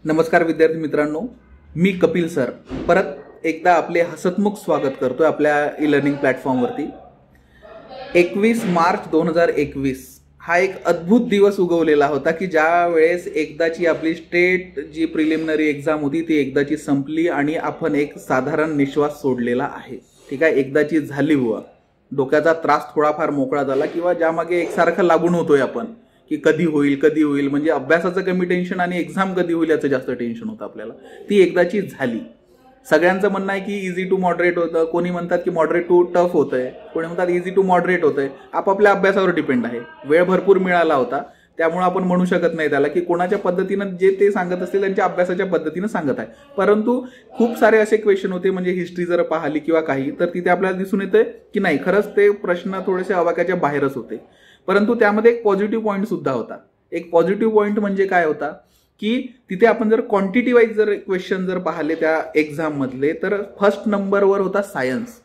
नमस्कार विद्यार्थी मित्रांनो, मी कपिल सर परत एकदा आपले हसतमुख स्वागत करतोय आपल्या ई लर्निंग प्लॅटफॉर्मवरती। 21 मार्च 2021 हा एक अद्भुत दिवस उगवलेला होता की ज्या वेळेस एकदाची आपली स्टेट जी प्रिलिमिनरी एक्झाम होती ती एकदाची संपली आणि आपण एक साधारण निश्वास सोडलेला आहे। ठीक आहे, एकदाची झाली बुवा, डोक्याचा त्रास थोडाफार मोकळा झाला किंवा ज्यामागे एकसारखं लागून होतोय आपण की कधी होईल म्हणजे अभ्यासाचं कमी टेन्शन आणि एक्झाम कधी होईल याचं जास्त टेन्शन होतं आपल्याला। ती एकदाची झाली। सगळ्यांचं म्हणणं आहे की इझी टू मॉडरेट होतं, कोणी म्हणतात की मॉडरेट टू टफ होतंय, कोणी म्हणतात इझी टू मॉडरेट होतंय। आपापल्या अभ्यासावर डिपेंड आहे। वेळ भरपूर मिळाला होता त्यामुळे आपण म्हणू शकत नाही त्याला की कोणाच्या पद्धतीनं जे ते सांगत असतील त्यांच्या अभ्यासाच्या पद्धतीनं सांगत आहे। परंतु खूप सारे असे क्वेश्चन होते, म्हणजे हिस्ट्री जर पाहिली किंवा काही, तर तिथे आपल्याला दिसून येते की नाही, खरंच ते प्रश्न थोडेसे अवाक्याच्या बाहेरच होते। परंतु त्यामध्ये एक पॉझिटिव्ह पॉईंट सुद्धा होता। एक पॉझिटिव्ह पॉईंट म्हणजे काय होता की तिथे आपण जर क्वांटिटी वाईज जर क्वेश्चन जर पाहिले त्या एक्झाम मधले, तर फर्स्ट नंबरवर होता सायन्स,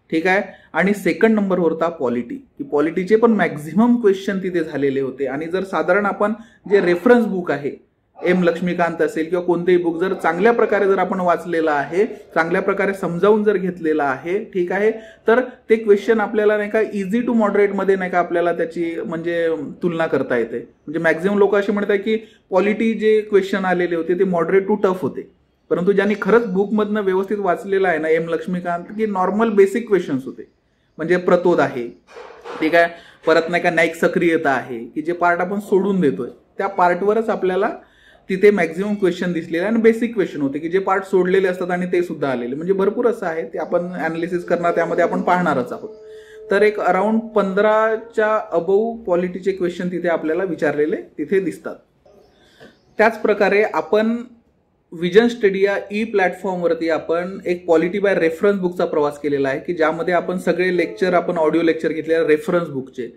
ठीक आहे, आणि सेकंड नंबरवर होता पॉलिटी। की पॉलिटीचे पण मॅक्झिमम क्वेश्चन तिथे झालेले होते। आणि जर साधारण आपण जे रेफरन्स बुक आहे, एम लक्ष्मीकांत असेल किंवा कोणतेही बुक जर चांगल्या प्रकारे जर आपण वाचलेला आहे, चांगल्या प्रकारे समजावून जर घेतलेला आहे, ठीक आहे, तर ते क्वेश्चन आपल्याला नाही का इझी टू मॉडरेट मध्ये नाही का आपल्याला त्याची म्हणजे तुलना करता येते। म्हणजे मॅक्झिमम लोक असे म्हणतात की पॉलिटी जे क्वेश्चन आलेले होते ते मॉडरेट टू टफ होते, परंतु ज्यांनी खरंच बुकमधनं व्यवस्थित वाचलेलं आहे ना एम लक्ष्मीकांत, की नॉर्मल बेसिक क्वेश्चन्स होते। म्हणजे प्रतोद आहे, ठीक आहे, परत नाही का न्यायिक सक्रियता आहे, की जे पार्ट आपण सोडून देतोय त्या पार्टवरच आपल्याला तिथे मॅक्झिमम क्वेश्चन दिसलेले आणि बेसिक क्वेश्चन होते की जे पार्ट सोडलेले असतात आणि ते सुद्धा आलेले। म्हणजे भरपूर असं आहे, ते आपण अनालिसिस करणार, त्यामध्ये आपण पाहणारच आहोत। तर एक अराउंड 15च्या अबोव पॉलिटीचे क्वेश्चन तिथे आपल्याला विचारलेले तिथे दिसतात। त्याच प्रकारे आपण विजन स्टडी या ई प्लॅटफॉर्मवरती आपण एक पॉलिटी बाय रेफरन्स बुकचा प्रवास केलेला आहे की ज्यामध्ये आपण सगळे लेक्चर, आपण ऑडिओ लेक्चर घेतले रेफरन्स बुकचे।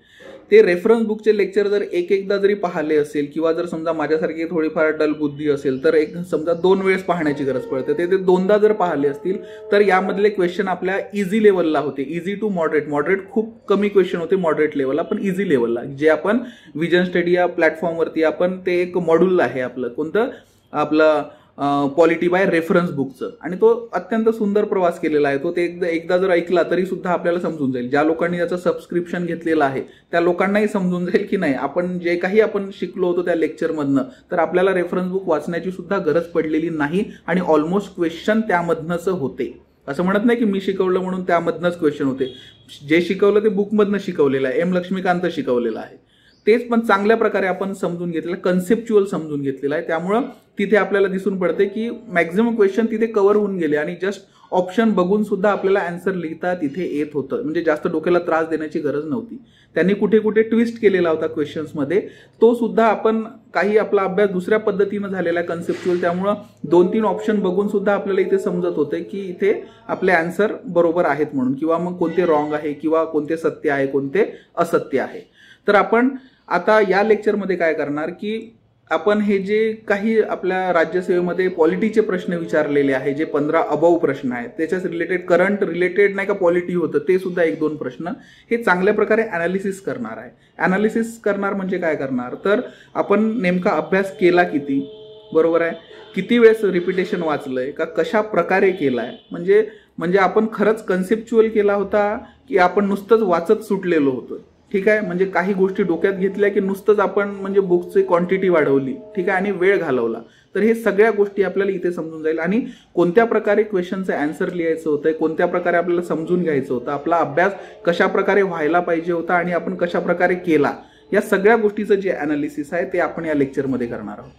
ते रेफरन्स बुकचे लेक्चर जर एकदा जरी पाहिले असेल किंवा जर समजा माझ्यासारखी थोडीफार डल बुद्धी असेल तर एक समजा 2 वेळेस पाहण्याची गरज पडते। ते 2दा जर पाहिले असतील तर यामधले क्वेश्चन आपल्या इझी लेवलला होते, इझी टू मॉडरेट। मॉडरेट खूप कमी क्वेश्चन होते मॉडरेट लेवलला, पण इझी लेवलला जे आपण विजन स्टडी या प्लॅटफॉर्मवरती आपण ते एक मॉड्यूल आहे आपलं, कोणतं आपलं पॉलिटी बाय रेफरन्स बुकचं, आणि तो अत्यंत सुंदर प्रवास केलेला आहे। तो ते एकदा जर ऐकला तरी सुद्धा आपल्याला समजून जाईल। ज्या लोकांनी याचं सबस्क्रिप्शन घेतलेलं आहे त्या लोकांनाही समजून जाईल की नाही, आपण जे काही आपण शिकलो होतो त्या लेक्चरमधनं, तर आपल्याला रेफरन्स बुक वाचण्याची सुद्धा गरज पडलेली नाही आणि ऑलमोस्ट क्वेश्चन त्यामधनंच होते। असं म्हणत नाही की मी शिकवलं म्हणून त्यामधनंच क्वेश्चन होते। जे शिकवलं ते बुकमधनं शिकवलेलं आहे, एम लक्ष्मीकांत शिकवलेलं आहे, तेच पण चांगल्या प्रकारे आपण समजून घेतलेलं, कन्सेप्च्युअल समजून घेतलेलं आहे। त्यामुळं तिथे आपल्याला दिसून पडते की मॅक्झिमम क्वेश्चन तिथे कव्हर होऊन गेले आणि जस्ट ऑप्शन बघून सुद्धा आपल्याला आन्सर लिहिता तिथे येत होतं। म्हणजे जास्त डोक्याला त्रास देण्याची गरज नव्हती। त्यांनी कुठे कुठे ट्विस्ट केलेला होता क्वेश्चन्समध्ये, तो सुद्धा आपण काही आपला अभ्यास दुसऱ्या पद्धतीनं झालेला आहे कन्सेप्च्युअल, त्यामुळं 2-3 ऑप्शन बघून सुद्धा आपल्याला इथे समजत होते की इथे आपले आन्सर बरोबर आहेत म्हणून, किंवा मग कोणते रॉंग आहे किंवा कोणते सत्य आहे कोणते असत्य आहे। तर आपण आता या लेक्चरमध्ये काय करणार की आपण हे जे काही आपल्या राज्यसेवेमध्ये पॉलिटीचे प्रश्न विचारलेले आहे, जे 15 अबोव प्रश्न आहेत, त्याच्याच रिलेटेड करंट रिलेटेड नाही का पॉलिटी होतं ते सुद्धा 1-2 प्रश्न हे चांगल्या प्रकारे अनालिसिस करणार आहे। अनालिसिस करणार म्हणजे काय करणार, तर आपण नेमका अभ्यास केला किती, बरोबर आहे, किती वेळेस रिपिटेशन वाचलंय का, कशा प्रकारे केलाय, म्हणजे आपण खरंच कन्सेप्च्युअल केला होता की आपण नुसतंच वाचत सुटलेलो होतो। ठीक आहे, म्हणजे काही गोष्टी डोक्यात घेतल्या की नुसतंच आपण म्हणजे बुकची क्वांटिटी वाढवली, ठीक आहे, आणि वेळ घालवला। तर हे सगळ्या गोष्टी आपल्याला इथे समजून जाईल आणि कोणत्या प्रकारे क्वेश्चनचं आन्सर लिहायचं होतं, कोणत्या प्रकारे आपल्याला समजून घ्यायचं होतं, आपला अभ्यास कशा प्रकारे व्हायला पाहिजे होता आणि आपण कशा प्रकारे केला, या सगळ्या गोष्टीचं जे अनालिसिस आहे ते आपण या लेक्चरमध्ये करणार आहोत।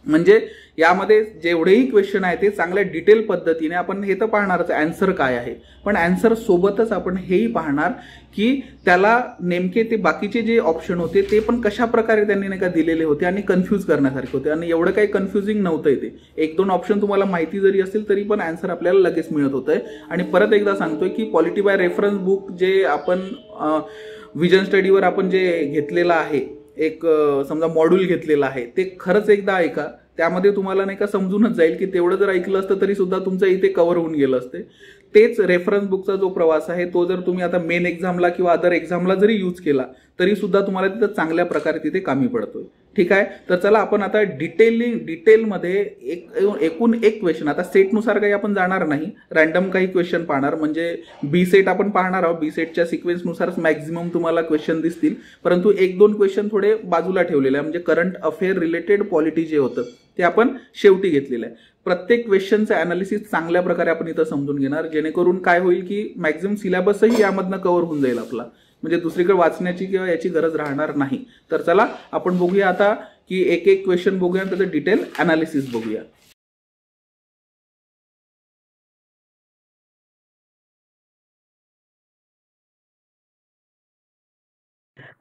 म्हणजे यामध्ये जेवढेही क्वेश्चन आहे ते चांगल्या डिटेल पद्धतीने आपण हे तर पाहणारच आन्सर काय आहे, पण आन्सर सोबतच आपण हेही पाहणार की त्याला नेमके ते बाकीचे जे ऑप्शन होते ते पण कशा प्रकारे त्यांनी नाही का दिलेले होते आणि कन्फ्यूज करण्यासारखे होते। आणि एवढं काही कन्फ्युजिंग नव्हतं ते, 1-2 ऑप्शन तुम्हाला माहिती जरी असेल तरी पण आन्सर आपल्याला लगेच मिळत होतंय। आणि परत एकदा सांगतोय की पॉलिटी बाय रेफरन्स बुक जे आपण विजन स्टडीवर आपण जे घेतलेलं आहे, एक समजा मॉड्यूल घेतलेला आहे, ते खरंच एकदा ऐका, त्यामध्ये तुम्हाला नाही का समजूनच जाईल की तेवढं जर ऐकलं असतं तरी सुद्धा तुमचं इथे कव्हर होऊन गेलं असते। तेच रेफरन्स बुकचा जो प्रवास आहे तो जर तुम्ही आता मेन एक्झामला किंवा अदर एक्झामला जरी यूज केला तरी सुद्धा तुम्हाला तिथे चांगल्या प्रकारे तिथे कामी पडतोय। ठीक आहे. तर चला आपण आता डिटेलमध्ये एकूण एक क्वेश्चन, आता सेटनुसार काही आपण जाणार नाही, रॅन्डम काही क्वेश्चन पाहणार, म्हणजे बी सेट आपण पाहणार आहोत. बी सेटच्या सिक्वेन्सनुसारच मॅक्झिमम तुम्हाला क्वेश्चन दिसतील, परंतु एक दोन क्वेश्चन थोडे बाजूला ठेवलेले आहे, म्हणजे करंट अफेअर रिलेटेड पॉलिटी जे होतं ते आपण शेवटी घेतलेलं आहे. प्रत्येक क्वेश्चनचं अनालिसिस चांगल्या प्रकारे आपण इथं समजून घेणार, जेणेकरून काय होईल की मॅक्झिमम सिलेबसही यामधनं कव्हर होऊन जाईल आपला, म्हणजे दुसरीकडे वाचण्याची किंवा याची गरज राहणार नाही. तर चला आपण बघूया आता की एक एक क्वेश्चन बघूया, त्याचं डिटेल अनालिसिस बघूया.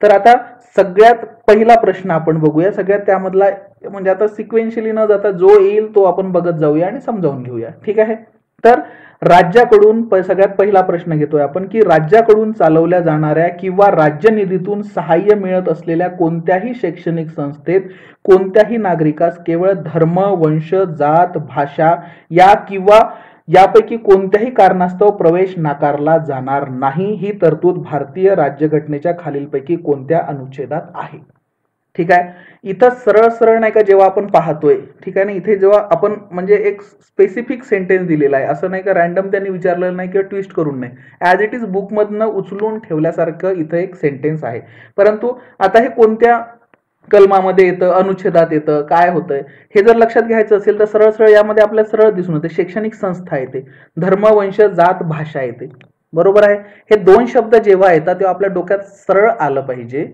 तर आता सगळ्यात पहिला प्रश्न आपण बघूया, सगळ्यात त्यामधला, म्हणजे आता सिक्वेन्शियली न जाता जो येईल तो आपण बघत जाऊया आणि समजावून घेऊया. ठीक आहे. तर राज्याकडून सगळ्यात पहिला प्रश्न घेतोय आपण की राज्याकडून चालवल्या जाणाऱ्या किंवा राज्य निधीतून सहाय्य मिळत असलेल्या कोणत्याही शैक्षणिक संस्थेत कोणत्याही नागरिकास केवळ धर्म, वंश, जात, भाषा या किंवा यापैकी कोणत्याही कारणास्तव प्रवेश नाकारला जाणार नाही, ही तरतूद भारतीय राज्यघटनेच्या खालीलपैकी कोणत्या अनुच्छेदात आहे. ठीक आहे. इथं सरळ सरळ नाही का जेव्हा आपण पाहतोय, ठीक आहे ना, इथे जेव्हा आपण म्हणजे एक स्पेसिफिक सेंटेन्स दिलेला आहे, असं नाही का रॅन्डम त्यांनी विचारलेलं नाही किंवा ट्विस्ट करून नाही, ॲज इट इज बुकमधनं उचलून ठेवल्यासारखं इथं एक सेंटेन्स आहे. परंतु आता हे कोणत्या कलमामध्ये येतं, अनुच्छेदात येतं, काय होतंय हे जर लक्षात घ्यायचं असेल तर सरळ सरळ यामध्ये आपल्याला सरळ दिसून येते, शैक्षणिक संस्था येते, धर्म, वंश, जात, भाषा येते. बरोबर आहे. हे दोन शब्द जेव्हा येतात तेव्हा आपल्या डोक्यात सरळ आलं पाहिजे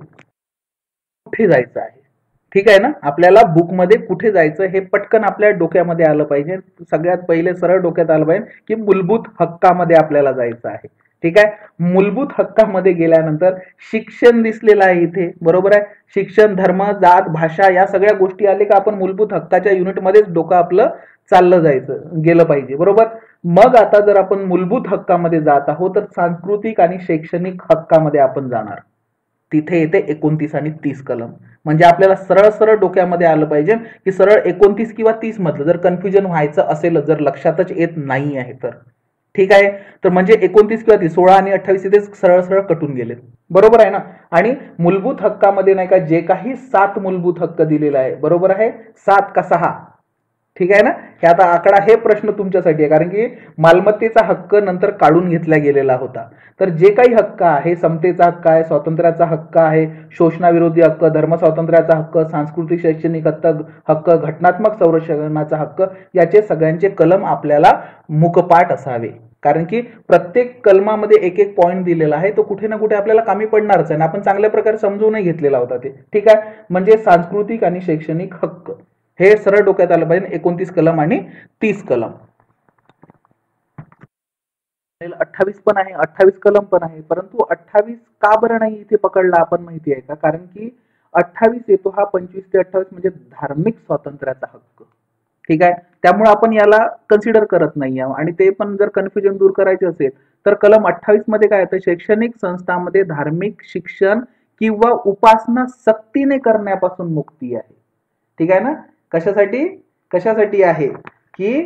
कुठे जायचं आहे. ठीक आहे ना, आपल्याला बुकमध्ये कुठे जायचं हे पटकन आपल्या डोक्यामध्ये आलं पाहिजे. सगळ्यात पहिले सरळ डोक्यात आलं पाहिजे की मूलभूत हक्कामध्ये आपल्याला जायचं आहे. ठीक आहे. मूलभूत हक्कामध्ये गेल्यानंतर शिक्षण दिसलेलं आहे इथे. बरोबर आहे. शिक्षण, धर्म, जात, भाषा या सगळ्या गोष्टी आले का आपण मूलभूत हक्काच्या युनिटमध्येच डोकं आपलं चाललं जायचं गेलं पाहिजे. बरोबर. मग आता जर आपण मूलभूत हक्कामध्ये जात आहोत तर सांस्कृतिक आणि शैक्षणिक हक्कामध्ये आपण जाणार. तिथे येते 29 आणि 30 कलम. म्हणजे आपल्याला सरळ सरळ डोक्यामध्ये आलं पाहिजे की सरळ 29 किंवा 30 मधलं जर कन्फ्युजन व्हायचं असेल, जर लक्षातच येत नाही आहे तर. ठीक आहे. तर म्हणजे 29 किंवा 30, 16 आणि 28 इथे सरळ सरळ कटून गेले. बरोबर आहे ना. आणि मूलभूत हक्कामध्ये नाही का जे काही 7 मूलभूत हक्क दिलेला आहे, बरोबर आहे, 7 का 6, ठीक आहे ना. हे आता आकडा हे प्रश्न तुमच्यासाठी आहे, कारण की मालमत्तेचा हक्क नंतर काढून घेतला गेलेला होता. तर जे काही हक्क आहे, समतेचा हक्क आहे, स्वातंत्र्याचा हक्क आहे, शोषणाविरोधी हक्क, धर्मस्वातंत्र्याचा हक्क, सांस्कृतिक शैक्षणिक हक्क, घटनात्मक संरक्षणाचा हक्क, याचे सगळ्यांचे कलम आपल्याला मुखपाठ असावे. कारण की प्रत्येक कलमामध्ये एक एक पॉईंट दिलेला आहे, तो कुठे ना कुठे आपल्याला कामी पडणारच आहे. आपण चांगल्या प्रकारे समजूनही घेतलेला होता ते. ठीक आहे. म्हणजे सांस्कृतिक आणि शैक्षणिक हक्क हे सरळ डोक्यात आलं पाहिजे. 29 कलम आणि 30 कलम. 28 पण आहे, 28 कलम पण आहे, परंतु 28 का बरं नाही इथे पकडला आपण माहिती आहे का? कारण की 28 येतो हा 25 ते 28 म्हणजे धार्मिक स्वातंत्र्याचा हक्क. ठीक आहे. त्यामुळे आपण याला कन्सिडर करत नाही आहोत. आणि ते पण जर कन्फ्युजन दूर करायचे असेल तर कलम 28 मध्ये काय येतं, शैक्षणिक संस्थांमध्ये धार्मिक शिक्षण किंवा उपासना सक्तीने करण्यापासून मुक्ती आहे. ठीक आहे ना. कशासाठी कशासाठी आहे की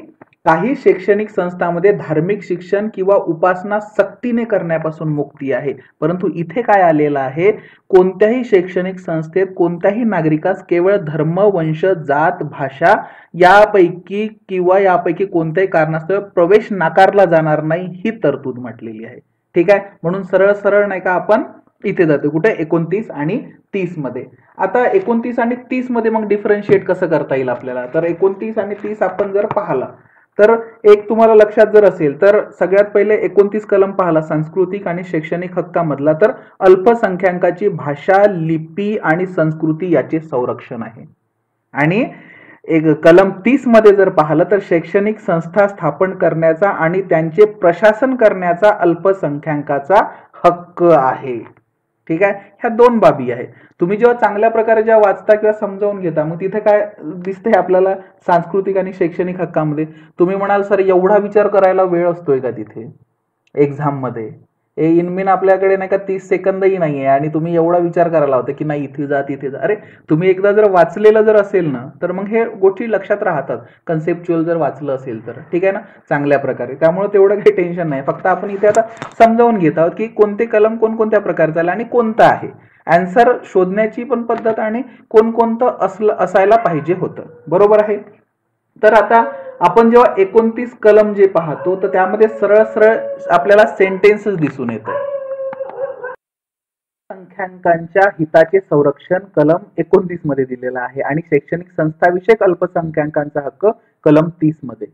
काही शैक्षणिक संस्थांमध्ये धार्मिक शिक्षण किंवा उपासना सक्तीने करण्यापासून मुक्ती आहे. परंतु इथे काय आलेलं आहे, कोणत्याही शैक्षणिक संस्थेत कोणत्याही नागरिकास केवळ धर्म, वंश, जात, भाषा यापैकी किंवा यापैकी कोणत्याही कारणास्तव प्रवेश नाकारला जाणार नाही, ही तरतूद म्हटलेली आहे. ठीक आहे. म्हणून सरळ सरळ नाही का आपण इथे जातो कुठे, 29 आणि 30 मध्ये. आता 29 आणि 30 मध्ये मग डिफरन्शिएट कसं करता येईल आपल्याला, तर 29 आणि 30 आपण जर पाहिला तर एक तुम्हाला लक्षात जर असेल तर सगळ्यात पहिले 29 कलम पाहिला सांस्कृतिक आणि शैक्षणिक हक्कामधला, तर अल्पसंख्याकांची भाषा, लिपी आणि संस्कृती याचे संरक्षण आहे. आणि एक कलम 30 मध्ये जर पाहिलं तर शैक्षणिक संस्था स्थापन करण्याचा आणि त्यांचे प्रशासन करण्याचा अल्पसंख्याकांचा हक्क आहे. ठीक आहे. ह्या दोन बाबी आहे. तुम्ही जेव्हा चांगल्या प्रकारे जेव्हा वाचता किंवा समजावून घेता, मग तिथे काय दिसतंय आपल्याला सांस्कृतिक आणि शैक्षणिक हक्कामध्ये. तुम्ही म्हणाल सर एवढा विचार करायला वेळ असतोय का तिथे एक्झाम मध्ये? इनमीन आपल्याकडे नाही का 30 सेकंदही नाहीये आणि तुम्ही एवढा विचार करायला होता की नाही इथे जा तिथे जा. अरे तुम्ही एकदा जर वाचलेलं जर असेल ना तर मग हे गोष्टी लक्षात राहतात, कन्सेप्च्युअल जर वाचलं असेल तर. ठीक आहे ना, चांगल्या प्रकारे. त्यामुळे तेवढं काही टेन्शन नाही. फक्त आपण इथे आता समजावून घेत आहोत की कोणते कलम कोणकोणत्या प्रकारचा आला आणि कोणता आहे. आन्सर शोधण्याची पण पद्धत आणि कोणकोणतं असायला पाहिजे होतं. बरोबर आहे. तर आता आपण जेव्हा 29 कलम जे पाहतो तर त्यामध्ये सरळ सरळ आपल्याला सेंटेन्सेस दिसून येतं. अल्पसंख्याकांच्या हिताचे संरक्षण कलम 29 मध्ये दिलेलं आहे आणि शैक्षणिक संस्थाविषयक अल्पसंख्याकांचा हक्क कलम 30 मध्ये.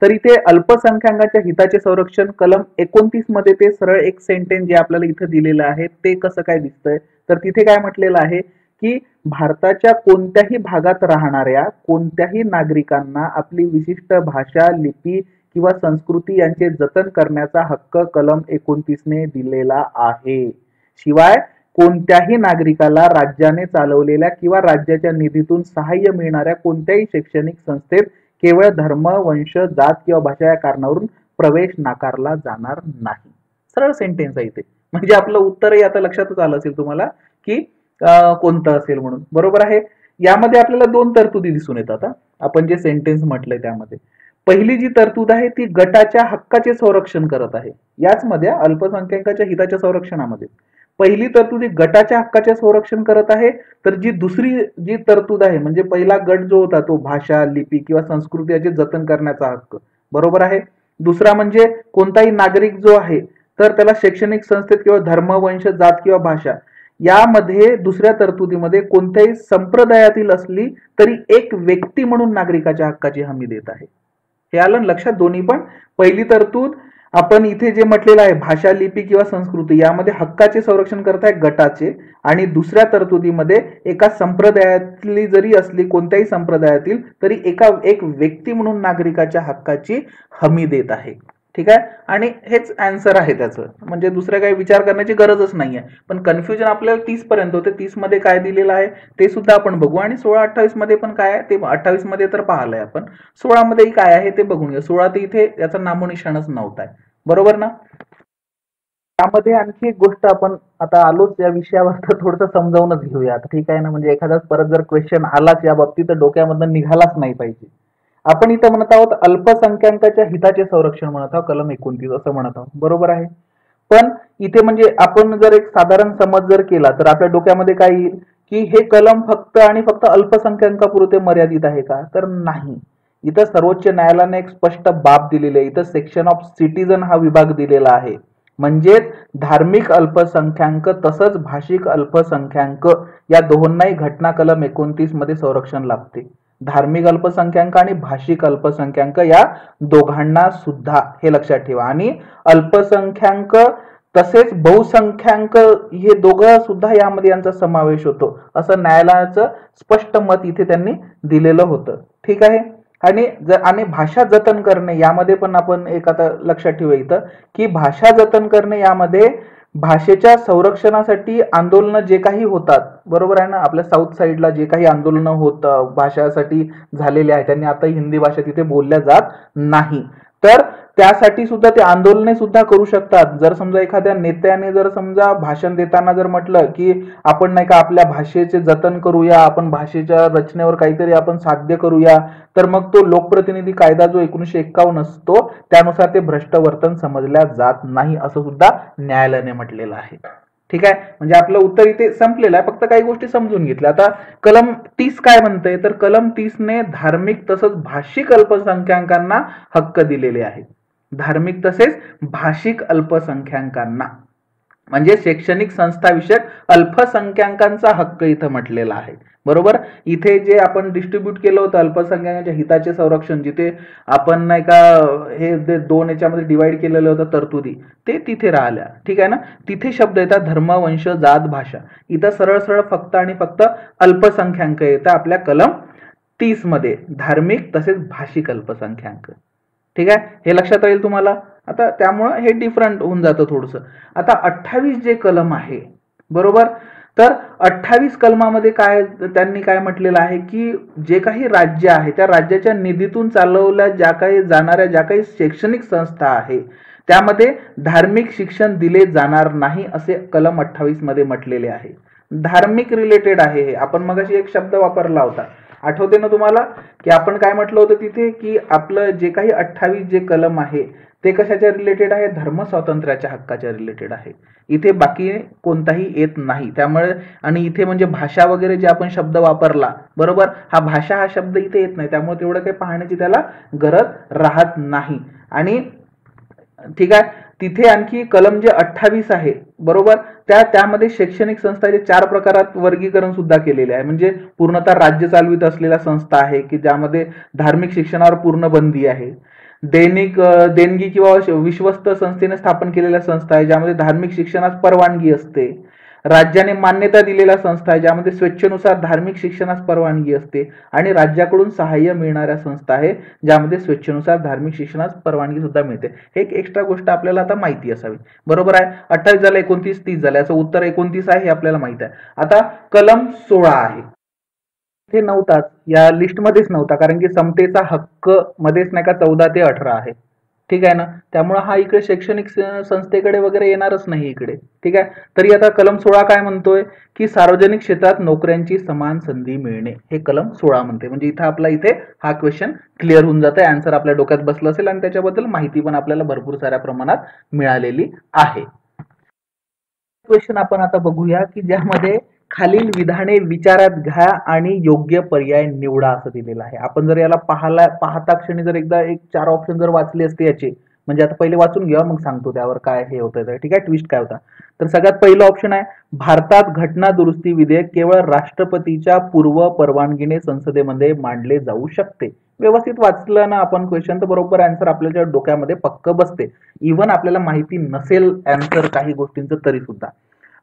तर इथे अल्पसंख्याकांच्या हिताचे संरक्षण कलम 29 मध्ये ते सरळ एक सेंटेन्स जे आपल्याला इथं दिलेलं आहे ते कसं काय दिसतंय, तर तिथे काय म्हटलेलं आहे की भारताच्या कोणत्याही भागात राहणाऱ्या कोणत्याही नागरिकांना आपली विशिष्ट भाषा, लिपी किंवा संस्कृती यांचे जतन करण्याचा हक्क कलम 29 ने दिलेला आहे. शिवाय कोणत्याही नागरिकाला राज्याने चालवलेल्या किंवा राज्याच्या निधीतून सहाय्य मिळणाऱ्या कोणत्याही शैक्षणिक संस्थेत केवळ धर्म, वंश, जात किंवा भाषा या कारणावरून प्रवेश नाकारला जाणार नाही. सरळ सेंटेन्स आहे इथे. म्हणजे आपलं उत्तरही आता लक्षातच आलं असेल तुम्हाला की कोणतं असेल म्हणून. बरोबर आहे. यामध्ये आपल्याला 2 तरतुदी दिसून येतात. आपण जे सेंटेन्स म्हटलंय त्यामध्ये पहिली जी तरतूद आहे ती गटाच्या हक्काचे संरक्षण करत आहे. याच मध्ये अल्पसंख्याकांच्या हिताच्या संरक्षणामध्ये पहिली तरतूद ही गटाच्या हक्काचे संरक्षण करत आहे. तर जी दुसरी जी तरतूद आहे म्हणजे पहिला गट जो होता तो भाषा, लिपी किंवा संस्कृती याचे जतन करण्याचा हक्क. बरोबर आहे. दुसरा म्हणजे कोणताही नागरिक जो आहे तर त्याला शैक्षणिक संस्थेत किंवा धर्म, वंश, जात किंवा भाषा यामध्ये दुसऱ्या तरतुदीमध्ये कोणत्याही संप्रदायातील असली तरी एक व्यक्ती म्हणून नागरिकाच्या हक्काची हमी देत आहे. हे आलं लक्षात. दोन्ही पण पहिली तरतूद आपण इथे जे म्हटलेलं आहे भाषा, लिपी किंवा संस्कृती यामध्ये हक्काचे संरक्षण करत आहे गटाचे आणि दुसऱ्या तरतुदीमध्ये एका संप्रदायातली जरी असली कोणत्याही संप्रदायातील तरी एक व्यक्ती म्हणून नागरिकाच्या हक्काची हमी देत आहे. ठीक आहे. आणि हेच आन्सर आहे त्याचं. म्हणजे दुसरं काही विचार करण्याची गरजच नाहीये. पण कन्फ्युजन आपल्याला 30 पर्यंत होते. 30 मध्ये काय दिलेलं आहे ते सुद्धा आपण बघू आणि 16-28 मध्ये पण काय आहे ते 28 मध्ये तर पाहिलंय आपण. 16 मध्येही काय आहे ते बघून घ्या. 16 ते इथे याचा नामोनिशाणच नव्हता. बरोबर ना. त्यामध्ये आणखी एक गोष्ट आपण आता आलोच या विषयावर तर थोडंसं समजावूनच घेऊया. ठीक आहे ना. म्हणजे एखादा परत जर क्वेश्चन आलाच या बाबतीत तर डोक्यामधून निघालाच नाही पाहिजे. आपण इथं म्हणत आहोत अल्पसंख्याकांच्या हिताचे संरक्षण म्हणत आहोत कलम 29 असं म्हणत आहोत. बरोबर आहे. पण इथे म्हणजे आपण जर एक साधारण समज जर केला तर आपल्या डोक्यामध्ये काय येईल की हे कलम फक्त आणि फक्त अल्पसंख्याकापुरते मर्यादित आहे का, तर नाही. इथं सर्वोच्च न्यायालयाने एक स्पष्ट बाब दिलेली आहे. इथं सेक्शन ऑफ सिटीजन हा विभाग दिलेला आहे. म्हणजेच धार्मिक अल्पसंख्याक तसंच भाषिक अल्पसंख्याक या दोहोंनाही घटना कलम 29 मध्ये संरक्षण लाभते. धार्मिक अल्पसंख्याक आणि भाषिक अल्पसंख्याक या दोघांना सुद्धा हे लक्षात ठेवा. आणि अल्पसंख्याक तसेच बहुसंख्याक हे दोघं सुद्धा यामध्ये यांचा समावेश होतो असं न्यायालयाचं स्पष्ट मत इथे त्यांनी दिलेलं होतं. ठीक आहे. आणि भाषा जतन करणे यामध्ये पण आपण एक आता लक्षात ठेवू इथं की भाषा जतन करणे यामध्ये भाषेच्या संरक्षणासाठी आंदोलन जे काही होतात. बरोबर आहे ना. आपल्या साऊथ साईडला जे काही आंदोलन होत भाषासाठी झालेले आहे त्यांनी आता हिंदी भाषा तिथे बोलल्या जात नाही. तर त्यासाठी सुद्धा ते आंदोलने सुद्धा करू शकतात. जर समजा एखाद्या नेत्याने जर समजा भाषण देताना जर म्हटलं की आपण नाही का आपल्या भाषेचे जतन करूया, आपण भाषेच्या रचनेवर काहीतरी आपण साध्य करूया, तर मग तो लोकप्रतिनिधी कायदा जो 1951 असतो त्यानुसार ते भ्रष्ट वर्तन समजल्या जात नाही असं सुद्धा न्यायालयाने म्हटलेलं आहे. ठीक आहे. म्हणजे आपलं उत्तर इथे संपलेलं आहे. फक्त काही गोष्टी समजून घेतल्या. आता कलम 30 काय म्हणतंय तर कलम 30 ने धार्मिक तसंच भाषिक अल्पसंख्याकांना हक्क दिलेले आहेत. धार्मिक तसेच भाषिक अल्पसंख्याकांना म्हणजे शैक्षणिक संस्थाविषयक अल्पसंख्याकांचा हक्क इथं म्हटलेला आहे. बरोबर. इथे जे आपण डिस्ट्रीब्यूट केलं होतं अल्पसंख्याकांच्या हिताचे संरक्षण जिथे आपण नाही का हे 2 याच्यामध्ये डिवाइड केलेलं होतं तरतुदी ते तिथे राहिल्या. ठीक आहे ना. तिथे शब्द येतात धर्म, वंश, जात, भाषा. इथं सरळ सरळ फक्त आणि फक्त अल्पसंख्याक येतं आपल्या कलम 30 मध्ये धार्मिक तसेच भाषिक अल्पसंख्याक. ठीक आहे. हे लक्षात राहील तुम्हाला. आता त्यामुळं हे डिफरंट होऊन जातं थोडंसं. आता 28 जे कलम आहे. बरोबर. तर 28 कलमामध्ये काय त्यांनी काय म्हटलेलं आहे की जे काही राज्य आहे त्या राज्याच्या निधीतून चालवल्या ज्या काही जाणाऱ्या ज्या काही शैक्षणिक संस्था आहे त्यामध्ये धार्मिक शिक्षण दिले जाणार नाही असे कलम 28 मध्ये म्हटलेले आहे. धार्मिक रिलेटेड आहे हे. आपण मगाशी एक शब्द वापरला होता आठवते ना तुम्हाला की आपण काय म्हटलं होतं तिथे की आपलं जे काही 28 जे कलम आहे ते कशाच्या रिलेटेड आहे, धर्म स्वातंत्र्याच्या हक्काच्या रिलेटेड आहे. इथे बाकी कोणताही येत नाही. त्यामुळे आणि इथे म्हणजे भाषा वगैरे जे आपण शब्द वापरला बरोबर, हा भाषा हा शब्द इथे येत नाही, त्यामुळे तेवढं काही पाहण्याची त्याला गरज राहत नाही. आणि ठीक आहे, तिथे आणखी कलम जे 28 आहे बरोबर, त्यामध्ये शैक्षणिक संस्थाचे 4 प्रकारात वर्गीकरण सुद्धा केलेले आहे. म्हणजे पूर्णतः राज्य चालवित असलेल्या संस्था आहे की ज्यामध्ये धार्मिक शिक्षणावर पूर्ण बंदी आहे. देणगी किंवा विश्वस्त संस्थेने स्थापन केलेल्या संस्था आहे ज्यामध्ये धार्मिक शिक्षणास परवानगी असते. राज्याने मान्यता दिलेल्या संस्था आहे ज्यामध्ये स्वेच्छेनुसार धार्मिक शिक्षणास परवानगी असते. आणि राज्याकडून सहाय्य मिळणाऱ्या संस्था आहे ज्यामध्ये स्वेच्छेनुसार धार्मिक शिक्षणास परवानगी सुद्धा मिळते. हे एक एक्स्ट्रा गोष्ट आपल्याला आता माहिती असावी. बरोबर आहे. 28 झालं, 29, 30 झालं. याचं उत्तर 29 आहे हे आपल्याला माहित आहे. आता कलम 16 आहे. हे नव्हताच, या लिस्टमध्येच नव्हता, कारण की समतेचा हक्क मध्येच नाही का 14 ते 18 आहे. ठीक आहे ना, त्यामुळे हा इकडे शैक्षणिक संस्थेकडे वगैरे येणारच नाही इकडे. ठीक आहे. तरी आता कलम 16 काय म्हणतोय की सार्वजनिक क्षेत्रात नोकऱ्यांची समान संधी मिळणे, हे कलम 16 म्हणते. म्हणजे इथं आपला इथे हा क्वेश्चन क्लिअर होऊन जातं, आन्सर आपल्या डोक्यात बसलं असेल आणि त्याच्याबद्दल माहिती पण आपल्याला भरपूर साऱ्या प्रमाणात मिळालेली आहे. क्वेश्चन आपण आता बघूया की ज्यामध्ये खालील विधाने विचारात घ्या आणि योग्य पर्याय निवडा असं दिलेलं आहे. आपण जर याला पाहता क्षणी जर एकदा 4 ऑप्शन जर वाचले असते याचे, म्हणजे आता पहिले वाचून घ्या मग सांगतो त्यावर काय हे होतं. ठीक आहे, ट्विस्ट काय होता. तर सगळ्यात पहिलं ऑप्शन आहे, भारतात घटना दुरुस्ती विधेयक केवळ राष्ट्रपतीच्या पूर्व परवानगीने संसदेमध्ये मांडले जाऊ शकते. व्यवस्थित वाचलं ना आपण क्वेश्चन तर बरोबर आन्सर आपल्याच्या डोक्यामध्ये पक्क बसते. इव्हन आपल्याला माहिती नसेल आन्सर काही गोष्टींचं तरी सुद्धा.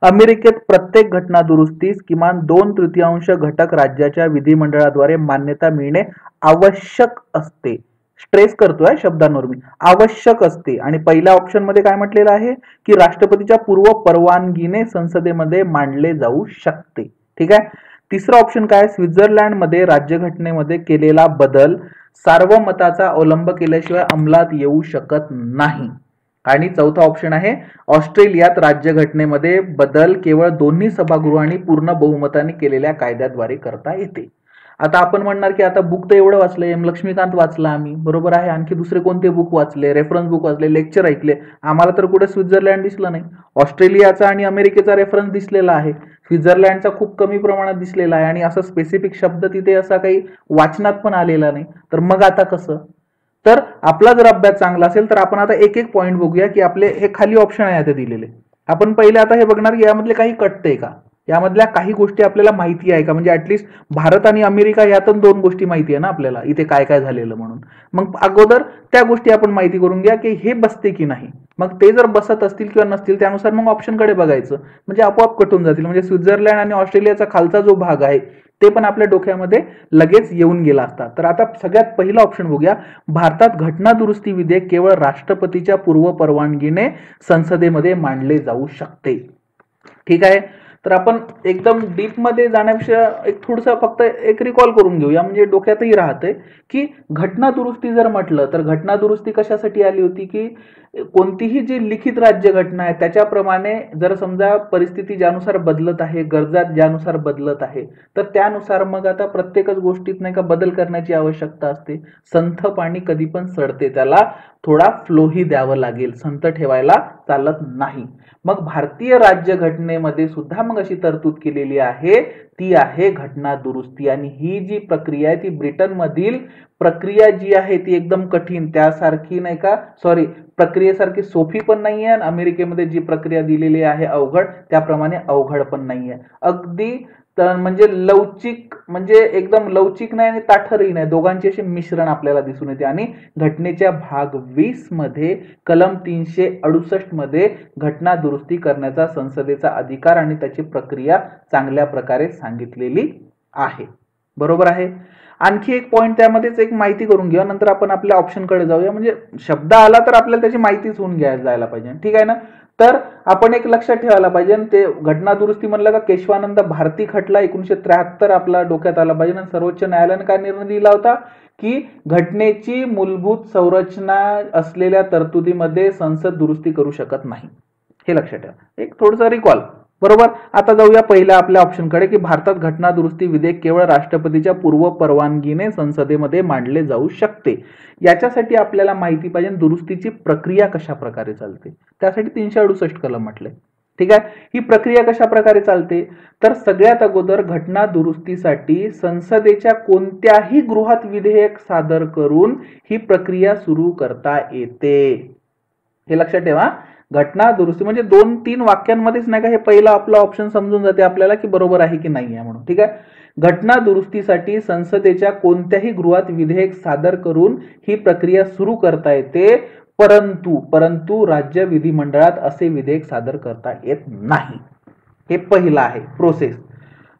अमेरिकेत प्रत्येक घटना दुरुस्तीस किमान 2/3 घटक राज्याच्या विधिमंडळाद्वारे मान्यता मिळणे आवश्यक असते. स्ट्रेस करतोय शब्दांवर मी, आवश्यक असते. आणि पहिल्या ऑप्शन मध्ये काय म्हटलेलं आहे की राष्ट्रपतीच्या पूर्व परवानगीने संसदेमध्ये मांडले जाऊ शकते. ठीक आहे. तिसरा ऑप्शन काय, स्वित्झर्लंड मध्ये राज्यघटनेमध्ये केलेला बदल सार्वमताचा अवलंब केल्याशिवाय अंमलात येऊ शकत नाही. आणि चौथा ऑप्शन आहे, ऑस्ट्रेलियात राज्यघटनेमध्ये बदल केवळ दोन्ही सभागृहांनी पूर्ण बहुमताने केलेल्या कायद्याद्वारे करता येते. आता आपण म्हणणार की आता बुक तर एवढं वाचलंय, एम लक्ष्मीकांत वाचला आम्ही बरोबर आहे, आणखी दुसरे कोणते बुक वाचले, रेफरन्स बुक वाचले, लेक्चर ऐकले, आम्हाला तर कुठे स्वित्झर्लंड दिसलं नाही. ऑस्ट्रेलियाचा आणि अमेरिकेचा रेफरन्स दिसलेला आहे, स्वित्झर्लंडचा खूप कमी प्रमाणात दिसलेला आहे. आणि असा स्पेसिफिक शब्द तिथे असा काही वाचनात पण आलेला नाही. तर मग आता कसं, तर आपला जर अभ्यास चांगला असेल तर आपण आता एक एक पॉईंट बघूया की आपले हे खाली ऑप्शन आहे आता दिलेले. आपण पहिले आता हे बघणार की यामधले काही कटते का, यामधल्या काही गोष्टी आपल्याला माहिती आहे का. म्हणजे ऍटलिस्ट भारत आणि अमेरिका यातून 2 गोष्टी माहिती आहे ना आपल्याला इथे काय काय झालेलं म्हणून. मग अगोदर त्या गोष्टी आपण माहिती करून घ्या की हे बसते की नाही. मग ते जर बसत असतील किंवा नसतील त्यानुसार मग ऑप्शनकडे बघायचं, म्हणजे आपोआप कटून जातील. म्हणजे स्वित्झर्लंड आणि ऑस्ट्रेलियाचा खालचा जो भाग आहे ते पण आपल्या डोक्यामध्ये लगेच येऊन गेला असता. तर आता सगळ्यात पहिला ऑप्शन बघूया, भारतात घटना दुरुस्ती विधेयक केवळ राष्ट्रपतीच्या पूर्व परवानगीने संसदेमध्ये मांडले जाऊ शकते. ठीक आहे. तर आपण एकदम डीप मध्ये जाण्यापेक्षा एक थोडंसं फक्त एक रिकॉल करून घेऊया, म्हणजे डोक्यातही राहतंय की घटना दुरुस्ती जर म्हटलं तर घटना दुरुस्ती कशासाठी आली होती की कोणतीही जी लिखित राज्यघटना आहे त्याच्याप्रमाणे जर समजा परिस्थिती ज्यानुसार बदलत आहे, गरजा ज्यानुसार बदलत आहे, तर त्यानुसार मग आता प्रत्येकच गोष्टीत नाही का बदल करण्याची आवश्यकता असते. संथ पाणी कधी पण सडते, त्याला थोडा फ्लोही द्यावं लागेल, संत ठेवायला चालत नाही. मग भारतीय राज्यघटनेमध्ये सुद्धा मग अशी तरतूद केलेली आहे, ती आहे घटना दुरुस्ती. आणि ही जी प्रक्रिया आहे ती ब्रिटनमधील प्रक्रिया जी आहे ती एकदम कठीण, त्यासारखी नाही का, सॉरी, प्रक्रियेसारखी सोपी पण नाहीये. आणि अमेरिकेमध्ये जी प्रक्रिया दिलेली आहे अवघड, त्याप्रमाणे अवघड पण नाहीये. अगदी म्हणजे लवचिक, म्हणजे एकदम लवचिक नाही आणि ताठरही नाही, दोघांचे असे मिश्रण आपल्याला दिसून येते. आणि घटनेच्या भाग 20 मध्ये कलम 368 मध्ये घटना दुरुस्ती करण्याचा संसदेचा अधिकार आणि त्याची प्रक्रिया चांगल्या प्रकारे सांगितलेली आहे. बरोबर आहे. आणखी एक पॉइंट त्यामध्येच एक माहिती करून घेऊया, नंतर आपण आपल्या ऑप्शनकडे जाऊया. म्हणजे शब्द आला तर आपल्याला त्याची माहितीच होऊन जायला पाहिजे. ठीक आहे ना. तर आपण एक लक्षात ठेवायला पाहिजे, ते घटना दुरुस्ती म्हणलं का केशवानंद भारती खटला 1973 आपला डोक्यात आला पाहिजे. आणि सर्वोच्च न्यायालयाने काय निर्णय दिला होता की घटनेची मूलभूत संरचना असलेल्या तरतुदीमध्ये संसद दुरुस्ती करू शकत नाही. हे लक्षात ठेवा. एक थोडंसं रिकॉल, बरोबर. आता जाऊया पहिल्या आपल्या ऑप्शनकडे की भारतात घटना दुरुस्ती विधेयक केवळ राष्ट्रपतीच्या पूर्व परवानगीने संसदेमध्ये मांडले जाऊ शकते. याच्यासाठी आपल्याला माहिती पाहिजे दुरुस्तीची प्रक्रिया कशा प्रकारे चालते. त्यासाठी 368 कलम म्हटले. ठीक आहे. ही प्रक्रिया कशा प्रकारे चालते तर सगळ्यात अगोदर घटना दुरुस्तीसाठी संसदेच्या कोणत्याही गृहात विधेयक सादर करून ही प्रक्रिया सुरू करता येते. हे लक्षात ठेवा. घटना दुरुस्ती म्हणजे 2-3 वाक्यांमध्येच नाही का हे पहिला आपला ऑप्शन समजून जाते आपल्याला की बरोबर आहे की नाही आहे म्हणून. ठीक आहे. घटना दुरुस्तीसाठी संसदेच्या कोणत्याही गृहात विधेयक सादर करून ही प्रक्रिया सुरू करता येते, परंतु राज्य विधिमंडळात असे विधेयक सादर करता येत नाही. हे पहिलं आहे प्रोसेस.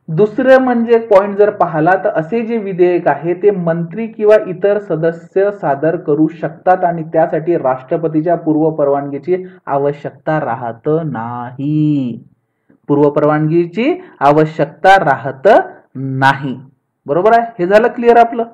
दुसरं म्हणजे पॉइंट जर पाहिला तर असे जे विधेयक आहे ते मंत्री किंवा इतर सदस्य सादर करू शकतात आणि त्यासाठी राष्ट्रपतीच्या पूर्व परवानगीची आवश्यकता राहत नाही. पूर्व परवानगीची आवश्यकता राहत नाही. बरोबर आहे. हे झालं क्लिअर. आपलं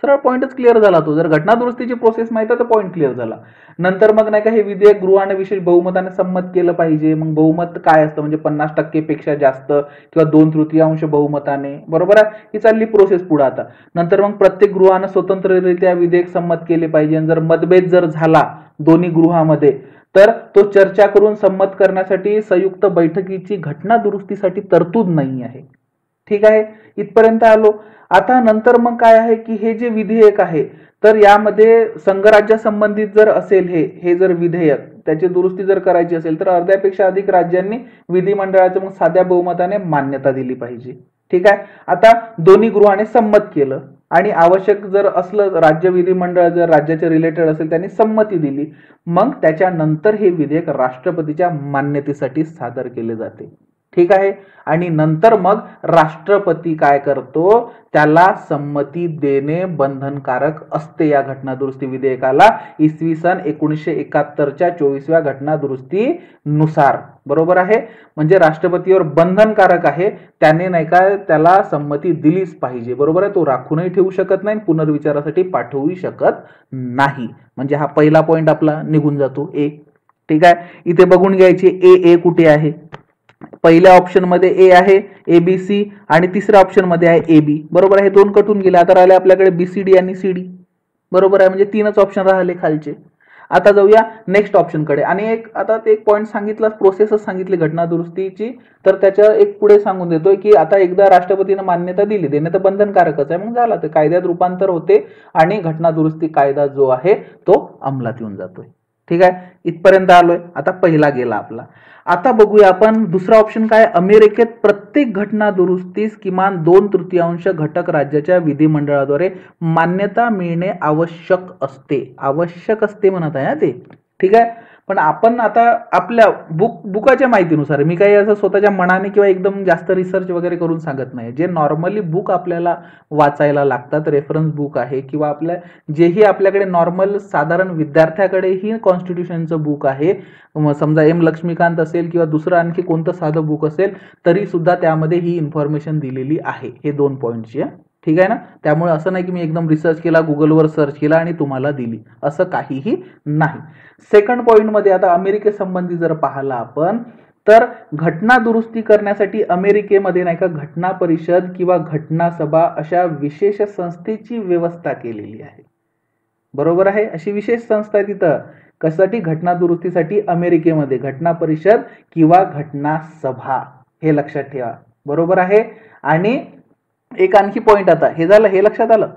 सरळ पॉइंटच क्लिअर झाला तो. जर घटना दुरुस्तीची प्रोसेस माहिती आहे तर पॉइंट क्लिअर झाला. नंतर मग नाही का हे विधेयक गृहाने विशेष बहुमताने संमत केलं पाहिजे. मग बहुमत काय असतं म्हणजे 50% पेक्षा जास्त किंवा 2/3 बहुमताने. बरोबर आहे. ही चालली प्रोसेस पुढे. आता नंतर मग प्रत्येक गृहानं स्वतंत्ररित्या विधेयक संमत केले पाहिजे. जर मतभेद जर झाला दोन्ही गृहामध्ये तर तो चर्चा करून संमत करण्यासाठी संयुक्त बैठकीची घटना दुरुस्तीसाठी तरतूद नाही आहे. ठीक आहे. इथपर्यंत आलो. आता नंतर मग काय आहे की हे जे विधेयक आहे तर यामध्ये संघराज्या संबंधित जर असेल हे जर विधेयक त्याची दुरुस्ती जर करायची असेल तर अर्ध्यापेक्षा अधिक राज्यांनी विधिमंडळाच्या मग साध्या बहुमताने मान्यता दिली पाहिजे. ठीक आहे. आता दोन्ही गृहाने संमत केलं आणि आवश्यक जर असलं राज्य विधिमंडळ जर राज्याच्या रिलेटेड असेल त्यांनी संमती दिली मग त्याच्यानंतर हे विधेयक राष्ट्रपतीच्या मान्यतेसाठी सादर केले जाते. ठीक आहे. आणि नंतर मग राष्ट्रपती काय करतो त्याला संमती देणे बंधनकारक असते या घटना दुरुस्ती विधेयकाला इसवी सन 1971च्या 24व्या घटना दुरुस्ती नुसार. बरोबर आहे. म्हणजे राष्ट्रपतीवर बंधनकारक आहे. त्याने नाही का त्याला संमती दिलीच पाहिजे. बरोबर आहे. तो राखूनही ठेवू शकत नाही पुनर्विचारासाठी पाठवू शकत नाही. म्हणजे हा पहिला पॉइंट आपला निघून जातो. एक. ठीक आहे. इथे बघून घ्यायची ए कुठे आहे. पहिल्या ऑप्शन मध्ये ए आहे एबीसी आणि तिसऱ्या ऑप्शन मध्ये आहे एबी. बरोबर आहे. 2 कटून गेले. आता राहिले आपल्याकडे बीसीडी आणि सीडी. बरोबर आहे. म्हणजे 3च ऑप्शन राहिले खालचे. आता जाऊया नेक्स्ट ऑप्शन कडे. आणि आता ते एक पॉइंट सांगितला प्रोसेसच सांगितली घटना दुरुस्तीची तर त्याच्या एक पुढे सांगून देतोय की आता एकदा राष्ट्रपतीने मान्यता दिली देणे तर बंधनकारकच आहे. मग झाला ते कायद्यात रूपांतर होते आणि घटना दुरुस्ती कायदा जो आहे तो अंमलात येऊन जातोय. ठीक आहे. इथपर्यंत आलोय. आता पहिला गेला आपला. आता बघूया आपण दुसरा ऑप्शन काय. अमेरिकेत प्रत्येक घटना दुरुस्तीस किमान 2/3 घटक राज्याच्या विधिमंडळाद्वारे मान्यता मिळणे आवश्यक असते. आवश्यक असते म्हणत आहे ते. ठीक आहे. पण आपण आता आपल्या बुकाच्या माहितीनुसार मी काही असं स्वतःच्या मनाने किंवा एकदम जास्त रिसर्च वगैरे करून सांगत नाही. जे नॉर्मली बुक आपल्याला वाचायला लागतात रेफरन्स बुक आहे किंवा आपल्या जेही आपल्याकडे नॉर्मल साधारण विद्यार्थ्याकडेही कॉन्स्टिट्यूशनचं बुक आहे समजा एम लक्ष्मीकांत असेल किंवा दुसरं आणखी कोणतं साधं बुक असेल तरी सुद्धा त्यामध्ये ही इन्फॉर्मेशन दिलेली आहे. हे 2 पॉईंटची. ठीक आहे ना. त्यामुळे असं नाही की मी एकदम रिसर्च केला गुगलवर सर्च केला आणि तुम्हाला दिली असं काहीही नाही. सेकंड पॉइंट मध्ये आता अमेरिकेसंबंधी जर पाहिला आपण तर घटना दुरुस्ती करण्यासाठी अमेरिकेमध्ये नाही का घटना परिषद किंवा घटना सभा अशा विशेष संस्थेची व्यवस्था केलेली आहे. बरोबर आहे. अशी विशेष संस्था आहे तिथं कशासाठी घटना दुरुस्तीसाठी अमेरिकेमध्ये घटना परिषद किंवा घटना सभा. हे लक्षात ठेवा. बरोबर आहे. आणि एक आणखी पॉइंट आता हे झालं हे लक्षात आलं.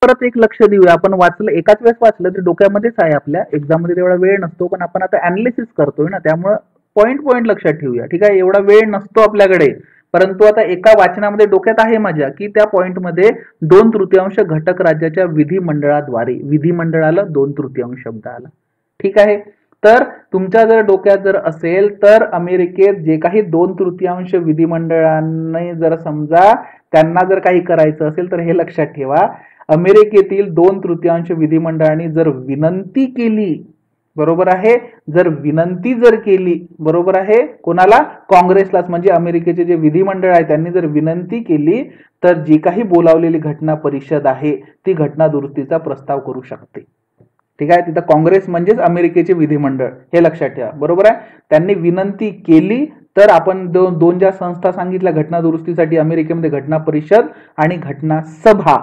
परत एक लक्ष देऊया. आपण वाचलं एकाच वेळेस वाचलं तर डोक्यामध्येच आहे आपल्या एक्झाम मध्ये तेवढा वेळ नसतो पण आपण आता अनालिसिस करतोय ना त्यामुळे पॉइंट लक्षात ठेवूया. ठीक आहे. एवढा वेळ नसतो आपल्याकडे परंतु आता एका वाचनामध्ये डोक्यात आहे माझ्या की त्या पॉइंटमध्ये 2/3 घटक राज्याच्या विधिमंडळाद्वारे विधिमंडळाला 2/3 शब्द आला. ठीक आहे. तर तुमच्या जर डोक्यात जर असेल तर अमेरिकेत जे काही 2/3 विधिमंडळाने जर समजा त्यांना जर काही करायचं असेल तर हे लक्षात ठेवा. अमेरिकेतील 2/3 विधिमंडळाने जर विनंती केली. बरोबर आहे. जर विनंती जर केली. बरोबर आहे. कोणाला काँग्रेसलाच म्हणजे अमेरिकेचे जे विधिमंडळ आहे त्यांनी जर विनंती केली तर जी काही बोलावलेली घटना परिषद आहे ती घटना दुरुस्तीचा प्रस्ताव करू शकते. ठीक आहे. तिथं काँग्रेस म्हणजेच अमेरिकेचे विधिमंडळ हे लक्षात ठेवा. बरोबर आहे. त्यांनी विनंती केली तर आपण दोन ज्या संस्था सांगितल्या घटना दुरुस्तीसाठी अमेरिकेमध्ये, घटना परिषद आणि घटना सभा,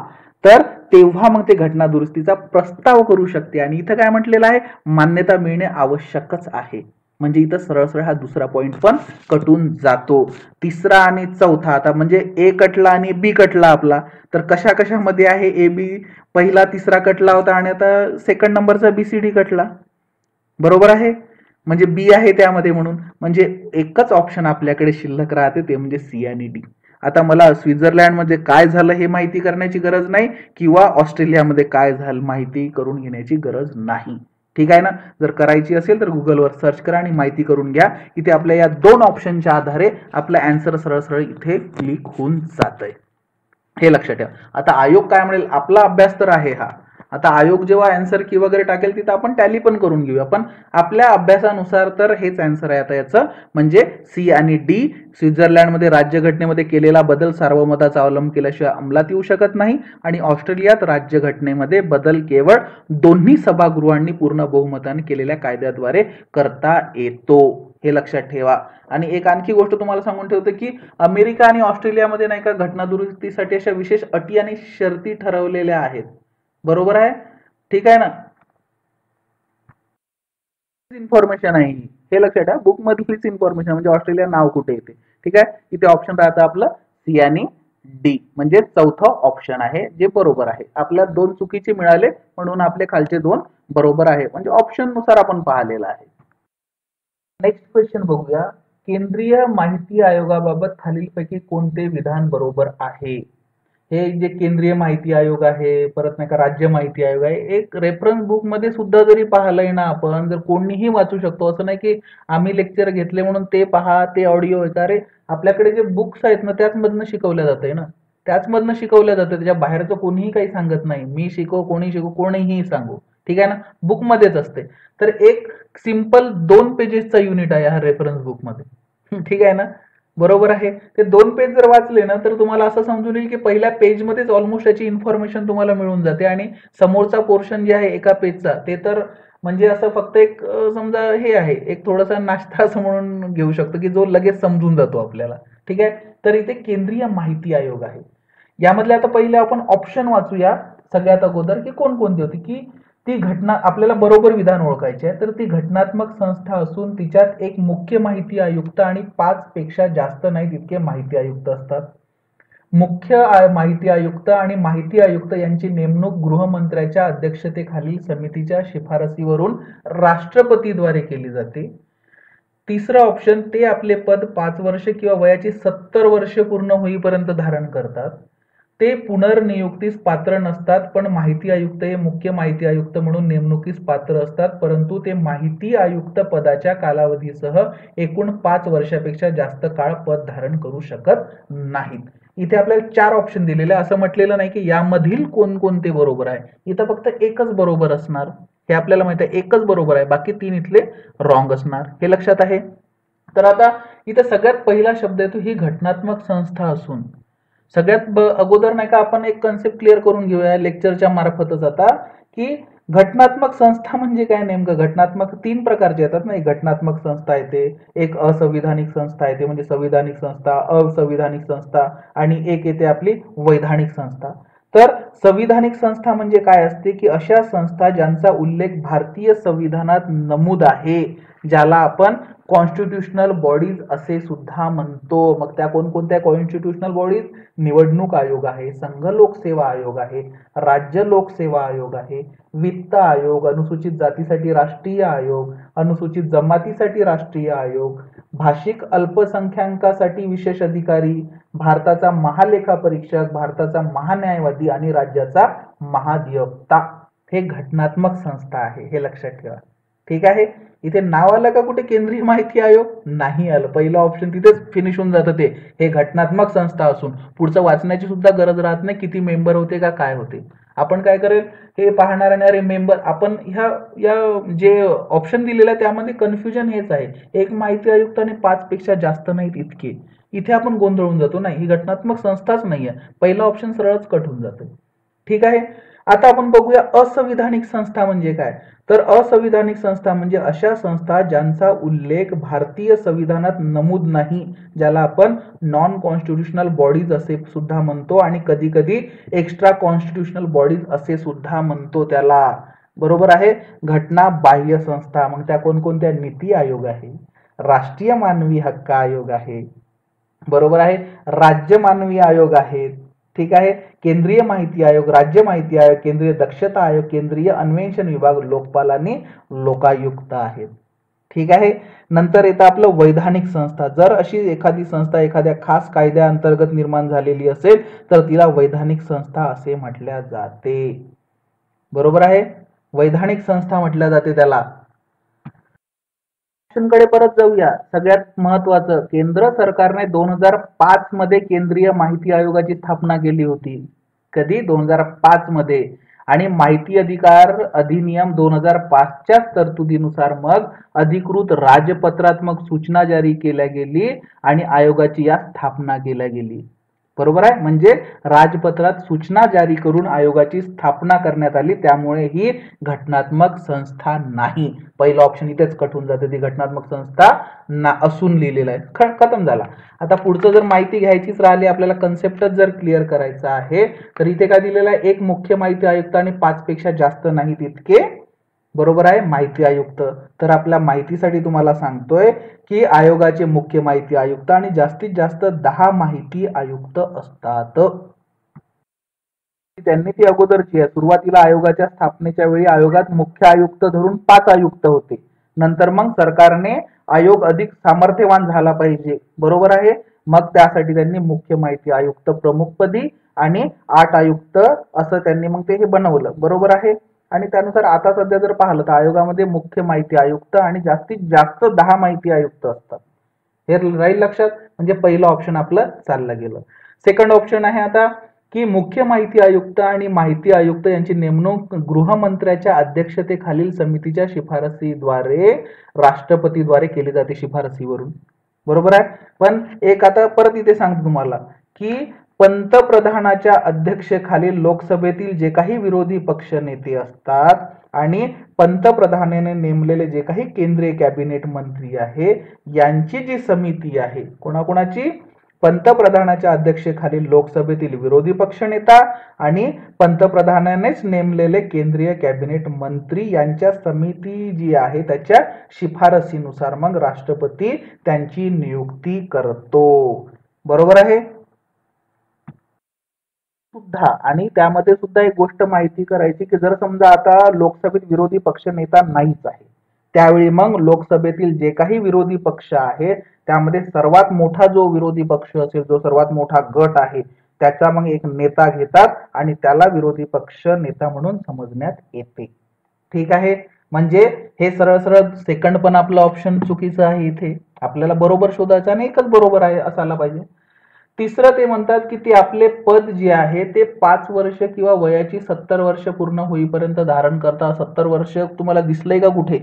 तर तेव्हा मग ते घटना दुरुस्तीचा प्रस्ताव करू शकते. आणि इथं काय म्हटलेलं आहे, मान्यता मिळणे आवश्यकच आहे. म्हणजे इथं सरळ सरळ हा दुसरा पॉइंट पण कटून जातो. तिसरा आणि चौथा, आता म्हणजे ए कटला आणि बी कटला आपला, तर कशा कशामध्ये आहे ए बी, पहिला तिसरा कटला होता आणि आता सेकंड नंबरचा बीसीडी कटला, बरोबर आहे. म्हणजे बी आहे त्यामध्ये, म्हणून म्हणजे एकच ऑप्शन आपल्याकडे शिल्लक राहते, ते म्हणजे सी आणि डी. आता मला स्वित्झर्लंडमध्ये काय झालं हे माहिती करण्याची गरज नाही, किंवा ऑस्ट्रेलियामध्ये काय झालं माहिती करून घेण्याची गरज नाही. ठीक आहे ना. जर करायची असेल तर गुगलवर सर्च करा आणि माहिती करून घ्या. इथे आपल्या या दोन ऑप्शनच्या आधारे आपला अँसर सरळ सरळ इथे क्लिक होऊन जातंय, हे लक्षात ठेवा. आता आयोग काय म्हणेल, आपला अभ्यास तर आहे हा. आता आयोग जेव्हा अँसर की वगैरे टाकेल तिथं आपण टॅली पण करून घेऊया, पण आपल्या अभ्यासानुसार तर हेच अँसर आहे आता याचं, म्हणजे सी आणि डी. स्वित्झर्लंडमध्ये राज्यघटनेमध्ये केलेला बदल सार्वमताचा अवलंब केल्याशिवाय अंमलात येऊ शकत नाही, आणि ऑस्ट्रेलियात राज्यघटनेमध्ये बदल केवळ दोन्ही सभागृहांनी पूर्ण बहुमताने केलेल्या कायद्याद्वारे करता येतो, हे लक्षात ठेवा. आणि एक आणखी गोष्ट तुम्हाला सांगून ठेवतो की अमेरिका आणि ऑस्ट्रेलियामध्ये नाही का घटना दुरुस्तीसाठी अशा विशेष अटी आणि शर्ती ठरवलेल्या आहेत, बरोबर आहे. ठीक आहे ना. इन्फॉर्मेशन आहे हे लक्षात ठेवा, बुक मधलीच इन्फॉर्मेशन, म्हणजे ऑस्ट्रेलिया नाव कुठे येते. ठीक आहे. इथे ऑप्शन राहतं आपलं सी आणि डी, म्हणजे चौथं ऑप्शन आहे जे बरोबर आहे. आपल्या दोन चुकीचे मिळाले म्हणून आपले खालचे दोन बरोबर आहे, म्हणजे ऑप्शन नुसार आपण पाहिलेलं आहे. नेक्स्ट क्वेश्चन बघूया. केंद्रीय माहिती आयोगाबाबत खालीलपैकी कोणते विधान बरोबर आहे. हे जे केंद्रीय माहिती आयोग आहे, परत नाही का राज्य माहिती आयोग आहे, एक रेफरन्स बुक मध्ये सुद्धा जरी पाहिलंय ना आपण, जर कोणीही वाचू शकतो, असं नाही की आम्ही लेक्चर घेतले म्हणून ते पहा, ते ऑडिओ आहे. अरे आपल्याकडे जे बुक्स आहेत ना त्याच मधनं शिकवल्या जाते ना, त्याच मधनं शिकवल्या जाते, त्याच्या बाहेरचं कोणीही काही सांगत नाही. मी शिकव, कोणी शिकव, कोणीही सांगू, ठीक आहे ना, बुक मध्येच असते. तर एक सिंपल 2 पेजेसचा युनिट आहे हा रेफरन्स बुक मध्ये, ठीक आहे ना, बरोबर आहे. ते 2 पेज जर वाचले ना तर तुम्हाला असं समजून येईल की पहिल्या पेजमध्येच ऑलमोस्ट याची इन्फॉर्मेशन तुम्हाला मिळून जाते, आणि समोरचा पोर्शन जे आहे एका पेजचा ते तर म्हणजे असं फक्त एक समजा हे आहे, एक थोडासा नाश्ता असं म्हणून घेऊ शकतो की जो लगेच समजून जातो आपल्याला. ठीक आहे. तर इथे केंद्रीय माहिती आयोग आहे. यामधले आता पहिले आपण ऑप्शन वाचूया सगळ्यात अगोदर की कोणकोणती होती. की ती घटना, आपल्याला बरोबर विधान ओळखायचे आहे, तर ती घटनात्मक संस्था असून तिच्यात एक मुख्य माहिती आयुक्त आणि 5 पेक्षा जास्त नाही तितके माहिती आयुक्त असतात. मुख्य माहिती आयुक्त आणि माहिती आयुक्त यांची नेमणूक गृहमंत्र्याच्या अध्यक्षतेखालील समितीच्या शिफारसीवरून राष्ट्रपतीद्वारे केली जाते. तिसरं ऑप्शन, ते आपले पद 5 वर्ष किंवा वयाची 70 वर्ष पूर्ण होईपर्यंत धारण करतात. ते पुनर्नियुक्तीस पात्र नसतात, पण माहिती आयुक्त हे मुख्य माहिती आयुक्त म्हणून नेमणुकीस पात्र असतात, परंतु ते माहिती आयुक्त पदाच्या कालावधीसह एकूण 5 वर्षापेक्षा जास्त काळ पद धारण करू शकत नाहीत. इथे आपल्याला 4 ऑप्शन दिलेले, असं म्हटलेलं नाही की यामधील कोणकोणते बरोबर आहे, इथं फक्त एकच बरोबर असणार, हे आपल्याला माहिती आहे, एकच बरोबर आहे, बाकी 3 इथले रॉंग असणार, हे लक्षात आहे. तर आता इथं सगळ्यात पहिला शब्द येतो ही घटनात्मक संस्था असून. सगळ्यात अगोदर नाही का आपण एक कन्सेप्ट क्लिअर करून घेऊया लेक्चरच्या मार्फतच आता, की घटनात्मक संस्था म्हणजे काय नेमकं. घटनात्मक 3 प्रकारचे येतात ना, एक घटनात्मक संस्था येते, एक असंविधानिक संस्था येते म्हणजे संविधानिक संस्था, असंविधानिक संस्था, आणि एक येते आपली वैधानिक संस्था. तर संविधानिक संस्था म्हणजे काय असते, की अशा संस्था ज्यांचा उल्लेख भारतीय संविधानात नमूद आहे, ज्याला आपण कॉन्स्टिट्यूशनल बॉडीज असे सुद्धा म्हणतो. मग त्या कोणकोणत्या कॉन्स्टिट्यूशनल बॉडीज, निवडणूक आयोग आहे, संघ लोकसेवा आयोग आहे, राज्य लोकसेवा आयोग आहे, वित्त आयोग, अनुसूचित जातीसाठी राष्ट्रीय आयोग, अनुसूचित जमातीसाठी राष्ट्रीय आयोग, भाषिक अल्पसंख्याकासाठी विशेष अधिकारी, भारताचा महालेखा परीक्षक, भारताचा महान्यायवादी आणि राज्याचा महाधिवक्ता. हे घटनात्मक संस्था आहे, हे लक्षात ठेवा. ठीक आहे. इथे नाव आलं का कुठे केंद्रीय माहिती आयोग, नाही आलं, पहिला ऑप्शन तिथेच फिनिश होऊन जातं. ते हे घटनात्मक संस्था असून पुढचं वाचण्याची सुद्धा गरज राहत नाही, किती मेंबर होते का काय होते. आपण काय करेल हे पाहणार आणि अरे मेंबर, आपण या जे ऑप्शन दिलेला त्यामध्ये कन्फ्युजन हेच आहे, एक माहिती आयुक्त आणि 5 पेक्षा जास्त नाहीत इतके. इथे आपण गोंधळून जातो, नाही ही घटनात्मक संस्थाच नाहीये, पहिला ऑप्शन सरळच कट होऊन जातो. ठीक आहे. आता आपण बघूया असंविधानिक संस्था म्हणजे काय. तर असंविधानिक संस्था म्हणजे अशा संस्था ज्यांचा उल्लेख भारतीय संविधानात नमूद नाही, ज्याला आपण नॉन कॉन्स्टिट्युशनल बॉडीज असे सुद्धा म्हणतो आणि कधी कधी एक्स्ट्रा कॉन्स्टिट्युशनल बॉडीज असे सुद्धा म्हणतो त्याला. बरोबर आहे. घटना बाह्य संस्था, मग त्या कोणकोणत्या, नीती आयोग आहे, राष्ट्रीय मानवी हक्क आयोग आहे, बरोबर आहे, राज्य मानवी आयोग आहेत, ठीक आहे, केंद्रीय माहिती आयोग, राज्य माहिती आयोग, केंद्रीय दक्षता आयोग, केंद्रीय अन्वेषण विभाग, लोकपाल आणि लोकायुक्त आहेत. ठीक आहे. नंतर येतं आपलं वैधानिक संस्था. जर अशी एखादी संस्था एखाद्या खास कायद्याअंतर्गत निर्माण झालेली असेल तर तिला वैधानिक संस्था असे म्हटल्या जाते. बरोबर आहे. वैधानिक संस्था म्हटल्या जाते त्याला. कडे परत जाऊया. सगळ्यात महत्वाचं, केंद्र सरकारने 2005 मध्ये केंद्रीय माहिती आयोगाची स्थापना केली होती. कधी? 2005 मध्ये. आणि माहिती अधिकार अधिनियम 2005च्या तरतुदीनुसार मग अधिकृत राजपत्रात्मक सूचना जारी केल्या गेली आणि आयोगाची या स्थापना केल्या गेली. बरोबर आहे. म्हणजे राजपत्रात सूचना जारी करून आयोगाची स्थापना करण्यात आली, त्यामुळे ही घटनात्मक संस्था नाही. पहिला ऑप्शन इथेच कट होऊन जाते, ती घटनात्मक संस्था ना असून लिहिलेलं आहे. खतम झाला. आता पुढचं जर माहिती घ्यायचीच राहिली, आपल्याला कन्सेप्टच जर क्लिअर करायचा आहे, तर इथे काय दिलेलं आहे, एक मुख्य माहिती आयुक्त आणि 5 पेक्षा जास्त नाहीत इतके, बरोबर आहे, माहिती आयुक्त. तर आपल्या माहितीसाठी तुम्हाला सांगतोय की आयोगाचे मुख्य माहिती आयुक्त आणि जास्तीत जास्त 10 माहिती आयुक्त असतात. त्यांनी ती अगोदरची आहे. सुरुवातीला आयोगाच्या स्थापनेच्या वेळी आयोगात मुख्य आयुक्त धरून 5 आयुक्त होते. नंतर मग सरकारने आयोग अधिक सामर्थ्यवान झाला पाहिजे, बरोबर आहे, मग त्यासाठी त्यांनी मुख्य माहिती आयुक्त प्रमुखपदी आणि 8 आयुक्त असं त्यांनी मग ते हे बनवलं, बरोबर आहे. आणि त्यानुसार आता सध्या जर पाहिलं तर आयोगामध्ये मुख्य माहिती आयुक्त आणि जास्तीत जास्त 10 माहिती आयुक्त असतात. हे राहील लक्षात. म्हणजे पहिलं ऑप्शन आपलं चाललं गेलं. सेकंड ऑप्शन आहे आता की मुख्य माहिती आयुक्त आणि माहिती आयुक्त यांची नेमणूक गृहमंत्र्याच्या अध्यक्षतेखालील समितीच्या शिफारसीद्वारे राष्ट्रपतीद्वारे केली जाते, शिफारसीवरून, बरोबर आहे. पण एक आता परत इथे सांगतो तुम्हाला की पंतप्रधानाच्या अध्यक्षतेखालील लोकसभेतील जे काही विरोधी पक्ष नेते असतात आणि पंतप्रधानाने नेमलेले जे काही केंद्रीय कॅबिनेट मंत्री आहे यांची जी समिती आहे, कोणाकोणाची, पंतप्रधानाच्या अध्यक्षतेखालील लोकसभेतील विरोधी पक्षनेता आणि पंतप्रधानानेच नेमलेले केंद्रीय कॅबिनेट मंत्री यांच्या समिती जी आहे त्याच्या शिफारसीनुसार मग राष्ट्रपती त्यांची नियुक्ती करतो, बरोबर आहे सुद्धा. आणि त्यामध्ये सुद्धा एक गोष्ट माहिती करायची की जर समजा आता लोकसभेत विरोधी पक्ष नेता नाहीच आहे, त्यावेळी मग लोकसभेतील जे काही विरोधी पक्ष आहे त्यामध्ये सर्वात मोठा जो विरोधी पक्ष असेल, जो सर्वात मोठा गट आहे, त्याचा मग एक नेता घेतात आणि त्याला विरोधी पक्ष नेता म्हणून समजण्यात येते. ठीक आहे. म्हणजे हे सरळ सरळ सेकंड पण आपलं ऑप्शन चुकीचं आहे. इथे आपल्याला बरोबर शोधायचं आणि एकच बरोबर आहे असायला पाहिजे. तिसरं ते म्हणतात की ते आपले पद जे आहे ते 5 वर्ष किंवा वयाची 70 वर्ष पूर्ण होईपर्यंत धारण करतात. 70 वर्ष तुम्हाला दिसलंय का कुठे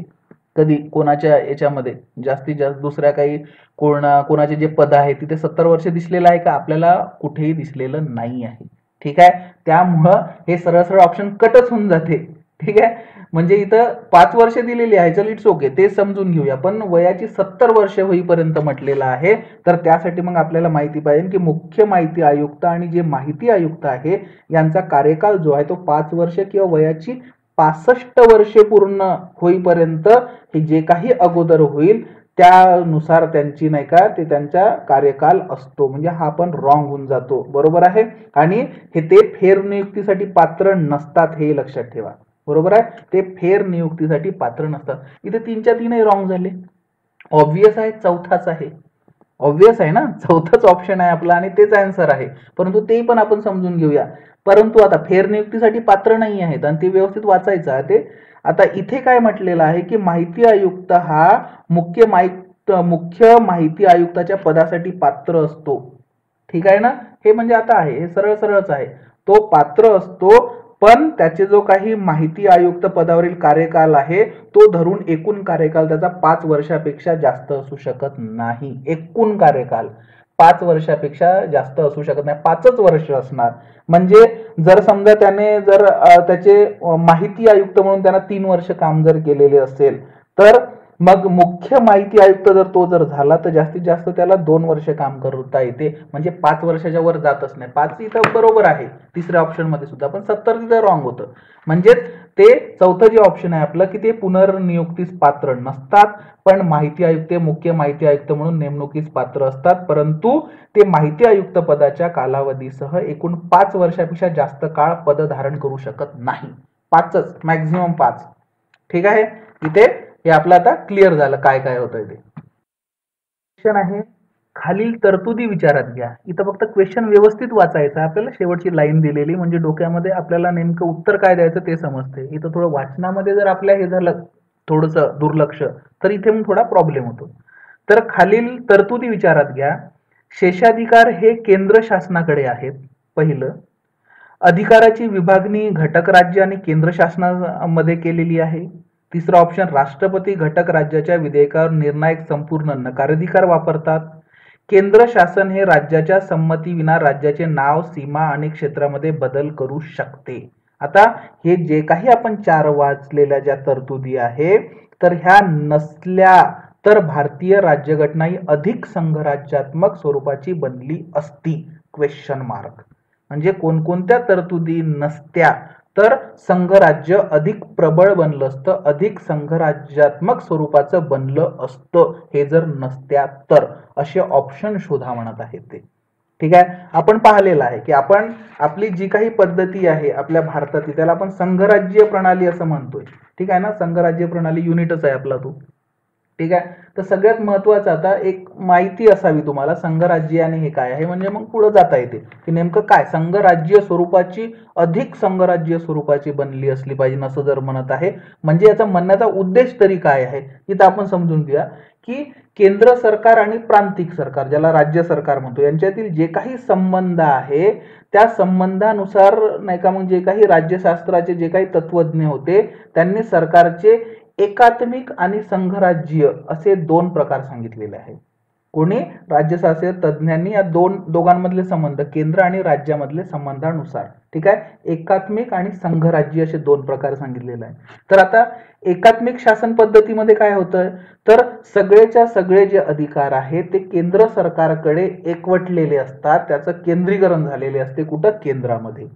कधी कोणाच्या याच्यामध्ये जास्तीत जास्त दुसऱ्या काही कोणाचे जे पद आहे तिथे 70 वर्ष दिसलेलं आहे का? आपल्याला कुठेही दिसलेलं नाही आहे. ठीक आहे. त्यामुळं हे सरळ सरळ ऑप्शन कटच होऊन जाते. ठीक आहे. म्हणजे इथं 5 वर्ष दिलेली आहे, चल इट्स ओके, ते समजून घेऊया. पण वयाची 70 वर्ष होईपर्यंत म्हटलेलं आहे, तर त्यासाठी मग आपल्याला माहिती पाहिजे की मुख्य माहिती आयुक्त आणि जे माहिती आयुक्त आहे यांचा कार्यकाल जो आहे तो 5 वर्ष किंवा वयाची 65 वर्षे पूर्ण होईपर्यंत हे जे काही अगोदर होईल त्यानुसार त्यांची नाही का ते त्यांचा कार्यकाल असतो. म्हणजे हा पण रॉंग होऊन जातो, बरोबर आहे. आणि हे ते फेरनियुक्तीसाठी पात्र नसतात, हे लक्षात ठेवा, बरोबर आहे. ते फेरनियुक्तीसाठी पात्र नसतात. इथे 3च्या 3 रॉंग झाले. ऑब्वियस आहे, चौथाच आहे. ऑब्वियस आहे ना, चौथाच ऑप्शन आहे आपला आणि तेच आन्सर आहे. परंतु ते पण आपण समजून घेऊया. परंतु आता फेरनियुक्तीसाठी पात्र नाही आहेत आणि ते व्यवस्थित वाचायचं आहे ते. आता इथे काय म्हटलेलं आहे की माहिती आयुक्त हा मुख्य माहिती आयुक्ताच्या पदासाठी पात्र असतो. ठीक आहे ना. हे म्हणजे आता आहे, हे सरळ सरळच आहे. तो पात्र असतो, पण त्याचे जो काही माहिती आयुक्त पदावरील कार्यकाल आहे तो धरून एकूण कार्यकाल त्याचा 5 वर्षापेक्षा जास्त असू शकत नाही. एकूण कार्यकाल 5 वर्षापेक्षा जास्त असू शकत नाही, 5च वर्ष असणार. म्हणजे जर समजा त्याने जर त्याचे माहिती आयुक्त म्हणून त्यांना 3 वर्ष काम जर केलेले असेल, तर मग मुख्य माहिती आयुक्त जर तो जर झाला तर जास्तीत जास्त त्याला 2 वर्ष काम करता येते, म्हणजे 5 वर्षाच्या वर जातच नाही. 5 इथं बरोबर आहे तिसऱ्या ऑप्शन मध्ये सुद्धा, पण 70 तिथं रॉंग होतं. म्हणजेच ते चौथं जे ऑप्शन आहे आपलं की ते पुनर्नियुक्तीस पात्र नसतात, पण माहिती आयुक्त मुख्य माहिती आयुक्त म्हणून नेमणुकीस पात्र असतात, परंतु ते माहिती आयुक्त पदाच्या कालावधीसह एकूण 5 वर्षापेक्षा जास्त काळ पद धारण करू शकत नाही. 5च, मॅक्झिमम 5. ठीक आहे, इथे हे आपलं आता क्लिअर झालं काय काय होतंय ते. क्वेश्चन आहे, खालील तरतुदी विचारात घ्या. इथं फक्त क्वेश्चन व्यवस्थित वाचायचं, आपल्याला शेवटची लाईन दिलेली म्हणजे डोक्यामध्ये आपल्याला नेमकं उत्तर काय द्यायचं ते समजते. इथं थोडं वाचनामध्ये जर आपल्या हे झालं थोडंसं दुर्लक्ष, तर इथे मग थोडा प्रॉब्लेम होतो. तर खालील तरतुदी विचारात घ्या. शेषाधिकार हे केंद्र शासनाकडे आहेत. पहिलं, अधिकाराची विभागणी घटक राज्य आणि केंद्र शासनामध्ये केलेली आहे. तिसरा ऑप्शन, राष्ट्रपती घटक राज्याच्या विधेयकावर निर्णायक संपूर्ण नकाराधिकार वापरतात. केंद्र शासन हे राज्याच्या संमतीविना राज्याचे नाव, सीमा आणि क्षेत्रामध्ये बदल करू शकते. आता हे जे काही आपण 4 वाचलेल्या ज्या तरतुदी आहे, तर ह्या नसल्या तर भारतीय राज्यघटना ही अधिक संघराज्यात्मक स्वरूपाची बनली असती. Question mark. म्हणजे कोणकोणत्या तरतुदी नसत्या तर संघराज्य अधिक प्रबळ बनलं असतं, अधिक संघराज्यात्मक स्वरूपाचं बनलं असतं. हे जर नसत्या तर असे ऑप्शन शोधा म्हणत आहेत ते. ठीक आहे, आपण पाहिलेलं आहे की आपण आपली जी काही पद्धती आहे आपल्या भारतातली त्याला आपण संघराज्य प्रणाली असं म्हणतोय. ठीक आहे ना, संघराज्य प्रणाली युनिटच आहे आपला तो. ठीक आहे, तर सगळ्यात महत्वाचं आता एक माहिती असावी तुम्हाला संघराज्य आणि हे काय आहे, म्हणजे मग पुढे जाता येते की नेमकं काय संघराज्य स्वरूपाची अधिक संघराज्य स्वरूपाची बनली असली पाहिजे असं जर म्हणत आहे. म्हणजे याचा म्हणण्याचा उद्देश तरी काय आहे इथं आपण समजून घ्या की केंद्र सरकार आणि प्रांतिक सरकार, ज्याला राज्य सरकार म्हणतो, यांच्यातील जे काही संबंध आहे त्या संबंधानुसार नाही का मग जे काही राज्यशास्त्राचे जे काही तत्वज्ञ होते त्यांनी सरकारचे एकात्मिक आणि संघराज्य असे 2 प्रकार सांगितलेले आहे. कोणी? राज्यशास्त्रीय तज्ञांनी या दोघांमधले संबंध, केंद्र आणि राज्यामधले संबंधानुसार. ठीक आहे, एकात्मिक आणि संघराज्य असे 2 प्रकार सांगितलेले आहे. तर आता एकात्मिक शासन पद्धतीमध्ये काय होतं तर सगळेच्या सगळे जे अधिकार आहेत ते केंद्र सरकारकडे एकवटलेले असतात, त्याचं केंद्रीकरण झालेले असते. कुठं? केंद्रामध्ये.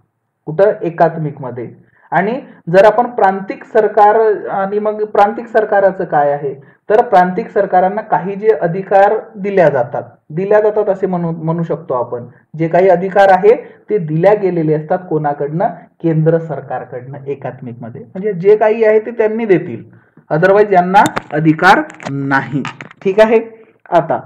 कुठं? एकात्मिक मध्ये. आणि जर आपण प्रांतिक सरकार आणि मग प्रांतिक सरकाराचं काय आहे तर प्रांतिक सरकारांना काही जे अधिकार दिल्या जातात असे म्हणू शकतो आपण. जे काही अधिकार आहे ते दिल्या गेलेले असतात कोणाकडनं? केंद्र सरकारकडनं एकात्मिक मध्ये. म्हणजे जे काही आहे ते त्यांनी देतील, अदरवाईज यांना अधिकार नाही. ठीक आहे, आता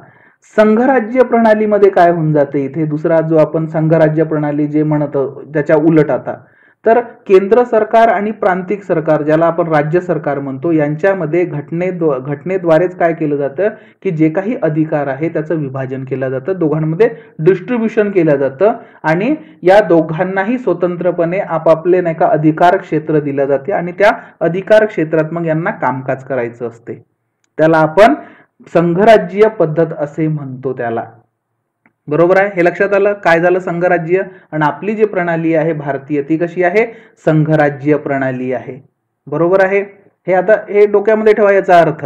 संघराज्य प्रणालीमध्ये काय होऊन जाते इथे दुसरा जो आपण संघराज्य प्रणाली जे म्हणतो त्याच्या उलट आता तर केंद्र सरकार आणि प्रांतिक सरकार, ज्याला आपण राज्य सरकार म्हणतो, यांच्यामध्ये घटनेद्वारेच काय केलं जातं की जे काही अधिकार आहे त्याचं विभाजन केलं जातं, दोघांमध्ये डिस्ट्रीब्युशन केलं जातं आणि या दोघांनाही स्वतंत्रपणे आपापले नाही का अधिकार क्षेत्र दिले जाते आणि त्या अधिकार क्षेत्रात मग यांना कामकाज करायचं असते. त्याला आपण संघराज्य पद्धत असे म्हणतो त्याला. बरोबर आहे, हे लक्षात आलं काय झालं संघराज्य. आणि आपली जी प्रणाली आहे भारतीय ती कशी आहे? संघराज्य प्रणाली आहे. बरोबर आहे, हे आता हे डोक्यामध्ये ठेवा याचा अर्थ.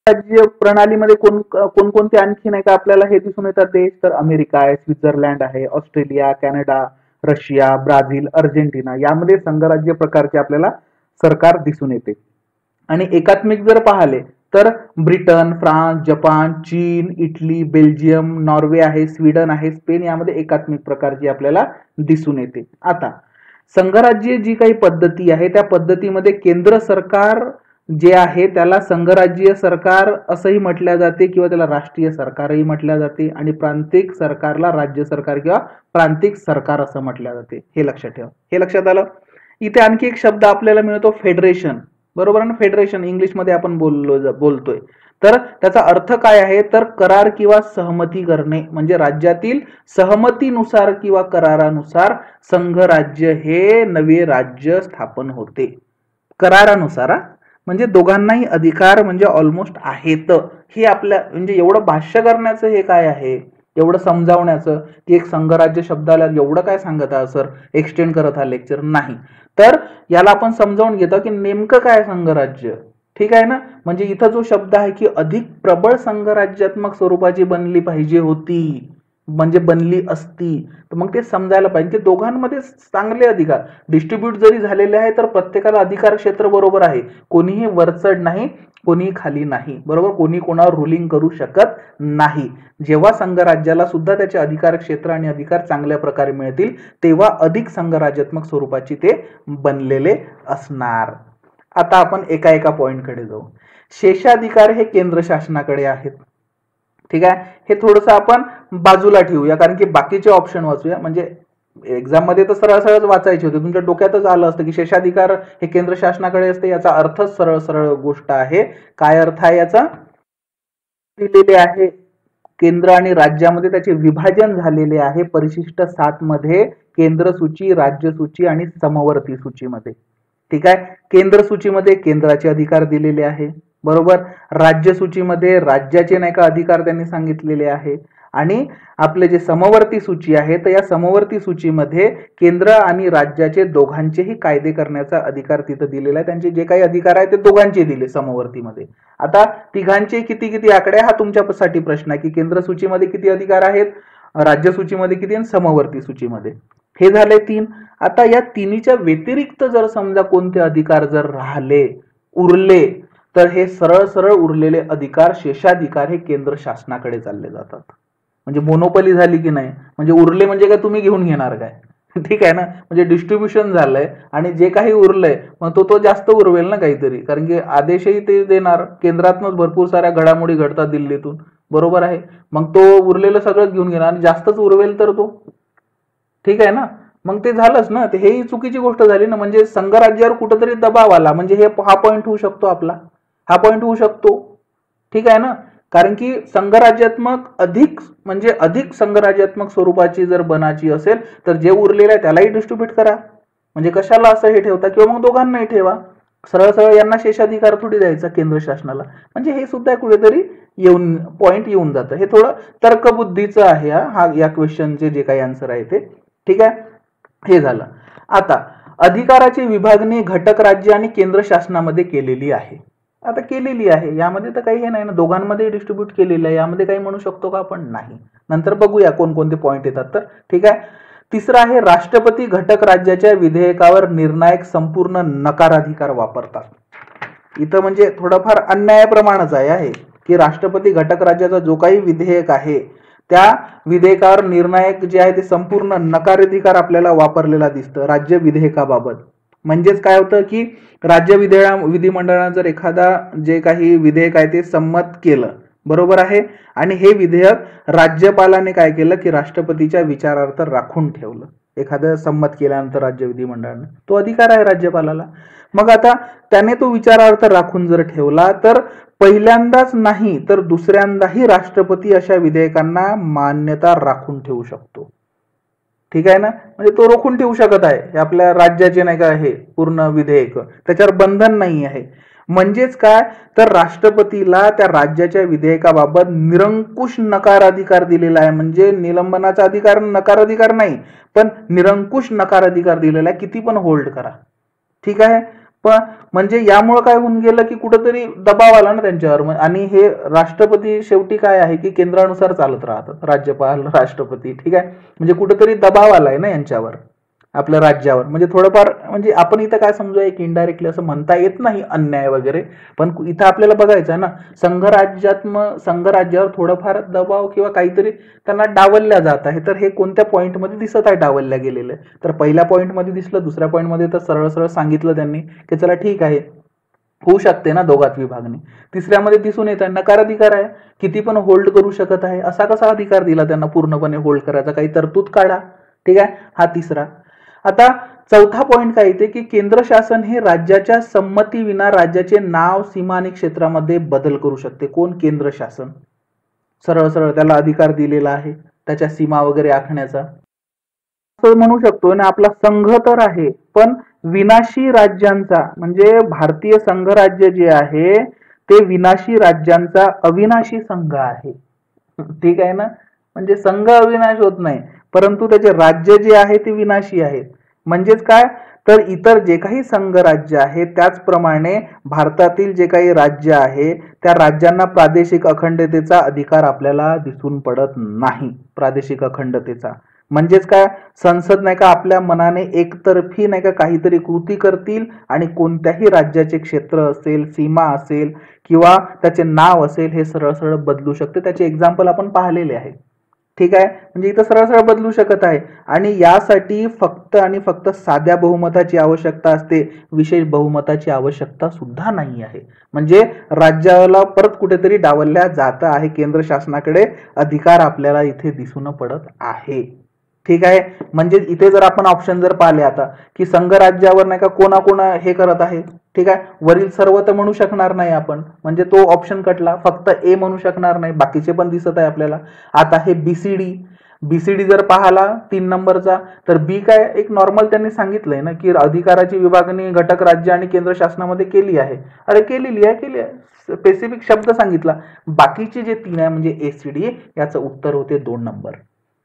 राज्य प्रणालीमध्ये कोणकोणते आणखी नाही का आपल्याला हे दिसून येतात देश तर अमेरिका आहे, स्वित्झर्लंड आहे, Australia, Canada, Russia, Brazil, Argentina यामध्ये संघराज्य प्रकारचे आपल्याला सरकार दिसून येते. आणि एकात्मिक जर पाहिले तर ब्रिटन, फ्रान्स, जपान, चीन, इटली, बेल्जियम, नॉर्वे आहे, स्वीडन आहे, स्पेन यामध्ये एकात्मिक प्रकारची आपल्याला दिसून येते. आता संघराज्य जी काही पद्धती आहे त्या पद्धतीमध्ये केंद्र सरकार जे आहे त्याला संघराज्य सरकार असंही म्हटल्या जाते किंवा त्याला राष्ट्रीय सरकारही म्हटल्या जाते आणि प्रांतिक सरकारला राज्य सरकार किंवा प्रांतिक सरकार असं म्हटल्या जाते. हे लक्षात ठेवा. हे लक्षात आलं. इथे आणखी एक शब्द आपल्याला मिळतो फेडरेशन. बरोबर ना, फेडरेशन इंग्लिशमध्ये आपण बोलतोय. तर त्याचा अर्थ काय आहे तर करार किंवा सहमती करणे. म्हणजे राज्यातील सहमतीनुसार किंवा करारानुसार संघराज्य हे नवे राज्य स्थापन होते. करारानुसार. म्हणजे दोघांनाही अधिकार म्हणजे ऑलमोस्ट आहेत. हे आपल्या म्हणजे एवढं भाष्य करण्याचं हे काय आहे, एवढं समजावण्याचं की एक संघराज्य शब्दाला एवढं काय सांगत आहात सर, एक्सटेंड करत हा लेक्चर नाही. तर याला आपण समजावून घेतो की नेमकं काय संघराज्य. ठीक आहे ना. म्हणजे इथं जो शब्द आहे की अधिक प्रबळ संघराज्यात्मक स्वरूपाची बनली पाहिजे होती, म्हणजे बनली असती, तर मग ते समजायला पाहिजे की दोघांमध्ये चांगले अधिकार डिस्ट्रीब्यूट जरी झालेले आहे तर प्रत्येकाला अधिकार क्षेत्र बरोबर आहे. कोणीही वरचढ नाही, कोणी खाली नाही, बरोबर. कोणी कोणावर रुलिंग करू शकत नाही. जेव्हा संघराज्याला सुद्धा त्याचे अधिकार क्षेत्र आणि अधिकार चांगल्या प्रकारे मिळतील तेव्हा अधिक संघराज्यात्मक स्वरूपाची ते बनलेले असणार. आता आपण एका एका पॉइंटकडे जाऊ. शेषाधिकार हे केंद्र शासनाकडे आहेत. ठीक आहे. हे थोडंसं आपण बाजूला ठेवूया कारण की बाकीचे ऑप्शन वाचूया. म्हणजे एक्झाम मध्ये तर सरळ सरळ वाचायचे होते, तुमच्या डोक्यातच आलं असतं की शेषाधिकार हे केंद्र शासनाकडे असते. याचा अर्थच सरळ सरळ गोष्ट आहे. काय अर्थ आहे याचा, दिलेले आहे केंद्र आणि राज्यामध्ये त्याचे विभाजन झालेले आहे परिशिष्ट 7 मध्ये, केंद्र सूची, राज्य सूची आणि समवर्ती सूचीमध्ये. ठीक आहे. केंद्र सूचीमध्ये केंद्राचे अधिकार दिलेले आहे, बरोबर. राज्य सूचीमध्ये राज्याचे नाही का अधिकार त्यांनी सांगितलेले आहे. आणि आपले जे समवर्ती सूची आहे तर या समवर्ती सूचीमध्ये केंद्र आणि राज्याचे दोघांचेही कायदे करण्याचा अधिकार तिथं दिलेला आहे. त्यांचे जे काही अधिकार आहे ते दोघांचे दिले समवर्तीमध्ये. आता तिघांचे किती किती आकडे हा तुमच्यासाठी प्रश्न आहे की केंद्र सूचीमध्ये किती अधिकार आहेत, राज्य सूचीमध्ये किती आणि समवर्ती सूचीमध्ये. हे झाले 3. आता या तिन्हीच्या व्यतिरिक्त जर समजा कोणते अधिकार जर राहिले उरले तर हे सरळ सरळ उरलेले अधिकार शेषाधिकार हे केंद्र शासनाकडे चालले जातात. म्हणजे मोनोपली झाली की नाही, म्हणजे उरले म्हणजे काय तुम्ही घेऊन घेणार काय. ठीक आहे ना. म्हणजे डिस्ट्रीब्युशन झालंय आणि जे काही उरलंय मग तो जास्त उरवेल ना काहीतरी, कारण की आदेशही ते देणार. केंद्रातूनच भरपूर साऱ्या घडामोडी घडतात दिल्लीतून, बरोबर आहे. मग तो उरलेलं सगळंच घेऊन घेणार आणि जास्तच उरवेल तर तो. ठीक आहे ना. मग ते झालंच ना. हेही चुकीची गोष्ट झाली ना. म्हणजे संघराज्यावर कुठंतरी दबाव आला, म्हणजे हा पॉइंट होऊ शकतो आपला, हा पॉइंट होऊ शकतो. ठीक आहे ना. कारण की संघराज्यात्मक अधिक म्हणजे अधिक संघराज्यात्मक स्वरूपाची जर बनाची असेल तर जे उरलेलं आहे त्यालाही डिस्ट्रीब्यूट करा. म्हणजे कशाला असं हे ठेवता, किंवा मग दोघांनाही ठेवा. सरळ सरळ यांना शेषाधिकार थोडी द्यायचा केंद्र शासनाला. म्हणजे हे सुद्धा कुठेतरी येऊन पॉइंट येऊन जातं. हे थोडं तर्कबुद्धीचं आहे हा या क्वेश्चनचे जे काही आन्सर आहे ते. ठीक आहे. हे झालं. आता अधिकाराची विभागणी घटक राज्य आणि केंद्र शासनामध्ये केलेली आहे. आता केलेली आहे, यामध्ये तर काही हे नाही ना, दोघांमध्ये डिस्ट्रीब्यूट केलेलं आहे, यामध्ये काही म्हणू शकतो का आपण, नाही. नंतर बघूया कोणकोणते पॉइंट येतात तर. ठीक आहे. तिसरं आहे राष्ट्रपती घटक राज्याच्या विधेयकावर निर्णायक संपूर्ण नकाराधिकार वापरतात. इथं म्हणजे थोडंफार अन्यायाप्रमाणेच आहे की राष्ट्रपती घटक राज्याचा जो काही विधेयक आहे त्या विधेयकावर निर्णायक जे आहे ते संपूर्ण नकाराधिकार आपल्याला वापरलेला दिसतं राज्य विधेयकाबाबत. म्हणजेच काय होतं की राज्य विधिमंडळाने जर एखादा जे काही विधेयक आहे ते संमत केलं, बरोबर आहे, आणि हे विधेयक राज्यपालाने काय केलं की राष्ट्रपतीच्या विचारार्थ राखून ठेवलं. एखादं संमत केल्यानंतर राज्य विधिमंडळाने, तो अधिकार आहे राज्यपालाला. मग आता त्याने तो विचारार्थ राखून जर ठेवला तर पहिल्यांदाच नाही तर दुसऱ्यांदाही राष्ट्रपती अशा विधेयकांना मान्यता राखून ठेवू शकतो. ठीक आहे ना. म्हणजे तो रोखून ठेवू शकत आहे. हे आपल्या राज्याचे नाही का हे पूर्ण विधेयक, त्याच्यावर बंधन नाही आहे. म्हणजेच काय तर राष्ट्रपतीला त्या राज्याच्या विधेयकाबाबत निरंकुश नकार अधिकार दिलेला आहे. म्हणजे निलंबनाचा अधिकार, नकार अधिकार नाही, पण निरंकुश नकार अधिकार दिलेला आहे, किती पण होल्ड करा. ठीक आहे. पण म्हणजे यामुळे काय होऊन गेलं की कुठंतरी दबाव आला ना त्यांच्यावर. आणि हे राष्ट्रपती शेवटी काय आहे की केंद्रानुसार चालत राहतात, राज्यपाल, राष्ट्रपती. ठीक आहे. म्हणजे कुठंतरी दबाव आलाय ना यांच्यावर, आपल्या राज्यावर. म्हणजे थोडंफार म्हणजे आपण इथं काय समजूया की इनडायरेक्टली असं म्हणता येत नाही अन्याय वगैरे, पण इथं आपल्याला बघायचं आहे ना संघराज्यावर थोडंफार दबाव किंवा काहीतरी त्यांना डावलल्या जात आहे. तर हे कोणत्या पॉईंटमध्ये दिसत आहे डावलल्या गेलेलं, तर पहिल्या पॉईंटमध्ये दिसलं, दुसऱ्या पॉईंटमध्ये तर सरळ सरळ सांगितलं त्यांनी की चला ठीक आहे होऊ शकते ना दोघात विभागणी. तिसऱ्यामध्ये दिसून येत आहे नकार अधिकार आहे, किती पण होल्ड करू शकत आहे. असा कसा अधिकार दिला त्यांना पूर्णपणे होल्ड करायचा, काही तरतूद काढा. ठीक आहे. हा तिसरा. आता चौथा पॉइंट काय येते की केंद्र शासन हे राज्याच्या संमतीविना राज्याचे नाव, सीमा आणि क्षेत्रामध्ये बदल करू शकते. कोण? केंद्र शासन. सरळ सरळ त्याला अधिकार दिलेला आहे त्याच्या सीमा वगैरे आखण्याचा. म्हणू शकतो ना आपला संघ तर आहे पण विनाशी राज्यांचा म्हणजे भारतीय संघराज्य जे आहे ते विनाशी राज्यांचा अविनाशी संघ आहे. ठीक आहे ना. म्हणजे संघ अविनाश होत नाही, परंतु त्याचे राज्य जे आहे ते विनाशी आहे. म्हणजेच काय, तर इतर जे काही संघ राज्य आहे त्याचप्रमाणे भारतातील जे काही राज्य आहे त्या राज्यांना प्रादेशिक अखंडतेचा अधिकार आपल्याला दिसून पडत नाही. प्रादेशिक अखंडतेचा म्हणजेच काय, संसद नाही का आपल्या मनाने एकतर्फी नाही का काहीतरी कृती करतील आणि कोणत्याही राज्याचे क्षेत्र असेल, सीमा असेल किंवा त्याचे नाव असेल हे सरळ सरळ बदलू शकते. त्याचे एक्झाम्पल आपण पाहिलेले आहे. ठीक आहे. म्हणजे इथं सरळ सरळ बदलू शकत आहे आणि यासाठी फक्त आणि फक्त साध्या बहुमताची आवश्यकता असते, विशेष बहुमताची आवश्यकता सुद्धा नाही आहे. म्हणजे राज्याला परत कुठेतरी डावलल्या जात आहे. केंद्र शासनाकडे अधिकार आपल्याला इथे दिसून पडत आहे. ठीक आहे. म्हणजे इथे जर आपण ऑप्शन जर पाहिले आता की संघ राज्यावर नाही का कोणाकोण हे करत आहे. ठीक आहे. वरील सर्व तर म्हणू शकणार नाही आपण, म्हणजे तो ऑप्शन कटला. फक्त ए म्हणू शकणार नाही, बाकीचे पण दिसत आहे आपल्याला. आता हे बीसीडी जर पाहाला 3 नंबरचा, तर बी काय एक नॉर्मल त्यांनी सांगितलंय ना की अधिकाराची विभागणी घटक राज्य आणि केंद्र शासनामध्ये केली आहे. अरे केलेली आहे, स्पेसिफिक शब्द सांगितला. बाकीचे जे 3 आहे म्हणजे एसीडी, याचं उत्तर होते 2 नंबर.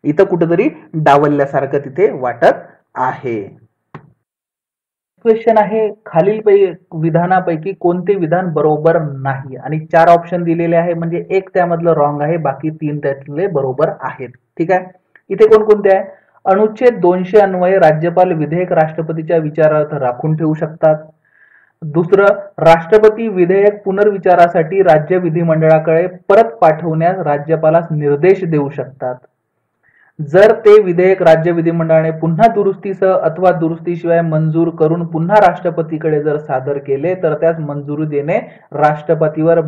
इथं कुठेतरी डावलल्यासारखं तिथे वाटत आहे. क्वेश्चन आहे, खालील विधानापैकी कोणते विधान बरोबर नाही, आणि 4 ऑप्शन दिलेले आहे, म्हणजे एक त्यामधलं रॉंग आहे, बाकी 3 त्यातले बरोबर आहेत. ठीक आहे. इथे कोणकोणते आहे, अनुच्छेद 200 अन्वये राज्यपाल विधेयक राष्ट्रपतीच्या विचारार्थ राखून ठेवू शकतात. दुसरं, राष्ट्रपती विधेयक पुनर्विचारासाठी राज्य विधिमंडळाकडे परत पाठवण्यास राज्यपालास निर्देश देऊ शकतात. जर ते विधेयक राज्य विधिमंडळाने पुन्हा दुरुस्तीसह अथवा दुरुस्तीशिवाय मंजूर करून पुन्हा राष्ट्रपतीकडे जर सादर केले तर त्यास मंजुरी देणे राष्ट्रपतीवर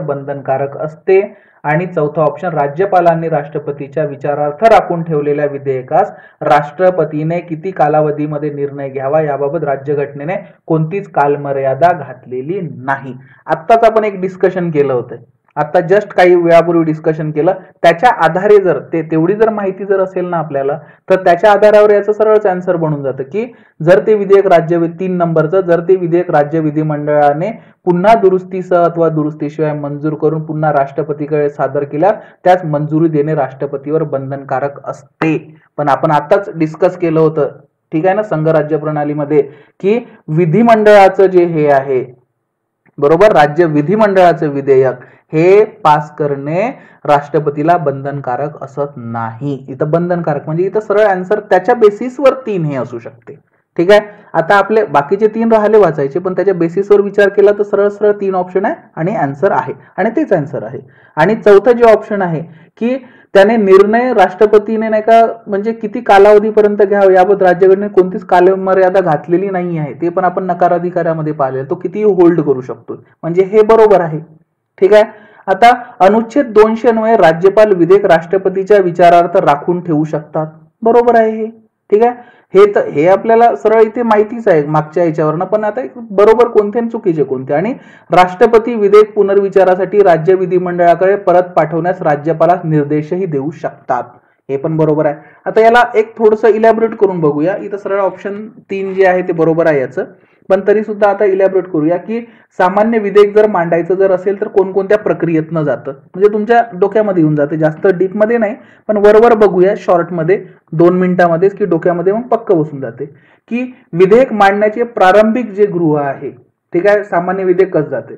बंधनकारक असते. आणि चौथा ऑप्शन, राज्यपालांनी राष्ट्रपतीच्या विचारार्थ राखून ठेवलेल्या विधेयकास राष्ट्रपतीने किती कालावधीमध्ये निर्णय घ्यावा याबाबत राज्यघटनेने कोणतीच कालमर्यादा घातलेली नाही. आत्ताच आपण एक डिस्कशन केलं होतं, आता जस्ट काही वेळापूर्वी डिस्कशन केलं. त्याच्या आधारे जर तेवढी जर माहिती जर असेल ना आपल्याला, तर त्याच्या आधारावर याचं सरळच आन्सर बनून जातं की जर ते विधेयक 3 नंबरचं, जर ते विधेयक राज्य विधिमंडळाने पुन्हा दुरुस्तीसह अथवा दुरुस्तीशिवाय मंजूर करून पुन्हा राष्ट्रपतीकडे सादर केल्यास त्यास मंजुरी देणे राष्ट्रपतीवर बंधनकारक असते. पण आपण आताच डिस्कस केलं होतं, ठीक आहे ना, संघ राज्य प्रणालीमध्ये, की विधिमंडळाचं जे हे आहे बरोबर, राज्य विधिमंडळाचे विधेयक हे पास करणे राष्ट्रपतीला बंधनकारक असत नाही. इथं बंधनकारक म्हणजे इथं सरळ आन्सर त्याच्या बेसिसवर 3 हे असू शकते. ठीक आहे. आता आपले बाकीचे 3 राहिले वाचायचे, पण त्याच्या बेसिसवर विचार केला तर सरळ सरळ 3 ऑप्शन आहे आणि आन्सर आहे, आणि तेच आन्सर आहे. आणि चौथं जे ऑप्शन आहे की त्याने निर्णय राष्ट्रपतीने नाही का म्हणजे किती कालावधीपर्यंत घ्यावा याबाबत राज्यघटनेने कोणतीच कालमर्यादा घातलेली नाही आहे, ते पण आपण नकार अधिकारामध्ये पाहिले, तो कितीही होल्ड करू शकतो, म्हणजे हे बरोबर आहे. ठीक आहे. आता अनुच्छेद 200 अन्वये राज्यपाल विधेयक राष्ट्रपतीच्या विचारार्थ राखून ठेवू शकतात, बरोबर आहे हे. ठीक आहे. हे आपल्याला सरळ इथे माहितीच आहे मागच्या याच्यावरनं, पण आता बरोबर कोणते आणि चुकीचे कोणते. आणि राष्ट्रपती विधेयक पुनर्विचारासाठी राज्य विधिमंडळाकडे परत पाठवण्यास राज्यपालास निर्देशही देऊ शकतात, हे पण बरोबर आहे. आता याला एक थोडंसं इलॅबोरेट करून बघूया. इथं सरळ ऑप्शन 3 जे आहे ते बरोबर आहे याचं, पण तरी सुद्धा आता इलॅबोरेट करूया की सामान्य विधेयक जर मांडायचं जर असेल तर कोणकोणत्या प्रक्रियेतनं जातं, म्हणजे तुमच्या डोक्यामध्ये येऊन जाते, जास्त डीपमध्ये नाही पण वरवर बघूया शॉर्टमध्ये 2 मिनिटांमध्येच, की डोक्यामध्ये मग पक्क बसून जाते. की विधेयक मांडण्याचे प्रारंभिक जे गृह आहे, ठीक आहे, सामान्य विधेयक कसं जाते,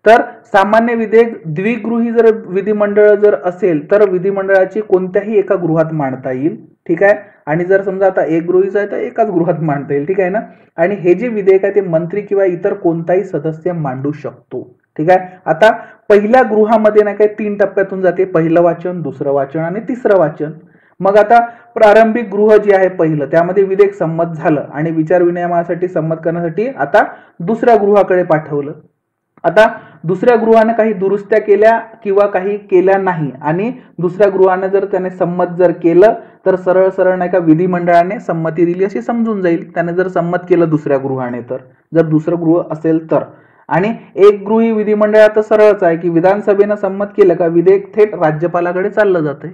तर सामान्य विधेयक द्विगृही जर विधिमंडळ जर असेल तर विधिमंडळाची कोणत्याही एका गृहात मांडता येईल. ठीक आहे. आणि जर समजा आता एक गृहीच आहे तर एकाच गृहात मांडता येईल. ठीक आहे ना. आणि हे जे विधेयक आहे ते मंत्री किंवा इतर कोणताही सदस्य मांडू शकतो. ठीक आहे. आता पहिल्या गृहामध्ये नाही काय 3 टप्प्यातून जाते, पहिलं वाचन, दुसरं वाचन आणि तिसरं वाचन. मग आता प्रारंभिक गृह जे आहे पहिलं, त्यामध्ये विधेयक संमत झालं आणि विचार विनिमयासाठी संमत करण्यासाठी आता दुसऱ्या गृहाकडे पाठवलं. आता दुसऱ्या गृहाने काही दुरुस्त्या केल्या किंवा काही केल्या नाही, आणि दुसऱ्या गृहाने जर त्याने संमत जर केलं तर सरळ सरळ नाही का विधिमंडळाने संमती दिली अशी समजून जाईल. त्याने जर संमत केलं दुसऱ्या गृहाने, तर जर दुसरं गृह असेल तर. आणि एक गृही विधिमंडळात सरळच आहे की विधानसभेनं संमत केलं का विधेयक थेट राज्यपालाकडे चाललं जाते.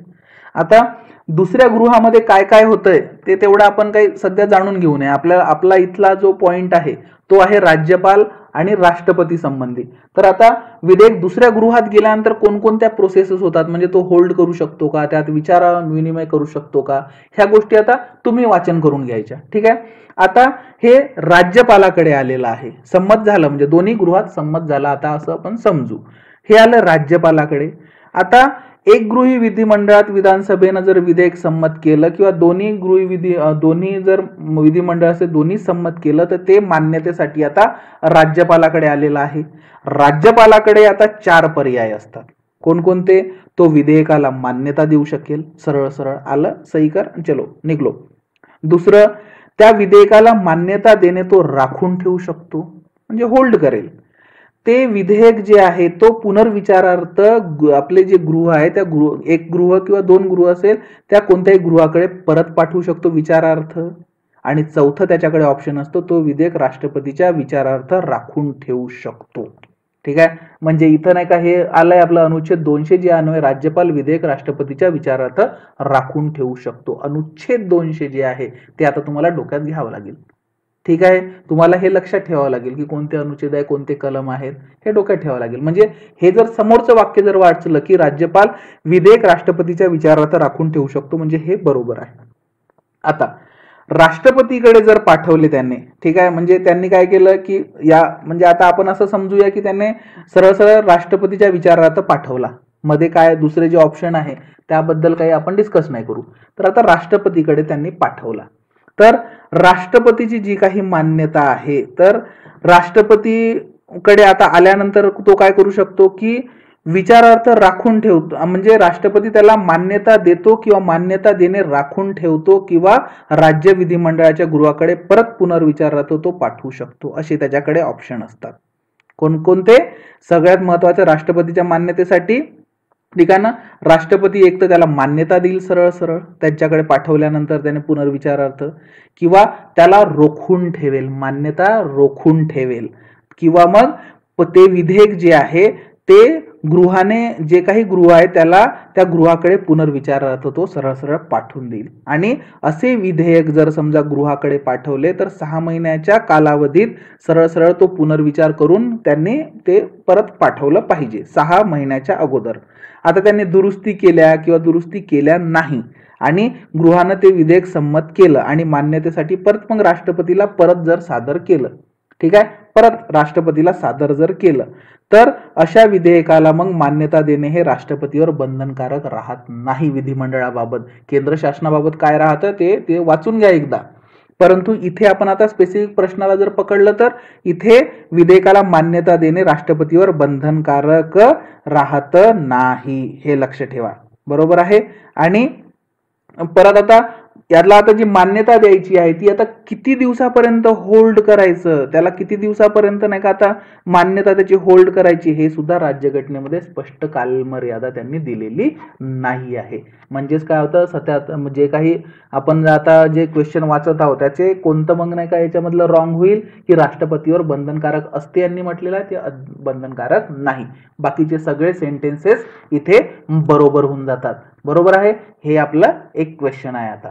आता दुसऱ्या गृहामध्ये काय काय होतंय ते तेवढं आपण काही सध्या जाणून घेऊ नये. आपला इथला जो पॉइंट आहे तो आहे राज्यपाल आणि राष्ट्रपती संबंधी. तर आता विधेयक दुसऱ्या गृहात गेल्यानंतर कोणकोणत्या प्रोसेसेस होतात, म्हणजे तो होल्ड करू शकतो का, त्यात विचार विनिमय करू शकतो का, ह्या गोष्टी आता तुम्ही वाचन करून घ्यायच्या. ठीक आहे. आता हे राज्यपालाकडे आलेलं आहे, संमत झालं म्हणजे दोन्ही गृहात संमत झाला आता असं आपण समजू. हे आलं राज्यपालाकडे. आता एक गृही विधिमंडळात विधानसभेनं जर विधेयक संमत केलं किंवा दोन्ही जर विधिमंडळ असे दोन्ही संमत केलं तर ते मान्यतेसाठी आता राज्यपालाकडे आलेलं आहे. राज्यपालाकडे आता 4 पर्याय असतात. कोणकोणते? तो विधेयकाला मान्यता देऊ शकेल, सरळ सरळ आलं, सही कर, चलो निघलो. दुसरं, त्या विधेयकाला मान्यता देणे तो राखून ठेवू शकतो, म्हणजे होल्ड करेल. ते विधेयक जे आहे तो पुनर्विचारार्थ आपले जे गृह आहे त्या एक गृह किंवा 2 गृह असेल त्या कोणत्याही गृहाकडे परत पाठवू शकतो विचारार्थ. आणि चौथं त्याच्याकडे ऑप्शन असतो, तो विधेयक राष्ट्रपतीच्या विचारार्थ राखून ठेवू शकतो. ठीक आहे. म्हणजे इथं नाही का हे आलंय आपलं अनुच्छेद 200 जे अन्वये राज्यपाल विधेयक राष्ट्रपतीच्या विचारार्थ राखून ठेवू शकतो. अनुच्छेद 200 जे आहे ते आता तुम्हाला डोक्यात घ्यावं लागेल. ठीक आहे. तुम्हाला हे लक्षात ठेवावं लागेल की कोणते अनुच्छेद आहे, कोणते कलम आहेत, हे डोक्यात ठेवावं लागेल. म्हणजे हे जर समोरचं वाक्य जर वाचलं की राज्यपाल विधेयक राष्ट्रपतीच्या विचारार्थ राखून ठेवू शकतो, म्हणजे हे बरोबर आहे. आता राष्ट्रपतीकडे जर पाठवले त्यांनी, ठीक आहे, म्हणजे त्यांनी काय केलं की म्हणजे आता आपण असं समजूया की त्यांनी सरळ सरळ राष्ट्रपतीच्या विचारार्थ पाठवला. मध्ये काय दुसरे जे ऑप्शन आहे त्याबद्दल काही आपण डिस्कस नाही करू. तर आता राष्ट्रपतीकडे त्यांनी पाठवला. तर राष्ट्रपतीची जी काही मान्यता आहे, तर राष्ट्रपतीकडे आता आल्यानंतर तो काय करू शकतो की विचारार्थ राखून ठेवतो, म्हणजे राष्ट्रपती त्याला मान्यता देतो किंवा मान्यता देणे राखून ठेवतो किंवा राज्य विधिमंडळाच्या गृहाकडे परत पुनर्विचारार्थ तो पाठवू शकतो, असे त्याच्याकडे ऑप्शन असतात. कोणकोणते? सगळ्यात महत्वाचं राष्ट्रपतीच्या मान्यतेसाठी, ठीक आहे ना, राष्ट्रपती एक तर त्याला मान्यता देईल सरळ सरळ त्यांच्याकडे पाठवल्यानंतर त्याने पुनर्विचारार्थ, किंवा त्याला रोखून ठेवेल, मान्यता रोखून ठेवेल, किंवा मग ते विधेयक जे आहे ते गृहाने जे काही गृह आहे त्याला त्या गृहाकडे पुनर्विचारार्थ तो सरळ सरळ पाठवून देईल. आणि असे विधेयक जर समजा गृहाकडे पाठवले तर 6 महिन्याच्या कालावधीत सरळ सरळ तो पुनर्विचार करून त्यांनी ते परत पाठवलं पाहिजे 6 महिन्याच्या अगोदर. आता त्यांनी दुरुस्ती केल्या किंवा दुरुस्ती केल्या नाही आणि गृहानं ते विधेयक संमत केलं आणि मान्यतेसाठी परत मग राष्ट्रपतीला परत जर सादर केलं, ठीक आहे, परत राष्ट्रपतीला सादर जर केलं तर अशा विधेयकाला मग मान्यता देणे हे राष्ट्रपतीवर बंधनकारक राहत नाही. विधिमंडळाबाबत केंद्र शासनाबाबत काय राहतं ते वाचून घ्या एकदा. परंतु इथे आपण आता स्पेसिफिक प्रश्नाला जर पकडलं तर इथे विधेयकाला मान्यता देणे राष्ट्रपतीवर बंधनकारक राहत नाही, हे लक्ष ठेवा. बरोबर आहे. आणि परत आता याला आता जी मान्यता द्यायची आहे ती आता किती दिवसापर्यंत होल्ड करायचं, त्याला किती दिवसापर्यंत नाही का आता मान्यता त्याची होल्ड करायची, हे सुद्धा राज्यघटनेमध्ये स्पष्ट कालमर्यादा त्यांनी दिलेली नाही आहे. म्हणजेच काय होतं, सतत जे काही आपण आता जे क्वेश्चन वाचत आहोत त्याचे कोणतं मग नाही का याच्यामधलं रॉंग होईल की राष्ट्रपतीवर बंधनकारक असते यांनी म्हटलेलं आहे, ते बंधनकारक नाही. बाकीचे सगळे सेंटेन्सेस इथे बरोबर होऊन जातात. बरोबर आहे. हे आपलं एक क्वेश्चन आहे. आता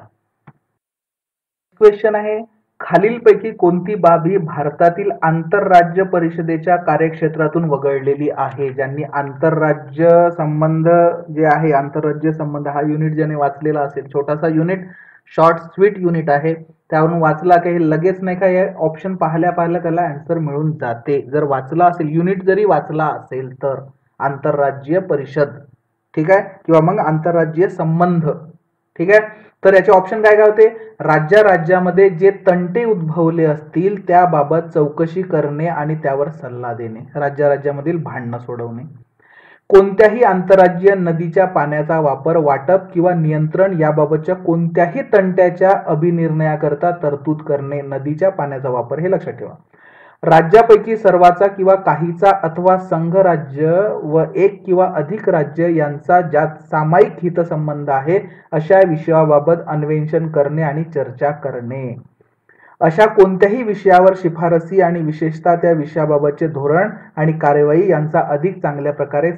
क्वेश्चन आहे, खालीलपैकी कोणती बाब ही भारतातील आंतरराज्य परिषदेच्या कार्यक्षेत्रातून वगळलेली आहे? ज्यांनी आंतरराज्य संबंध जे आहे, आंतरराज्य संबंध हा युनिट ज्याने वाचलेला असेल, छोटासा युनिट, शॉर्ट स्वीट युनिट आहे, त्यावरून वाचला की लगेच नाही का हे ऑप्शन पाहिल्या त्याला आन्सर मिळून जाते. जर वाचला असेल, युनिट जरी वाचला असेल तर आंतरराज्य परिषद, ठीक आहे, किंवा मग आंतरराज्यीय संबंध, ठीक आहे, तर याचे ऑप्शन काय काय होते? राज्यामध्ये जे तंटे उद्भवले असतील त्याबाबत चौकशी करणे आणि त्यावर सल्ला देणे, राज्यामधील भांडणं सोडवणे, कोणत्याही आंतरराज्यीय नदीच्या पाण्याचा वापर, वाटप किंवा नियंत्रण याबाबतच्या कोणत्याही तंट्याच्या अभिनिर्णयाकरता तरतूद करणे, नदीच्या पाण्याचा वापर, हे लक्षात ठेवा. राज्यापैकी सर्वाचा किंवा काहीचा अथवा संघ राज्य व एक किंवा अधिक राज्य यांचा ज्यात सामायिक हितसंबंध आहे अशा विषयाबाबत अन्वेषण करणे आणि चर्चा करणे. अशा कोणत्याही विषयावर शिफारसी आणि विशेषतः त्या विषयाबाबतचे धोरण आणि कार्यवाही यांचा अधिक चांगल्या प्रकारे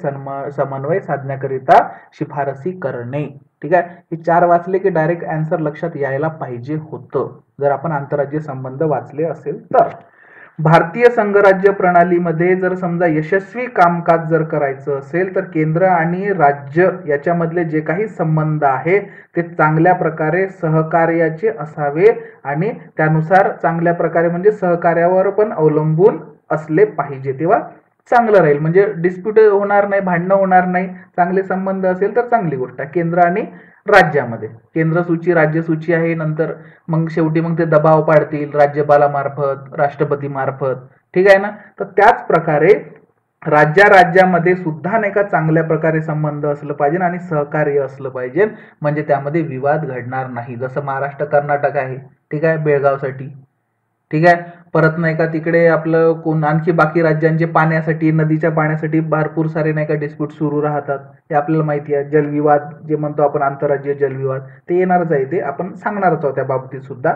समन्वय साधण्याकरिता शिफारसी करणे. ठीक आहे, हे 4 वाचले की डायरेक्ट आन्सर लक्षात यायला पाहिजे होतं, जर आपण आंतरराज्य संबंध वाचले असेल तर. भारतीय संघराज्य प्रणालीमध्ये जर समजा यशस्वी कामकाज जर करायचं असेल तर केंद्र आणि राज्य याच्यामधले जे काही संबंध आहे ते चांगल्या प्रकारे सहकार्याचे असावे आणि त्यानुसार चांगल्या प्रकारे म्हणजे सहकार्यावर पण अवलंबून असले पाहिजे, तेव्हा चांगलं राहील. म्हणजे डिस्प्यूट होणार नाही, भांडणं होणार नाही, चांगले संबंध असेल तर चांगली गोष्ट आहे. केंद्र आणि राज्यामध्ये केंद्र सूची राज्य सूची आहे, नंतर मग शेवटी मग ते दबाव पाडतील राज्यपालामार्फत राष्ट्रपती मार्फत, ठीक आहे ना. तर त्याच प्रकारे राज्यामध्ये सुद्धा नाही का चांगल्या प्रकारे संबंध असलं पाहिजे आणि सहकार्य असलं पाहिजे, म्हणजे त्यामध्ये विवाद घडणार नाही. जसं महाराष्ट्र कर्नाटक आहे, ठीक आहे, बेळगावसाठी, ठीक आहे. परत नाही का तिकडे आपलं कोण आणखी बाकी राज्यांचे पाण्यासाठी नदीच्या पाण्यासाठी भरपूर सारे नाही का डिस्प्यूट सुरू राहतात, हे आपल्याला माहिती आहे. जलविवाद जे म्हणतो आपण आंतरराज्यीय जलविवाद ते येणारच आहे, ते आपण सांगणारच आहोत त्या बाबतीत सुद्धा.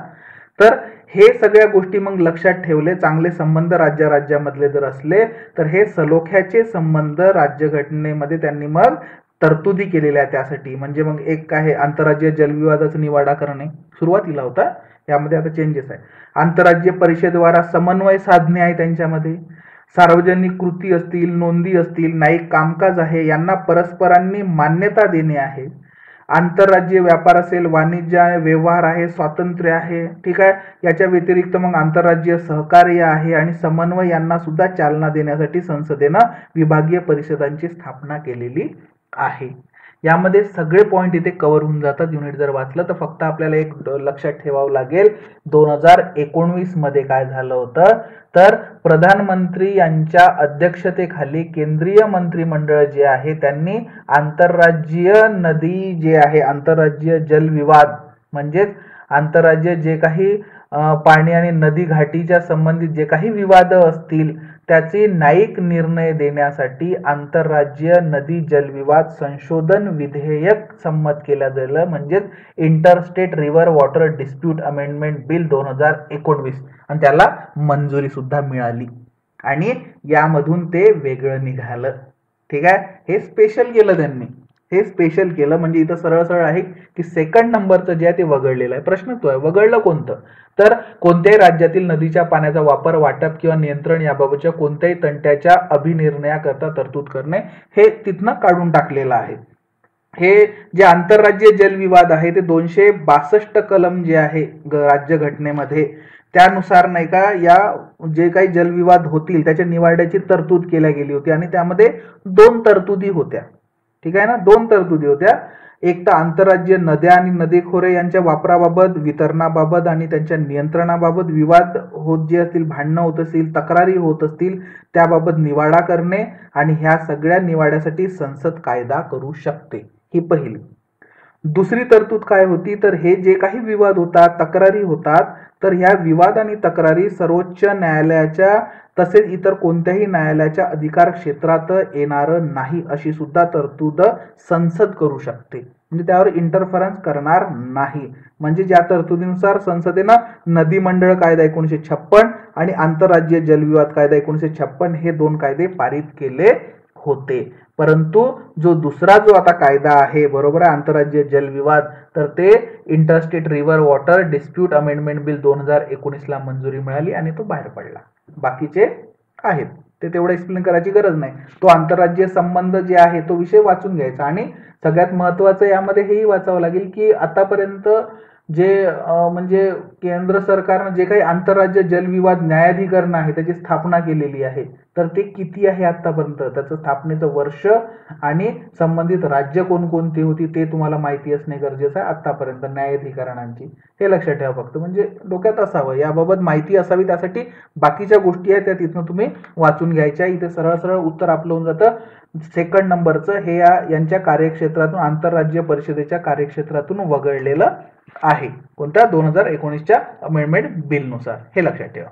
तर हे सगळ्या गोष्टी मग लक्षात ठेवले, चांगले संबंध राज्यामधले जर असले तर हे सलोख्याचे संबंध राज्यघटनेमध्ये त्यांनी मग तरतुदी केलेल्या त्यासाठी. म्हणजे मग एक आहे आंतरराज्यीय जलविवादाचा निवाडा करणे, सुरुवातीला होता, यामध्ये आता चेंजेस आहे. आंतरराज्य परिषदेद्वारा समन्वय साधणे आहे त्यांच्यामध्ये. सार्वजनिक कृती असतील, नोंदी असतील, न्यायिक कामकाज आहे, यांना परस्परांनी मान्यता देणे आहे. आंतरराज्यीय व्यापार असेल, वाणिज्य व्यवहार आहे, स्वातंत्र्य आहे, ठीक आहे. याच्या व्यतिरिक्त मग आंतरराज्यीय सहकार्य आहे आणि समन्वय यांना सुद्धा चालना देण्यासाठी संसदेनं विभागीय परिषदांची स्थापना केलेली आहे. यामध्ये सगळे पॉइंट इथे कव्हर होऊन जातात. युनिट जर वाचलं तर फक्त आपल्याला एक लक्षात ठेवावं लागेल, 2019 मध्ये काय झालं होतं तर प्रधानमंत्री यांच्या अध्यक्षतेखाली केंद्रीय मंत्रिमंडळ जे आहे त्यांनी आंतरराज्यीय नदी जे आहे, आंतरराज्यीय जलविवाद म्हणजेच आंतरराज्य जे काही पाणी आणि नदी घाटीच्या संबंधित जे काही विवाद असतील त्याचे न्यायिक निर्णय देण्यासाठी आंतरराज्यीय नदी जलविवाद संशोधन विधेयक संमत केलं गेलं, म्हणजेच interstate river water dispute amendment bill 2019, आणि त्याला मंजुरी सुद्धा मिळाली आणि यामधून ते वेगळं निघालं, ठीक आहे. हे स्पेशल केलं त्यांनी, हे स्पेशल केलं म्हणजे इथं सरळ सरळ आहे की सेकंड नंबरचं जे आहे ते वगळलेलं आहे. प्रश्न तो आहे वगळलं कोणतं, तर कोणत्याही राज्यातील नदीच्या पाण्याचा वापर, वाटप किंवा नियंत्रण याबाबतच्या कोणत्याही तंट्याच्या अभिनिर्णयाकरता तरतूद करणे, हे तिथनं काढून टाकलेलं आहे. हे जे आंतरराज्यीय जलविवाद आहे ते 262 कलम जे आहे राज्यघटनेमध्ये त्यानुसार नाही का या जे काही जलविवाद होतील त्याच्या निवाड्याची तरतूद केल्या गेली होती आणि त्यामध्ये 2 तरतुदी होत्या, ठीक आहे ना. 2 तरतुदी होत्या. एक तर आंतरराज्यीय नद्या आणि नदीखोरे यांच्या वापराबाबत, वितरणाबाबत आणि त्यांच्या नियंत्रणाबाबत विवाद होत जे असतील, भांडणं होत असतील, तक्रारी होत असतील त्याबाबत निवाडा करणे आणि ह्या सगळ्या निवाड्यासाठी संसद कायदा करू शकते, ही पहिली. दुसरी तरतूद काय होती तर हे जे काही विवाद होतात, तक्रारी होतात, तर ह्या विवाद आणि तक्रारी सर्वोच्च न्यायालयाच्या तसेच इतर कोणत्याही न्यायालयाच्या अधिकार क्षेत्रात येणार नाही अशी सुद्धा तरतूद संसद करू शकते, म्हणजे त्यावर इंटरफरन्स करणार नाही. म्हणजे ज्या तरतुदीनुसार संसदेनं नदी मंडळ कायदा 1956 आणि आंतरराज्यीय जलविवाद कायदा 1956 हे 2 कायदे पारित केले होते. परंतु जो दुसरा जो आता कायदा आहे बरोबर आहे आंतरराज्यीय जलविवाद, तर ते interstate river water dispute amendment bill 2019 ला मंजुरी मिळाली आणि तो बाहेर पडला. बाकीचे आहेत ते तेवढं एक्सप्लेन करायची गरज नाही. तो आंतरराज्यीय संबंध जे आहे तो विषय वाचून घ्यायचा आणि सगळ्यात महत्वाचं यामध्ये हेही वाचावं लागेल की आतापर्यंत जे म्हणजे केंद्र सरकारनं जे काही आंतरराज्य जलविवाद न्यायाधिकरण आहे त्याची स्थापना केलेली आहे, तर ते किती आहे आतापर्यंत, त्याचं स्थापनेचं वर्ष आणि संबंधित राज्य कोणकोणती होती ते तुम्हाला माहिती असणे गरजेचं आहे आतापर्यंत न्यायाधिकरणांची. हे लक्षात ठेवा फक्त, म्हणजे डोक्यात असावं, याबाबत माहिती असावी. त्यासाठी बाकीच्या गोष्टी आहेत त्या तिथनं तुम्ही वाचून घ्यायच्या. इथे सरळ सरळ उत्तर आपलं होऊन जातं. सेकंड नंबरचं हे यांच्या कार्यक्षेत्रातून आंतरराज्य परिषदेच्या कार्यक्षेत्रातून वगळलेलं आहे, कोणत्या 2019च्या अमेंडमेंट बिलनुसार. हे लक्षात ठेवा.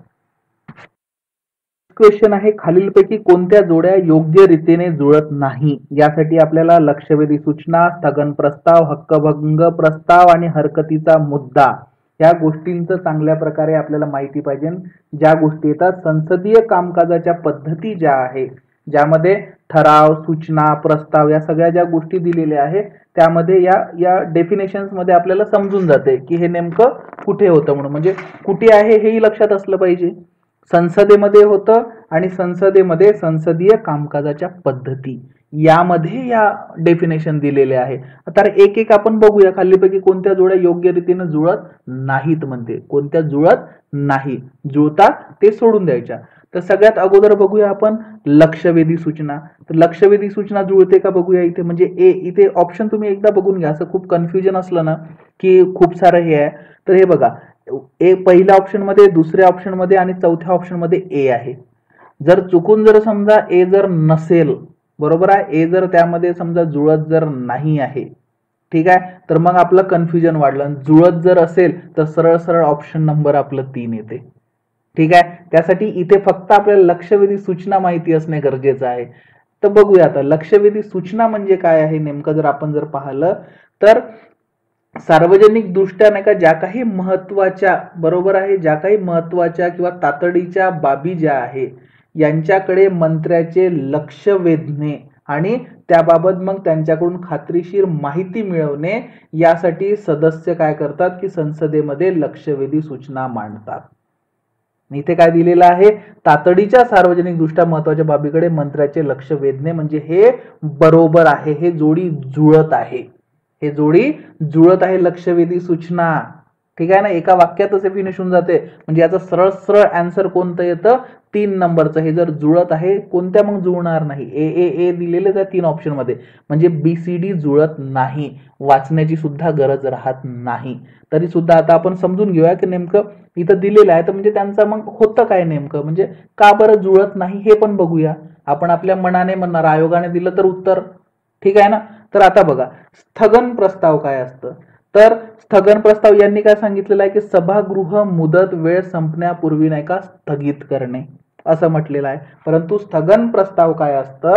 क्वेश्चन आहे खालीलपैकी कोणत्या जोड्या योग्य रीतीने जुळत नाही. यासाठी आपल्याला लक्षवेधी सूचना, स्थगन प्रस्ताव, हक्कभंग प्रस्ताव आणि हरकतीचा मुद्दा या गोष्टींचं चांगल्या प्रकारे आपल्याला माहिती पाहिजे. ज्या गोष्टी येतात संसदीय कामकाजाच्या पद्धती ज्या आहे ज्यामध्ये ठराव, सूचना, प्रस्ताव या सगळ्या ज्या गोष्टी दिलेल्या आहे त्यामध्ये या या डेफिनेशन्स मध्ये आपल्याला समजून जाते की हे नेमकं कुठे होतं म्हणून. म्हणजे कुठे आहे हेही लक्षात असलं पाहिजे. संसदेमध्ये होतं आणि संसदेमध्ये संसदीय कामकाजाच्या पद्धती यामध्ये या डेफिनेशन दिलेले आहे. तर एक एक आपण बघूया. खालीपैकी कोणत्या जोड्या योग्य रीतीने जुळत नाहीत म्हणते. कोणत्या जुळत नाही, जुळतात ते सोडून द्यायच्या. तर सगळ्यात अगोदर बघूया आपण लक्षवेधी सूचना. तर लक्षवेधी सूचना जुळते का बघूया इथे. म्हणजे इथे ऑप्शन तुम्ही एकदा बघून घ्या. असं खूप कन्फ्युजन असलं ना की खूप सारं हे आहे. तर हे बघा, पहिल्या ऑप्शन मध्ये, दुसऱ्या ऑप्शन मध्ये आणि चौथ्या ऑप्शन मध्ये ए आहे. जर चुकून जर समजा ए जर नसेल, बरोबर आहे, ए जर त्यामध्ये समजा जुळत जर नाही आहे, ठीक आहे, तर मग आपलं कन्फ्युजन वाढलं. जुळत जर असेल तर सरळ सरळ ऑप्शन नंबर आपलं 3 येते. ठीक आहे. त्यासाठी इथे फक्त आपल्याला लक्षवेधी सूचना माहिती असणे गरजेचं आहे. तर बघूया आता लक्षवेधी सूचना म्हणजे काय आहे नेमकं. जर आपण जर पाहिलं तर सार्वजनिक दृष्ट्या नाही का ज्या काही महत्वाच्या, बरोबर आहे, ज्या काही महत्वाच्या किंवा तातडीच्या बाबी ज्या आहे यांच्याकडे मंत्र्याचे लक्ष वेधणे आणि त्याबाबत मग त्यांच्याकडून खात्रीशीर माहिती मिळवणे यासाठी सदस्य काय करतात की संसदेमध्ये लक्षवेधी सूचना मांडतात. इथे काय दिलेलं आहे, तातडीच्या सार्वजनिक दृष्ट्या महत्वाच्या बाबीकडे मंत्र्याचे लक्ष वेधणे. म्हणजे हे बरोबर आहे, हे जोडी जुळत आहे, हे जोडी जुळत आहे. लक्षवेधी सूचना, ठीक आहे ना, एका वाक्यातच हे फिनिश होऊन जाते. म्हणजे याचं सरळ सरळ आन्सर कोणतं येतं, 3 नंबरचं. हे जर जुळत आहे, कोणत्या मग जुळणार नाही. ए दिलेले त्या 3 ऑप्शन मध्ये. म्हणजे BCD जुळत नाही, वाचण्याची सुद्धा गरज राहत नाही. तरी सुद्धा आता आपण समजून घेऊया की नेमकं इथं दिलेलं आहे तर म्हणजे त्यांचं मग होतं काय नेमकं, म्हणजे का बरं जुळत नाही हे पण बघूया. आपण आपल्या मनाने म्हणणार, आयोगाने दिलं तर उत्तर, ठीक आहे ना. तर आता बघा स्थगन प्रस्ताव काय असतं. तर स्थगन प्रस्ताव यांनी काय सांगितलेलं आहे की सभागृह मुदत वेळ संपण्यापूर्वी नाही का स्थगित करणे असं म्हटलेलं आहे. परंतु स्थगन प्रस्ताव काय असतं,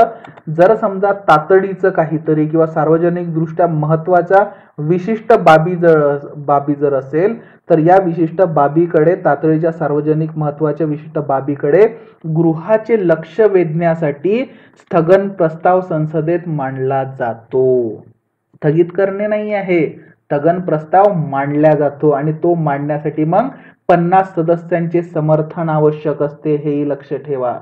जर समजा तातडीचं काहीतरी किंवा सार्वजनिक दृष्ट्या महत्वाच्या विशिष्ट बाबी जर असेल तर या विशिष्ट बाबीकडे, तातडीच्या सार्वजनिक महत्वाच्या विशिष्ट बाबीकडे गृहाचे लक्ष वेधण्यासाठी स्थगन प्रस्ताव संसदेत मांडला जातो. स्थगित करणे नाही आहे, स्थगन प्रस्ताव मांडला जातो आणि तो मांडण्यासाठी मग 50 सदस्यांचे समर्थन आवश्यक असते, हेही लक्ष ठेवा.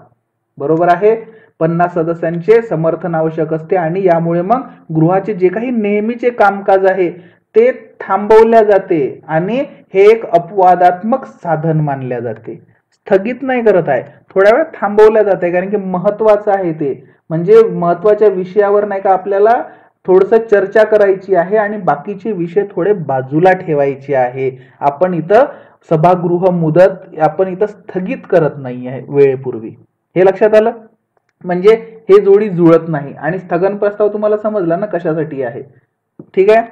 बरोबर आहे, 50 सदस्यांचे समर्थन आवश्यक असते आणि यामुळे मग गृहाचे जे काही नेहमीचे कामकाज आहे ते थांबवल्या जाते आणि हे एक अपवादात्मक साधन मानल्या जाते. स्थगित नाही करत आहे, थोड्या वेळ थांबवल्या जाते कारण की महत्वाचं आहे ते. म्हणजे महत्वाच्या विषयावर नाही का आपल्याला थोडस चर्चा करायची आहे आणि बाकीचे विषय थोडे बाजूला ठेवायचे आहे. आपण इथं सभागृह मुदत आपण इथं स्थगित करत नाही आहे वेळेपूर्वी, हे लक्षात आलं. म्हणजे हे जोडी जुळत नाही. आणि स्थगन प्रस्ताव तुम्हाला समजला ना कशासाठी आहे, ठीक आहे.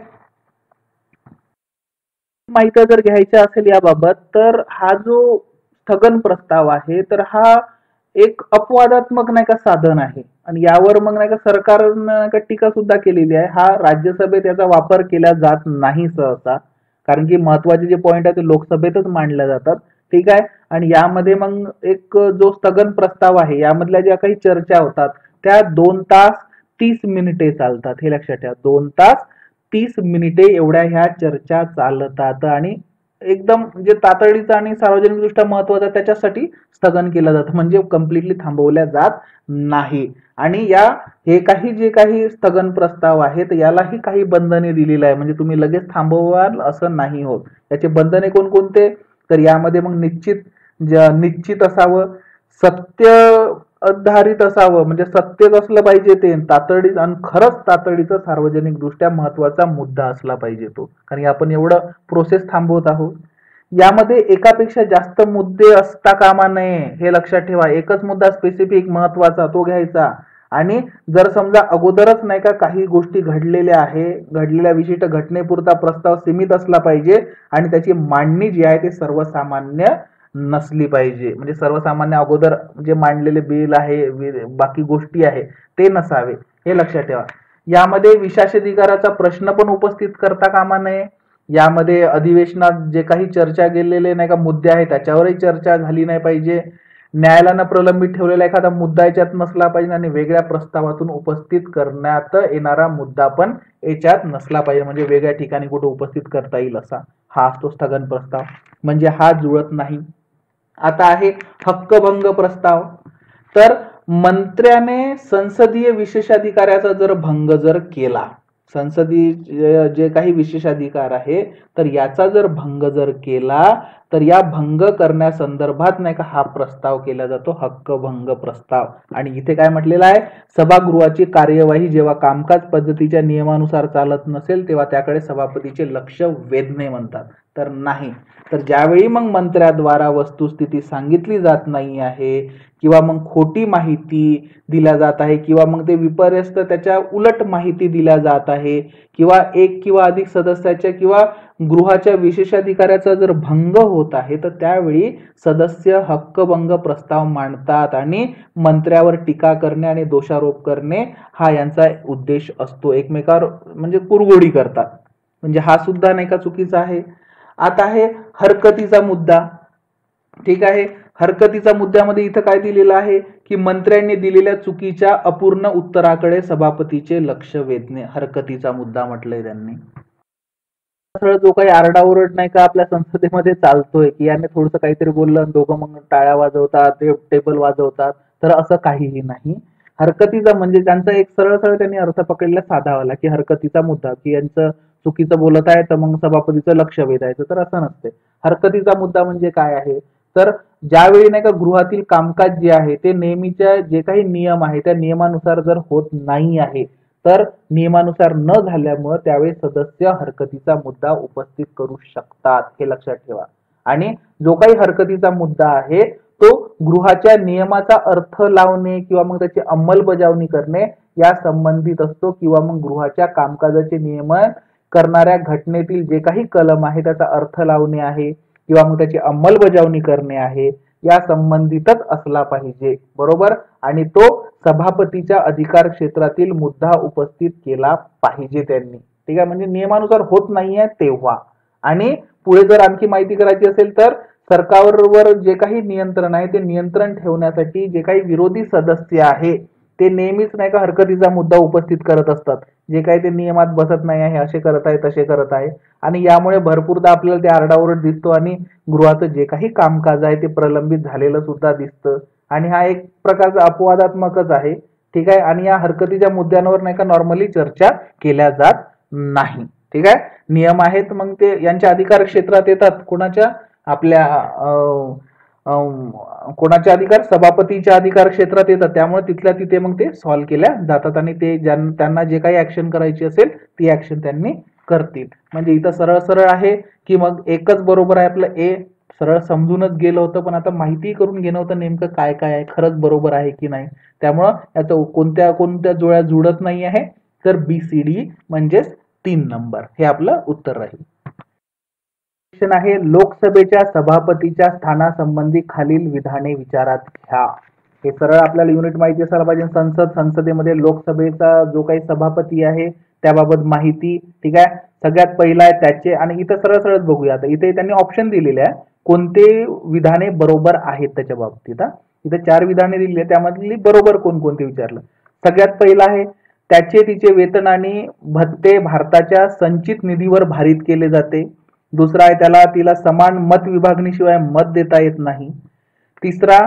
माहिती जर घ्यायचं असेल याबाबत तर हा जो स्थगन प्रस्ताव आहे तर हा एक अपवादात्मक नाही का साधन आहे आणि यावर मग नाही का सरकारनं टीका सुद्धा केलेली आहे. हा राज्यसभेत याचा वापर केला जात नाही सहसा, कारण की महत्वाचे जे पॉइंट आहे ते लोकसभेतच मांडले जातात, ठीक आहे. आणि यामध्ये मग एक जो स्थगन प्रस्ताव आहे यामधल्या ज्या काही चर्चा होतात त्या 2 तास 30 मिनिटे चालतात, हे लक्षात ठेवा. 2 तास 30 मिनिटे एवढ्या ह्या चर्चा चालतात आणि एकदम जे तातडीचं आणि सार्वजनिक दृष्ट्या महत्वाचं त्याच्यासाठी स्थगन केलं जातं, म्हणजे कम्प्लिटली थांबवल्या जात नाही. आणि हे जे काही स्थगन प्रस्ताव आहेत यालाही काही बंधने दिलेली आहे. म्हणजे तुम्ही लगेच थांबवाल असं नाही होत. याचे बंधने कोणकोणते, तर यामध्ये मग निश्चित असावं, सत्य आधारित असावं, म्हणजे सत्यच असलं पाहिजे ते, तातडी आणि खरंच तातडीचा सार्वजनिक दृष्ट्या महत्वाचा मुद्दा असला पाहिजे तो, कारण आपण एवढं प्रोसेस थांबवत आहोत. यामध्ये एकापेक्षा जास्त मुद्दे असता कामा नये, हे लक्षात ठेवा. एकच मुद्दा स्पेसिफिक महत्वाचा तो घ्यायचा. आणि जर समजा अगोदरच नाही का काही गोष्टी घडलेल्या आहे, घडलेल्या विशिष्ट घटनेपुरता प्रस्ताव सीमित असला पाहिजे आणि त्याची मांडणी जी आहे ते सर्वसामान्य नसली पाहिजे. म्हणजे सर्वसामान्य अगोदर जे मांडलेले बिल आहे, बाकी गोष्टी आहे ते नसावे, हे लक्षात ठेवा. यामध्ये विशेषाधिकाराचा प्रश्न पण उपस्थित करता कामा नये. यामध्ये अधिवेशनात जे काही चर्चा गेलेले नाही का मुद्दे आहेत त्याच्यावरही चर्चा झाली नाही पाहिजे. न्यायालयानं प्रलंबित ठेवलेला एखादा मुद्दा याच्यात नसला पाहिजे आणि वेगळ्या प्रस्तावातून उपस्थित करण्यात येणारा मुद्दा पण याच्यात नसला पाहिजे, म्हणजे वेगळ्या ठिकाणी कुठे उपस्थित करता येईल असा हा असतो स्थगन प्रस्ताव, म्हणजे हा जुळत नाही. आता आहे हक्कभंग प्रस्ताव. तर मंत्र्याने संसदीय विशेषाधिकाराचा जर भंग जर केला, संसदीय जे काही विशेषाधिकार आहे तर याचा जर भंग जर केला तर या भंग करण्यासंदर्भात नाही का हा प्रस्ताव केला जातो, हक्कभंग प्रस्ताव. आणि इथे काय म्हटलेलं आहे, सभागृहाची कार्यवाही जेव्हा कामकाज पद्धतीच्या नियमानुसार चालत नसेल तेव्हा त्याकडे सभापतीचे लक्ष वेधणे म्हणतात. तर नाही, तर ज्यावेळी मग मंत्र्याद्वारा वस्तुस्थिती सांगितली जात नाही आहे किंवा मग खोटी माहिती दिल्या जात आहे किंवा मग ते विपर्यस्त त्याच्या उलट माहिती दिल्या जात आहे किंवा एक किंवा अधिक सदस्याच्या किंवा गृहाच्या विशेषाधिकाराचा जर भंग होत आहे तर त्यावेळी सदस्य हक्कभंग प्रस्ताव मांडतात आणि मंत्र्यावर टीका करणे आणि दोषारोप करणे हा यांचा उद्देश असतो, एकमेकावर म्हणजे कुरघोडी करतात, म्हणजे हा सुद्धा नाही का चुकीचा आहे. आता आहे हरकतीचा मुद्दा. ठीक आहे, हरकतीचा मुद्द्यामध्ये इथं काय दिलेलं आहे की मंत्र्यांनी दिलेल्या चुकीच्या अपूर्ण उत्तराकडे सभापतीचे लक्ष वेधणे, हरकतीचा मुद्दा म्हटलंय त्यांनी. जो काही आरडाओरड नाही का आपल्या संसदेमध्ये चालतोय की याने थोडंसं काहीतरी बोललं दोघं मग टाळ्या वाजवतात, ते टेबल वाजवतात, तर असं काहीही नाही. हरकतीचा म्हणजे त्यांचा एक सरळ सरळ त्यांनी अर्थ पकडला साधावाला की हरकतीचा मुद्दा, की यांचं चुकीचं बोलत आहे तर मग सभापतीचं लक्ष वेधायचं, तर असं नसते. हरकतीचा मुद्दा म्हणजे काय आहे, तर ज्यावेळी नाही का गृहातील कामकाज जे आहे ते नेहमीच्या जे काही नियम आहे त्या नियमानुसार जर होत नाही आहे तर नियमानुसार न झाल्यामुळे त्यावेळी सदस्य हरकतीचा मुद्दा उपस्थित करू शकतात, हे लक्षात ठेवा. आणि जो काही हरकतीचा मुद्दा आहे तो गृहाच्या नियमाचा अर्थ लावणे किंवा मग त्याची अंमलबजावणी करणे या संबंधित असतो किंवा मग गृहाच्या कामकाजाचे नियमन करणाऱ्या घटनेतील जे काही कलम आहे त्याचा अर्थ लावणे आहे किंवा मग त्याची अंमलबजावणी करणे आहे या संबंधितच असला पाहिजे, बरोबर. आणि तो सभापतीच्या अधिकार क्षेत्रातील मुद्दा उपस्थित केला पाहिजे त्यांनी. ठीक आहे, म्हणजे नियमानुसार होत नाहीये तेव्हा. आणि पुढे जर आणखी माहिती करायची असेल तर सरकारवर जे काही नियंत्रण आहे ते नियंत्रण ठेवण्यासाठी जे काही विरोधी सदस्य आहे ते नेहमीच नाही का हरकतीचा मुद्दा उपस्थित करत असतात, जे काही ते नियमात बसत नाही आहे, असे करत आहे तसे करत आहे, आणि यामुळे भरपूरदा आपल्याला ते आरडाओरड दिसतो आणि गृहाचं जे काही कामकाज आहे ते प्रलंबित झालेलं सुद्धा दिसतं. आणि हा एक प्रकारचा अपवादात्मकच आहे. ठीक आहे, आणि या हरकतीच्या मुद्द्यांवर नाही का नॉर्मली चर्चा केल्या जात नाही. ठीक आहे, नियम आहेत मग ते यांच्या अधिकार क्षेत्रात येतात, कोणाच्या आपल्या कोणाच्या अधिकार, सभापतीच्या अधिकार क्षेत्रात येतात, त्यामुळे तिथल्या तिथे मग ते सॉल्व्ह केल्या जातात आणि ते त्यांना जे काही ऍक्शन करायची असेल ती ऍक्शन त्यांनी करतील. म्हणजे इथं सरळ सरळ आहे की मग एकच बरोबर आहे आपलं ए, सरळ समजूनच गेलं होतं, पण आता माहिती करून घेणं होतं नेमकं काय काय आहे, खरंच बरोबर आहे की नाही. त्यामुळं याचं कोणत्या कोणत्या जोड्या जुळत नाही आहे, तर BCD म्हणजेच 3 नंबर हे आपलं उत्तर राहील. आहे लोकसभेच्या सभापतीच्या स्थानासंबंधी खालील विधाने विचारात घ्या. हे सरळ आपल्याला युनिट माहिती असायला पाहिजे. संसदेमध्ये लोकसभेचा जो काही सभापती आहे त्याबाबत माहिती. ठीक आहे, सगळ्यात पहिला आहे त्याचे, आणि इथं सरळ सरळ बघूया. आता इथे त्यांनी ऑप्शन दिलेले आहे कोणते विधाने बरोबर आहेत त्याच्या बाबतीत. इथे 4 विधाने दिलेली आहे, त्यामधली बरोबर कोणकोणते विचारलं. सगळ्यात पहिला आहे त्याचे तिचे वेतन आणि भत्ते भारताच्या संचित निधीवर भारित केले जाते. दुसरा आहे त्याला तिला समान मत विभागणीशिवाय मत देता येत नाही. तिसरा,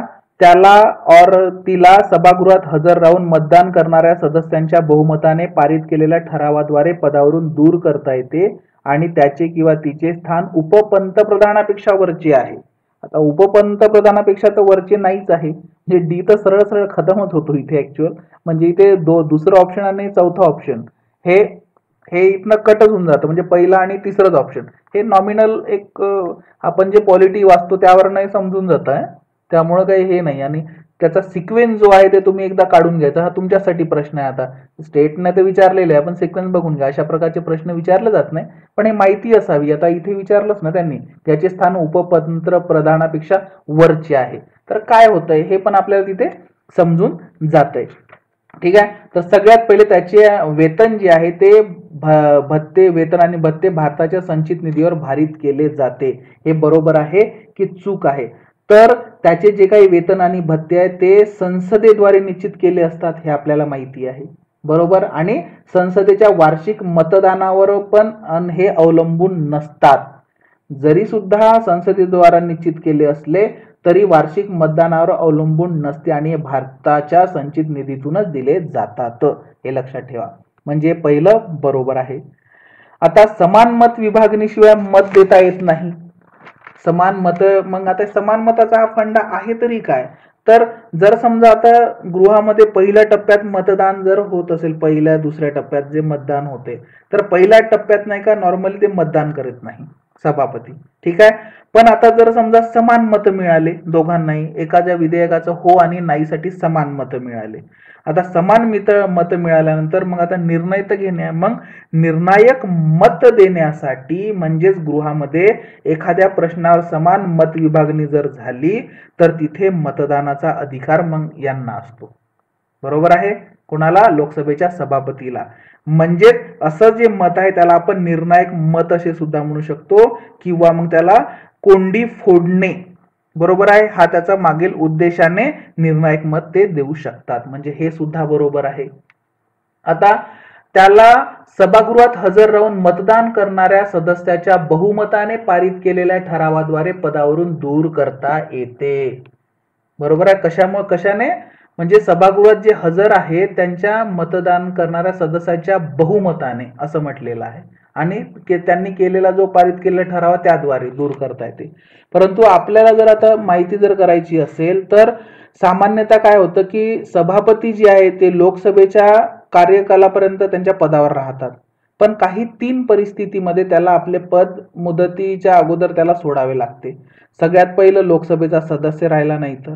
त्याला और तिला सभागृहात हजर राहून मतदान करणाऱ्या सदस्यांच्या बहुमताने पारित केलेल्या ठरावाद्वारे पदावरून दूर करता येते आणि त्याचे किंवा तिचे स्थान उपपंतप्रधानापेक्षा वरचे आहे. आता उपपंतप्रधानापेक्षा तर वरचे नाहीच आहे, म्हणजे डी तर सरळ सरळ खतमच होतो इथे ऍक्च्युअल. म्हणजे इथे दुसरं ऑप्शन आणि चौथा ऑप्शन हे हे इथनं कटच होऊन जातं, म्हणजे पहिला आणि तिसरंच ऑप्शन हे नॉमिनल एक आपण जे पॉलिटी वाचतो त्यावर नाही समजून जात आहे, त्यामुळं काही हे नाही. आणि त्याचा सिक्वेन्स जो आहे ते तुम्ही एकदा काढून घ्यायचा. हा तुमच्यासाठी प्रश्न आहे. आता स्टेटने तर विचारलेले आहे, पण सिक्वेन्स बघून घ्या. अशा प्रकारचे प्रश्न विचारले जात नाही, पण हे माहिती असावी. आता इथे विचारलंच ना त्यांनी, त्याचे स्थान उपपंतप्रधानापेक्षा वरचे आहे, तर काय होतंय हे पण आपल्याला तिथे समजून जातंय. ठीक आहे, तर सगळ्यात पहिले त्याचे वेतन जे आहे ते भत्ते, वेतन आणि भत्ते भारताच्या संचित निधीवर भारित केले जाते. हे बरोबर आहे की चूक आहे? तर त्याचे जे काही वेतन आणि भत्ते आहे ते संसदेद्वारे निश्चित केले असतात हे आपल्याला माहिती आहे, बरोबर. आणि संसदेच्या वार्षिक मतदानावर पण हे अवलंबून नसतात. जरी सुद्धा संसदेद्वारा निश्चित केले असले तरी वार्षिक मतदानावर अवलंबून नसते आणि हे भारताच्या संचित निधीतूनच दिले जातात, हे लक्षात ठेवा. म्हणजे पहिलं बरोबर आहे. आता समान मत विभागणीशिवाय मत देता येत नाही. समान मत, मग आता समान मताचा हा फंडा आहे तरी काय, तर जर समजा आता गृहामध्ये पहिल्या टप्प्यात मतदान जर होत असेल, पहिल्या दुसऱ्या टप्प्यात जे मतदान होते, तर पहिल्या टप्प्यात नाही का नॉर्मली ते मतदान करत नाही सभापती, ठीक आहे. पण आता जर समजा समान मत मिळाले दोघांनाही, एखाद्या विधेयकाचं हो आणि नाहीसाठी समान मत मिळाले, आता समान मत मिळाल्यानंतर मग आता निर्णय तर घेणे, मग निर्णायक मत देण्यासाठी म्हणजेच गृहामध्ये एखाद्या प्रश्नावर समान मत विभागणी जर झाली तर तिथे मतदानाचा अधिकार मग यांना असतो, बरोबर आहे. कोणाला? लोकसभेच्या सभापतीला. म्हणजे असं जे मत आहे त्याला आपण निर्णायक मत असे सुद्धा म्हणू शकतो किंवा मग त्याला कोंडी फोडणे, बरोबर आहे, हा त्याचा मागील उद्देशाने निर्णायक मत ते देऊ शकतात. म्हणजे हे सुद्धा बरोबर आहे. आता त्याला सभागृहात हजर राहून मतदान करणाऱ्या सदस्याच्या बहुमताने पारित केलेल्या ठरावाद्वारे पदावरून दूर करता येते, बरोबर आहे. कशाने? म्हणजे सभागृहात जे हजर आहे त्यांच्या मतदान करणाऱ्या सदस्याच्या बहुमताने असं म्हटलेलं आहे आणि त्यांनी केलेला जो पारित केलेला ठराव त्याद्वारे दूर करता येते. परंतु आपल्याला जर आता माहिती जर करायची असेल तर सामान्यतः काय होतं की सभापती जे आहे ते लोकसभेच्या कार्यकालापर्यंत त्यांच्या पदावर राहतात, पण काही 3 परिस्थितीमध्ये त्याला आपले पद मुदतीच्या अगोदर त्याला सोडावे लागते. सगळ्यात पहिलं लोकसभेचा सदस्य राहिला नाही तर,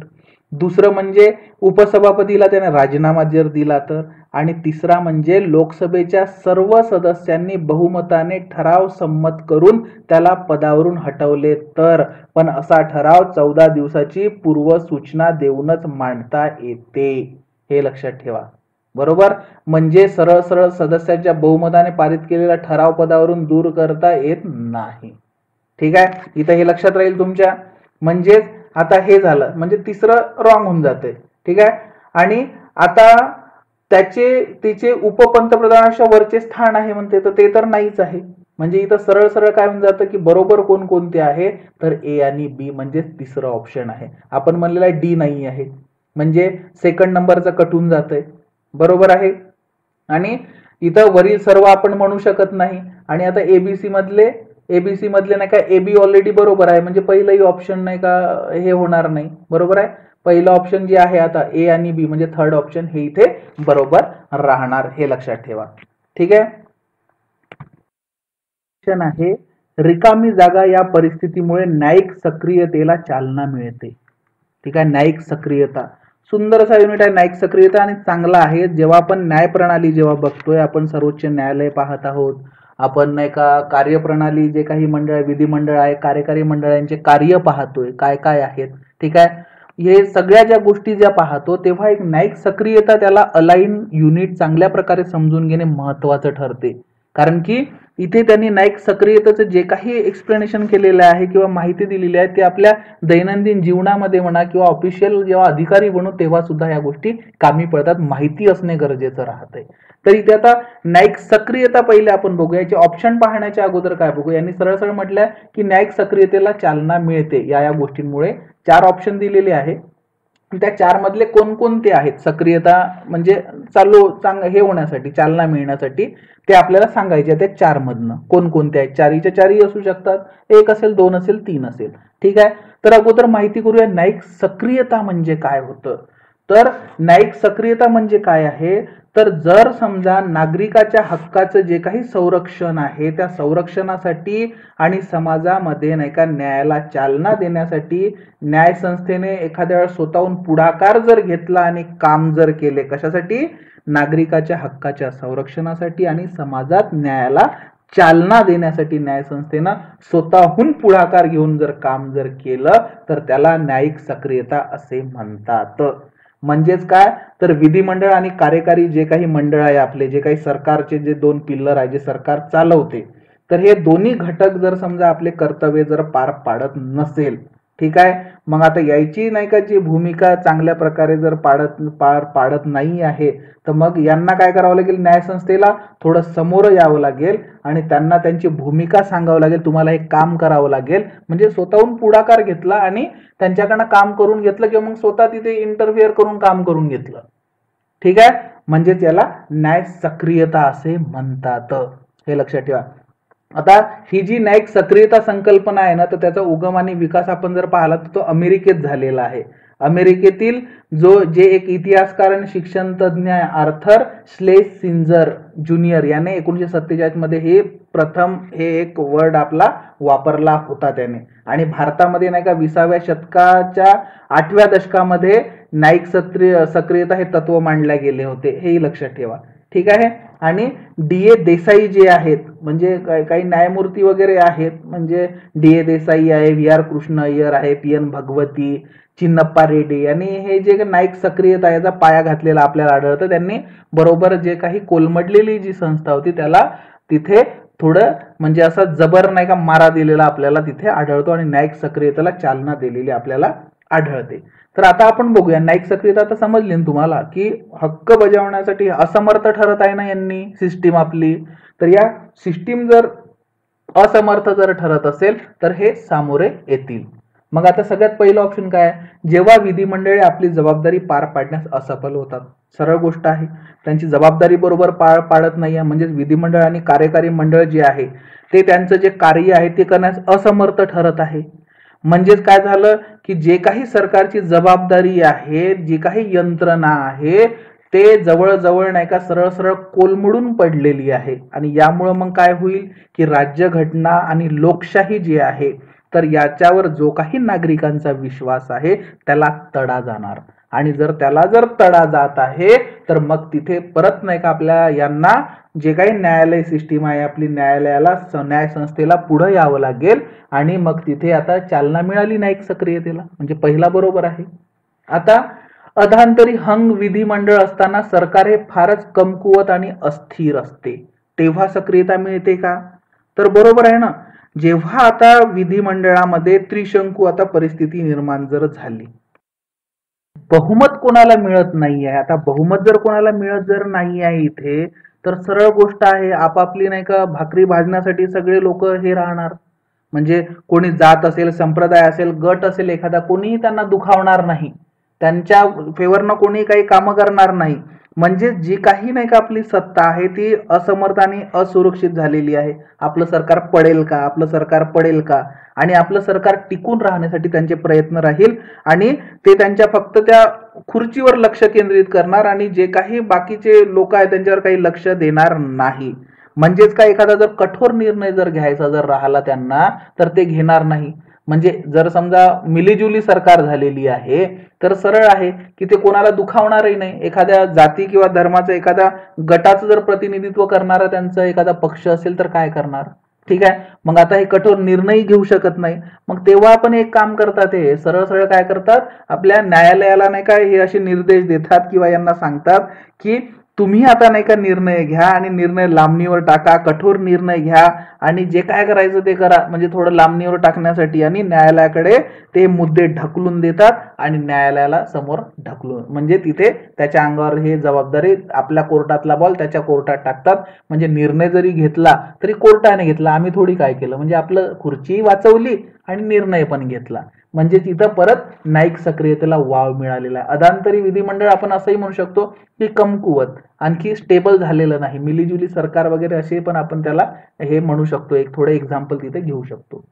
दुसरं म्हणजे उपसभापतीला त्याने राजीनामा जर दिला तर, आणि तिसरा म्हणजे लोकसभेच्या सर्व सदस्यांनी बहुमताने ठराव संमत करून त्याला पदावरून हटवले तर. पण असा ठराव 14 दिवसाची पूर्व सूचना देऊनच मांडता येते, हे लक्षात ठेवा, बरोबर. म्हणजे सरळ सरळ सदस्यांच्या बहुमताने पारित केलेला ठराव पदावरून दूर करता येत नाही, ठीक आहे. इथं हे लक्षात राहील तुमच्या. म्हणजेच आता हे झालं म्हणजे तिसरं रॉंग होऊन जाते, ठीक आहे. आणि आता तिचे उपपंतप्रधानाच्या वरचे स्थान आहे म्हणते तर ते तर नाहीच आहे. म्हणजे इथं सरळ सरळ काय होऊन जातं की बरोबर कोणकोणते आहे तर ए आणि बी म्हणजे तिसरं ऑप्शन आहे. आपण म्हणलेला डी नाही आहे म्हणजे सेकंड नंबरचं कटून जातंय, बरोबर आहे. आणि इथं वरील सर्व आपण म्हणू शकत नाही. आणि आता एबीसी मधले नाही का ए बी ऑलरेडी बरोबर आहे म्हणजे पहिलंही ऑप्शन नाही का हे होणार नाही, बरोबर आहे. पहिलं ऑप्शन जे आहे आता ए आणि बी म्हणजे थर्ड ऑप्शन हे इथे बरोबर राहणार, हे लक्षात ठेवा, ठीक आहे. आहे रिकामी जागा या परिस्थितीमुळे न्यायिक सक्रियतेला चालना मिळते, ठीक आहे. न्यायिक सक्रियता सुंदर असा युनिट आहे न्यायिक सक्रियता आणि चांगला आहे. जेव्हा आपण न्यायप्रणाली जेव्हा बघतोय, आपण सर्वोच्च न्यायालय पाहत आहोत, आपण नाही का कार्यप्रणाली जे काही मंडळ, विधिमंडळ आहे, कार्यकारी मंडळांचे कार्य पाहतोय काय काय आहेत, ठीक आहे. हे सगळ्या ज्या गोष्टी ज्या पाहतो तेव्हा एक न्यायिक सक्रियता त्याला अलाइन युनिट चांगल्या प्रकारे समजून घेणे महत्वाचं ठरते. कारण की इथे त्यांनी न्यायिक सक्रियतेचं जे काही एक्सप्लेनेशन केलेलं आहे किंवा माहिती दिलेली आहे ते आपल्या दैनंदिन जीवनामध्ये म्हणा किंवा ऑफिशियल जेव्हा अधिकारी बनू तेव्हा सुद्धा या गोष्टी कामी पडतात, माहिती असणे गरजेचं राहतंय. तर इथे आता न्यायिक सक्रियता पहिले आपण बघूया. याचे ऑप्शन पाहण्याच्या अगोदर काय बघू, यांनी सरळ सरळ म्हटलंय की न्यायिक सक्रियतेला चालना मिळते या गोष्टींमुळे. 4 ऑप्शन दिलेले आहे, त्या 4 मधले कोणकोणते आहेत सक्रियता म्हणजे हे होण्यासाठी, चालना मिळण्यासाठी ते आपल्याला सांगायचे. त्या 4 मधनं कोणकोणते आहेत, 4च्या 4ही असू शकतात, 1 असेल, 2 असेल, 3 असेल, ठीक आहे. तर अगोदर माहिती करूया न्यायिक सक्रियता म्हणजे काय होतं. तर न्यायिक सक्रियता म्हणजे काय आहे, तर जर समजा नागरिकाच्या हक्काचं जे काही संरक्षण आहे त्या संरक्षणासाठी आणि समाजामध्ये नाही का न्यायाला चालना देण्यासाठी न्याय संस्थेने एखाद्या वेळेस स्वतःहून पुढाकार जर घेतला आणि काम जर केले, कशासाठी, नागरिकाच्या हक्काच्या संरक्षणासाठी आणि समाजात न्यायाला चालना देण्यासाठी न्यायसंस्थेनं स्वतःहून पुढाकार घेऊन जर काम जर केलं तर त्याला न्यायिक सक्रियता असे म्हणतात. म्हणजेच काय, तर विधिमंडळ आणि कार्यकारी जे काही मंडळ आहे आपले, जे काही सरकारचे जे 2 पिल्लर आहे जे सरकार चालवते, तर हे दोन्ही घटक जर समजा आपले कर्तव्य जर पार पाडत नसेल ठीक आहे. मग आता यायची नाही का जी भूमिका चांगल्या प्रकारे जर पार पाडत नाही आहे, तर मग यांना काय करावं लागेल, न्यायसंस्थेला थोडं समोर यावं लागेल आणि त्यांना त्यांची भूमिका सांगावं लागेल, तुम्हाला हे काम करावं लागेल. म्हणजे स्वतःहून पुढाकार घेतला आणि त्यांच्याकडनं काम करून घेतलं किंवा मग स्वतः तिथे इंटरफिअर करून काम करून घेतलं. ठीक आहे. म्हणजेच याला न्याय सक्रियता असे म्हणतात, हे लक्षात ठेवा. आता ही जी न्यायिक सक्रियता संकल्पना आहे ना, तर त्याचा उगम आणि विकास आपण जर पाहिला तर तो अमेरिकेत झालेला आहे. अमेरिकेतील जे एक इतिहासकार आणि शिक्षण तज्ञ आहे आर्थर श्लेसिंजर ज्युनियर याने 1947 मध्ये हे एक वर्ड आपला वापरला होता त्याने. आणि भारतामध्ये नाही का 20व्या शतकाच्या 8व्या दशकामध्ये न्यायिक सक्रियता हे तत्व मांडले गेले होते, हेही लक्षात ठेवा. ठीक आहे. आणि डी.ए. देसाई जे आहेत, म्हणजे काही न्यायमूर्ती वगैरे आहेत, म्हणजे डी.ए. देसाई आहे, व्ही.आर. कृष्ण अय्यर आहे, पी.एन. भगवती, चिन्नप्पा रेड्डी यांनी हे जे न्यायिक सक्रियता याचा पाया घातलेला आपल्याला आढळतं. त्यांनी बरोबर जे काही कोलमडलेली जी संस्था होती त्याला तिथे थोडं म्हणजे असा जबर नाही का मारा दिलेला आपल्याला तिथे आढळतो आणि न्यायिक सक्रियतेला चालना दिलेली आपल्याला आढळते. तर आता आपण बघूया न्यायिक सक्रियता. आता समजली ना तुम्हाला की हक्क बजावण्यासाठी असमर्थ ठरत आहे ना यांनी सिस्टीम आपली, तर या सिस्टीम जर असमर्थ जर ठरत असेल तर हे सामोरे येतील. मग आता सगळ्यात पहिलं ऑप्शन काय आहे, जेव्हा विधिमंडळे आपली जबाबदारी पार पाडण्यास असफल होतात. सरळ गोष्ट आहे, त्यांची जबाबदारी बरोबर पार पाडत नाही आहे, म्हणजेच विधिमंडळ आणि कार्यकारी मंडळ जे आहे ते त्यांचं जे कार्य आहे ते करण्यास असमर्थ ठरत आहे. म्हणजेच काय झालं की जे काही सरकारची जबाबदारी आहे, जी काही यंत्रणा आहे ते जवळजवळ नाही का सरळ सरळ कोलमडून पडलेली आहे. आणि यामुळं मग काय होईल की राज्यघटना आणि लोकशाही जी आहे तर याच्यावर जो काही नागरिकांचा विश्वास आहे त्याला तडा जाणार. आणि जर तडा जात आहे तर मग तिथे परत नाही का आपल्या यांना जे काही न्यायालय सिस्टीम आहे आपली, न्यायालयाला न्याय संस्थेला पुढे यावं लागेल आणि मग तिथे आता चालना मिळाली न्यायिक सक्रियतेला. म्हणजे पहिला बरोबर आहे. आता अधांतरी हंग विधिमंडळ असताना सरकार हे फारच कमकुवत आणि अस्थिर असते, तेव्हा सक्रियता मिळते का, तर बरोबर आहे ना. जेव्हा आता विधिमंडळामध्ये त्रिशंकू आता परिस्थिती निर्माण जर झाली, बहुमत कोणाला मिळत नाही आहे, आता बहुमत जर कोणाला मिळत जर नाही आहे इथे, तर सरळ गोष्ट आहे आपापली नाही का भाकरी भाजण्यासाठी सगळे लोक हे राहणार. म्हणजे कोणी जात असेल, संप्रदाय असेल, गट असेल एखादा, कोणीही त्यांना दुखावणार नाही, त्यांच्या फेवरनं कोणी काही कामं करणार नाही. म्हणजे जी काही नाही का आपली सत्ता आहे ती असमर्थ आणि असुरक्षित झालेली आहे. आपलं सरकार पडेल का, आपलं सरकार पडेल का, आणि आपलं सरकार टिकून राहण्यासाठी त्यांचे प्रयत्न राहील आणि ते त्यांच्या फक्त त्या खुर्चीवर लक्ष केंद्रित करणार आणि जे काही बाकीचे लोक आहेत त्यांच्यावर काही लक्ष देणार नाही. म्हणजेच काय, एखादा जर कठोर निर्णय जर घ्यायचा जर राहिला त्यांना तर ते घेणार नाही. म्हणजे जर समजा मिलीजुली सरकार झालेली आहे तर सरळ आहे की ते कोणाला दुखावणारही नाही. एखाद्या जाती किंवा धर्माचं एखाद्या गटाचं जर प्रतिनिधित्व करणारा त्यांचा एखादा पक्ष असेल तर काय करणार. ठीक आहे. मग आता हे कठोर निर्णय घेऊ शकत नाही. मग तेव्हा आपण एक काम करतात, हे सरळ सरळ काय करतात, आपल्या न्यायालयाला नाही का हे असे निर्देश देतात किंवा यांना सांगतात की तुम्ही आता नाही का निर्णय घ्या आणि निर्णय लांबणीवर टाका, कठोर निर्णय घ्या आणि जे काय करायचं ते करा. म्हणजे थोडं लांबणीवर टाकण्यासाठी आणि न्यायालयाकडे ते मुद्दे ढकलून देतात आणि न्यायालयाला समोर ढकलून, म्हणजे तिथे त्याच्या अंगावर हे जबाबदारी, आपल्या कोर्टातला बॉल त्याच्या कोर्टात टाकतात. म्हणजे निर्णय जरी घेतला तरी कोर्टाने घेतला, आम्ही थोडी काय केलं. म्हणजे आपलं खुर्चीही वाचवली आणि निर्णय पण घेतला. म्हणजे तिथं परत न्यायिक सक्रियतेला वाव मिळालेला आहे. अधांतरी विधिमंडळ आपण असंही म्हणू शकतो की कमकुवत, आणखी स्टेबल झालेलं नाही, मिलीजुली सरकार वगैरे असे पण आपण त्याला हे म्हणू शकतो. एक थोडे एक्झाम्पल तिथे घेऊ शकतो.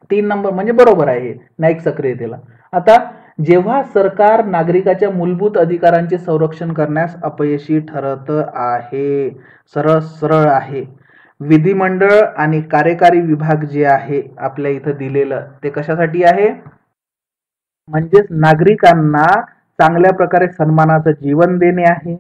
3 नंबर म्हणजे बरोबर आहे न्यायिक सक्रियतेला. आता जेव्हा सरकार नागरिकाच्या मूलभूत अधिकारांचे संरक्षण करण्यास अपयशी ठरत आहे, सरळ सरळ आहे. विधिमंडळ आणि कार्यकारी विभाग जे आहे आपल्या इथं दिलेलं ते कशासाठी आहे, म्हणजेच नागरिकांना चांगल्या प्रकारे सन्मानाचं जीवन देणे आहे,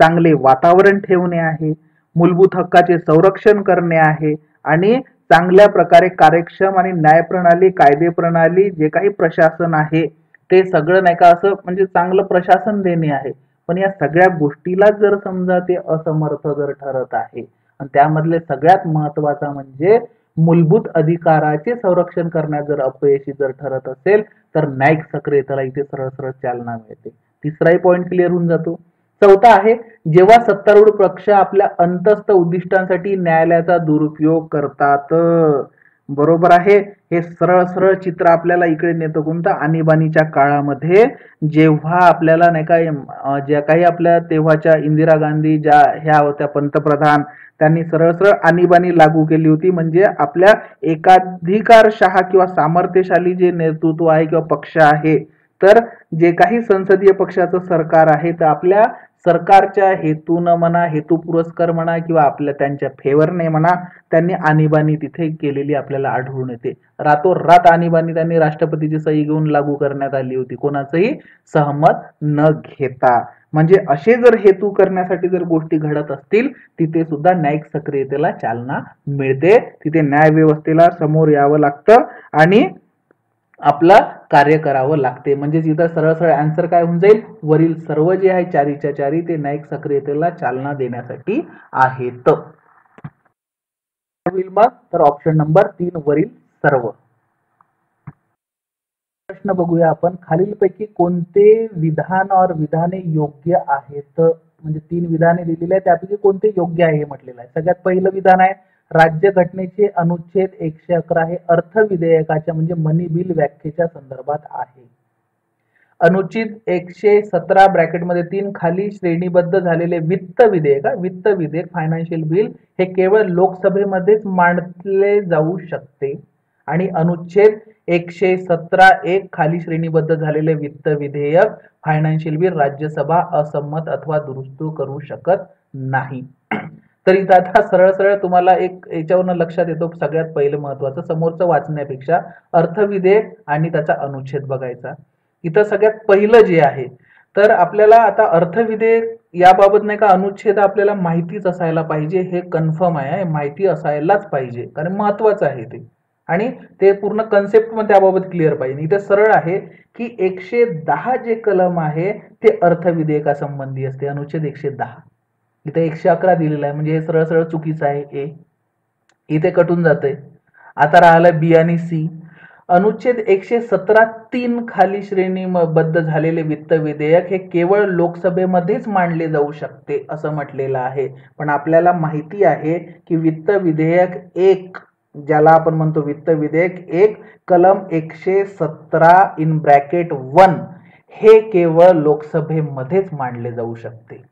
चांगले वातावरण ठेवणे आहे, मूलभूत हक्काचे संरक्षण करणे आहे आणि चांगल्या प्रकारे कार्यक्षम आणि न्यायप्रणाली, कायदे प्रणाली, जे काही प्रशासन आहे ते सगळं नाही का असं म्हणजे चांगलं प्रशासन देणे आहे. पण या सगळ्या गोष्टीला जर समजा ते असमर्थ जर ठरत आहे, आणि त्यामधले सगळ्यात महत्वाचा म्हणजे मूलभूत अधिकाराचे संरक्षण करण्यात जर अपयशी जर ठरत असेल तर न्यायिक सक्रियतेला इथे सरळ सरळ चालना मिळते. तिसराही पॉईंट क्लिअर होऊन जातो. चौथा आहे, जेव्हा सत्तारूढ पक्ष आपल्या अंतस्थ उद्दिष्टांसाठी न्यायालयाचा दुरुपयोग करतात. बरोबर आहे. हे सरळ सरळ चित्र आपल्याला इकडे नेतं कोणतं, आणीबाणीच्या काळामध्ये जेव्हा आपल्याला नाही का ज्या काही आपल्या तेव्हाच्या इंदिरा गांधी ज्या ह्या होत्या पंतप्रधान, त्यांनी सरळ सरळ आणीबाणी लागू केली होती. म्हणजे आपल्या एकाधिकारशहा किंवा सामर्थ्यशाली जे नेतृत्व आहे किंवा पक्ष आहे, तर जे काही संसदीय पक्षाचं सरकार आहे तर आपल्या सरकारच्या हेतून म्हणा, हेतू पुरस्कार म्हणा किंवा आपल्या त्यांच्या फेवरने म्हणा, त्यांनी आणीबाणी तिथे केलेली आपल्याला आढळून येते. रातोरात आणीबाणी त्यांनी राष्ट्रपतीची सही घेऊन लागू करण्यात आली होती, कोणाचंही सहमत न घेता. म्हणजे असे जर हेतू करण्यासाठी जर गोष्टी घडत असतील तिथे सुद्धा न्यायिक सक्रियतेला चालना मिळते. तिथे न्याय व्यवस्थेला समोर यावं लागतं आणि आपलं कार्य करावं लागते. म्हणजे इथं सरळ सरळ आन्सर काय होऊन जाईल, वरील सर्व जे आहे चारीच्या चारी ते न्यायिक सक्रियतेला चालना देण्यासाठी आहेत. होईल मग तर ऑप्शन नंबर 3 वरील सर्व. प्रश्न बघूया आपण, खालीलपैकी कोणते विधान और विधाने योग्य आहेत. म्हणजे 3 विधाने दिलेली आहेत, त्यापैकी कोणते योग्य आहे हे म्हटलेलं आहे. सगळ्यात पहिलं विधान आहे, राज्य घटनेचे अनुच्छेद 111 हे अर्थ विधेयकाच्या म्हणजे मनी बिल व्याख्येच्या संदर्भात आहे. अनुच्छेद 117 ब्रॅकेटमध्ये 3 खाली श्रेणीबद्ध झालेले वित्त विधेयक फायनान्शियल बिल हे केवळ लोकसभेमध्येच मांडले जाऊ शकते. आणि अनुच्छेद 117(1) खाली श्रेणीबद्ध झालेले वित्त विधेयक फायनान्शियल बिल राज्यसभा असंमत अथवा दुरुस्त करू शकत नाही. तर इथं आता सरळ सरळ तुम्हाला एक याच्यावरून लक्षात येतो, सगळ्यात पहिलं महत्वाचं समोरचं वाचण्यापेक्षा अर्थविधेयक आणि त्याचा अनुच्छेद बघायचा. इथं सगळ्यात पहिलं जे आहे, तर आपल्याला आता अर्थविधेयक याबाबत नाही का अनुच्छेद आपल्याला माहितीच असायला पाहिजे, हे कन्फर्म आहे, माहिती असायलाच पाहिजे कारण महत्वाचं आहे ते. आणि ते पूर्ण कन्सेप्ट पण त्याबाबत क्लिअर पाहिजे. इथे सरळ आहे की 110 जे कलम आहे ते अर्थविधेयकासंबंधी असते, अनुच्छेद 110. इथे 111 दिलेला आहे म्हणजे हे सरळ सरळ चुकीचं आहे. ए इथे कटून जाते. आता राहिलं बी आणि सी. अनुच्छेद 117(3) खाली श्रेणीबद्ध झालेले वित्त विधेयक हे केवळ लोकसभेमध्येच मांडले जाऊ शकते असं म्हटलेलं आहे. पण आपल्याला माहिती आहे की वित्त विधेयक 1 ज्याला आपण म्हणतो वित्त विधेयक 1 कलम 117(1) हे केवळ लोकसभेमध्येच मांडले जाऊ शकते.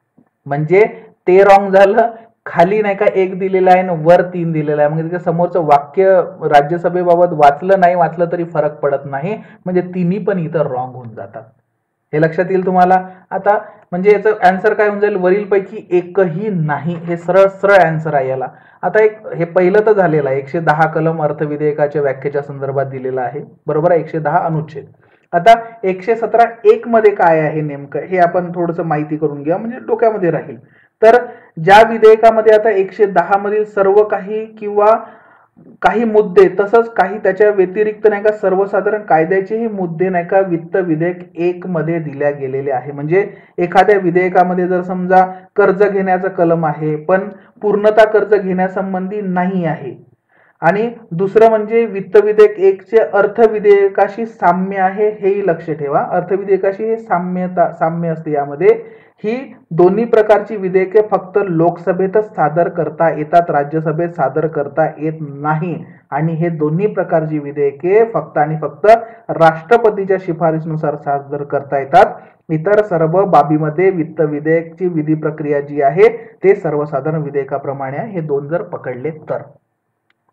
म्हणजे ते रॉंग झालं. खाली नाही का 1 दिलेला आहे आणि वर 3 दिलेला आहे, म्हणजे समोरचं वाक्य राज्यसभेबाबत वाचलं नाही वाचलं तरी फरक पडत नाही, म्हणजे तिन्ही पण इथं रॉंग होऊन जातात. हे लक्षात येईल तुम्हाला. आता म्हणजे याचं आन्सर काय होऊन जाईल, वरील पैकी एकही नाही, हे सरळ सरळ आन्सर आहे याला. आता एक हे पहिलं तर झालेलं आहे, 110 कलम अर्थविधेयकाच्या व्याख्येच्या संदर्भात दिलेला आहे, बरोबर आहे, 110 अनुच्छेद. आता 117(1) मध्ये काय आहे नेमकं हे आपण थोडंसं माहिती करून घ्या म्हणजे डोक्यामध्ये राहील. तर ज्या विधेयकामध्ये आता 110 मधील सर्व काही किंवा काही मुद्दे तसंच काही त्याच्या व्यतिरिक्त नाही का सर्वसाधारण कायद्याचेही मुद्दे नाही का वित्त विधेयक 1 मध्ये दिल्या गेलेले आहे. म्हणजे एखाद्या विधेयकामध्ये जर समजा कर्ज घेण्याचा कलम आहे पण पूर्णता कर्ज घेण्यासंबंधी नाही आहे, आणि दुसरं म्हणजे वित्त विधेयक 1 चे अर्थ विधेयकाशी साम्य आहे, हेही लक्ष ठेवा. अर्थ विधेयकाशी हे साम्य असते. यामध्ये ही दोन्ही प्रकारची विधेयके फक्त लोकसभेतच सादर करता येतात, राज्यसभेत सादर करता येत नाही. आणि हे दोन्ही प्रकारची विधेयके फक्त आणि फक्त राष्ट्रपतीच्या शिफारशीनुसार सादर करता येतात. इतर सर्व बाबीमध्ये वित्त विधेयकची विधी प्रक्रिया जी आहे ते सर्वसाधारण विधेयकाप्रमाणे आहे. हे दोन जर पकडले तर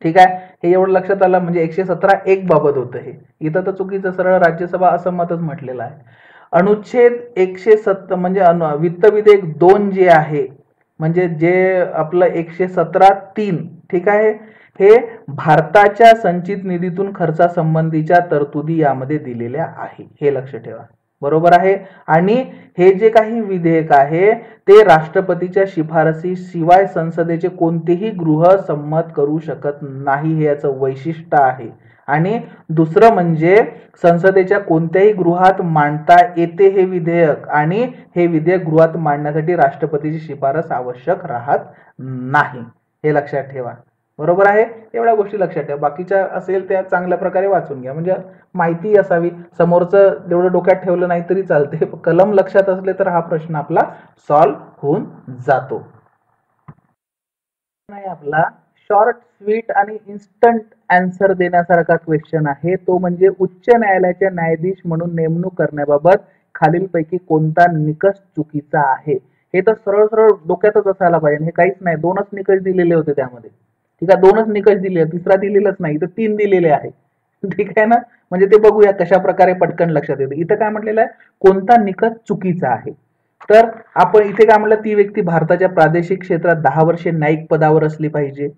ठीक आहे. हे एवढं लक्षात आलं. म्हणजे 117(1) बाबत होतं हे. इथं तर चुकीचं सरळ राज्यसभा असंमतच म्हटलेलं आहे. अनुच्छेद 107 म्हणजे वित्त विधेयक 2 जे आहे म्हणजे जे आपलं 117(3) ठीक आहे, हे भारताच्या संचित निधीतून खर्चासंबंधीच्या तरतुदी यामध्ये दिलेल्या आहे, हे लक्ष ठेवा, बरोबर आहे. आणि हे जे काही विधेयक आहे ते राष्ट्रपतीच्या शिफारसी शिवाय संसदेचे कोणतेही गृह संमत करू शकत नाही, हे याचं वैशिष्ट्य आहे. आणि दुसरं म्हणजे संसदेच्या कोणत्याही गृहात मांडता येते हे विधेयक, आणि हे विधेयक गृहात मांडण्यासाठी राष्ट्रपतीची शिफारस आवश्यक राहत नाही, हे लक्षात ठेवा. बरोबर आहे. एवढ्या गोष्टी लक्षात ठेवा, बाकीच्या असेल त्या चांगल्या प्रकारे वाचून घ्या, म्हणजे माहिती असावी. समोरचं जेवढं डोक्यात ठेवलं नाही तरी चालते, कलम लक्षात असले तर हा प्रश्न आपला सॉल्व्ह होऊन जातो. नाही, आपला शॉर्ट स्वीट आणि इन्स्टंट आन्सर देण्यासारखा क्वेश्चन आहे. तो म्हणजे उच्च न्यायालयाचे न्यायाधीश म्हणून नेमणूक करण्याबाबत खालीलपैकी कोणता निकष चुकीचा आहे. हे तर सरळ सरळ डोक्यातच असायला पाहिजे. हे काहीच नाही, दोनच निकष दिलेले होते त्यामध्ये. ठीक आहे, दोनच निकष दिले, तिसरा दिलेलाच नाही, तर 3 दिलेले आहे. ठीक आहे ना, म्हणजे ते बघूया कशा प्रकारे पटकन लक्षात येते. इथं काय म्हटलेलं आहे, कोणता निकष चुकीचा आहे. तर आपण इथे काय म्हटलं, ती व्यक्ती भारताच्या प्रादेशिक क्षेत्रात 10 वर्षे न्यायिक पदावर असली पाहिजे.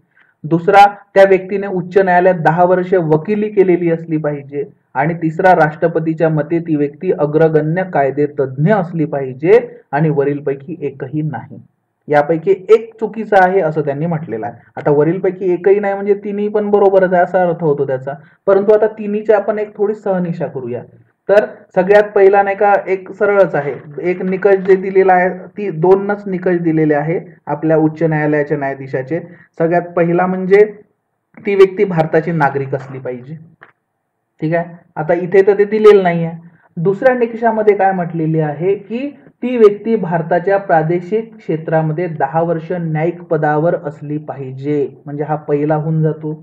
दुसरा, त्या व्यक्तीने उच्च न्यायालयात 10 वर्षे वकिली केलेली असली पाहिजे. आणि तिसरा, राष्ट्रपतीच्या मते ती व्यक्ती अग्रगण्य कायदे तज्ज्ञ असली पाहिजे. आणि वरीलपैकी एकही नाही. यापैकी एक चुकीचा आहे असं त्यांनी म्हटलेलं आहे. आता वरीलपैकी एकही नाही म्हणजे तिन्ही पण बरोबरच आहे असा अर्थ होतो त्याचा. परंतु आता तिन्हीची आपण एक थोडी सहनिशा करूया. तर सगळ्यात पहिला नाही का, एक सरळच आहे. एक निकष जे दिलेला आहे, ती दोनच निकष दिलेले आहे आपल्या उच्च न्यायालयाच्या न्यायाधीशाचे. सगळ्यात पहिला म्हणजे ती व्यक्ती भारताची नागरिक असली पाहिजे. ठीक आहे, आता इथे तर ते दिलेलं नाही आहे. दुसऱ्या निकषामध्ये काय म्हटलेले आहे की ती व्यक्ती भारताच्या प्रादेशिक क्षेत्रामध्ये 10 वर्ष न्यायिक पदावर असली पाहिजे, म्हणजे हा पहिला होऊन जातो.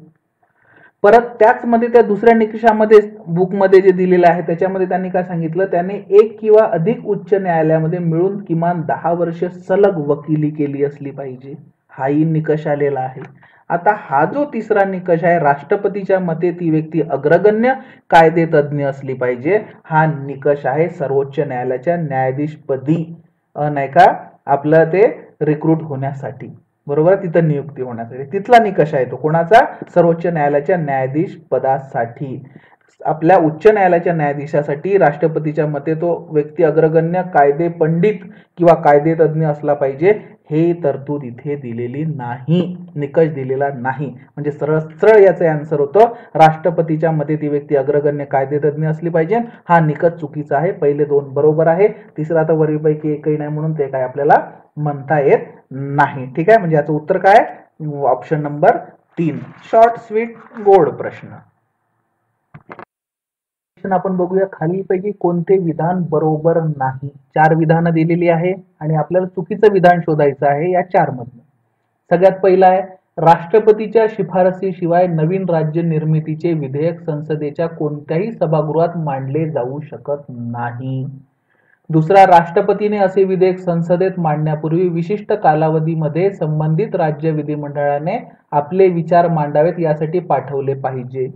परत त्याचमध्ये त्या दुसऱ्या निकषामध्ये बुकमध्ये जे दिलेलं आहे त्याच्यामध्ये त्यांनी काय सांगितलं, त्याने एक किंवा अधिक उच्च न्यायालयामध्ये मिळून किमान 10 वर्ष सलग वकिली केली असली पाहिजे. हाही निकष आलेला आहे. आता हा जो तिसरा निकष आहे, राष्ट्रपतीच्या मते ती व्यक्ती अग्रगण्य कायदे तज्ज्ञ असली पाहिजे, हा निकष आहे सर्वोच्च न्यायालयाच्या न्यायाधीशपदी नाही का आपलं ते रिक्रूट होण्यासाठी. बरोबर, तिथं नियुक्ती होण्यासाठी तिथला निकष आहे तो कोणाचा, सर्वोच्च न्यायालयाच्या न्यायाधीश पदासाठी. आपल्या उच्च न्यायालयाच्या न्यायाधीशासाठी राष्ट्रपतीच्या मते तो व्यक्ती अग्रगण्य कायदे पंडित किंवा कायदे तज्ज्ञ असला पाहिजे. हे तरतूद इथे दिलेली नाही, निकष दिलेला नाही. म्हणजे सरळ सरळ याचं आन्सर होतं, राष्ट्रपतीच्या मते ती व्यक्ती अग्रगण्य कायदे तज्ज्ञ असली पाहिजे. हा निकष चुकीचा आहे. पहिले दोन बरोबर आहे, तिसरा तर वरीलपैकी एकही नाही, म्हणून ते काय आपल्याला म्हणता येत नाही. ठीक आहे, म्हणजे याचं उत्तर काय, ऑप्शन नंबर 3, शॉर्ट स्वीट गोड प्रश्न. आपण बघूया, खालीलपैकी कोणते विधान बरोबर नाही. 4 विधानं दिलेली आहे आणि आपल्याला चुकीचं विधान शोधायचं आहे या 4 मधून. सगळ्यात पहिला आहे, राष्ट्रपतीच्या शिफारसीशिवाय नवीन राज्य निर्मितीचे विधेयक संसदेच्या कोणत्याही सभागृहात मांडले जाऊ शकत नाही. दुसरा, राष्ट्रपतीने असे विधेयक संसदेत मांडण्यापूर्वी विशिष्ट कालावधीमध्ये संबंधित राज्य विधिमंडळाने आपले विचार मांडावेत यासाठी पाठवले पाहिजे.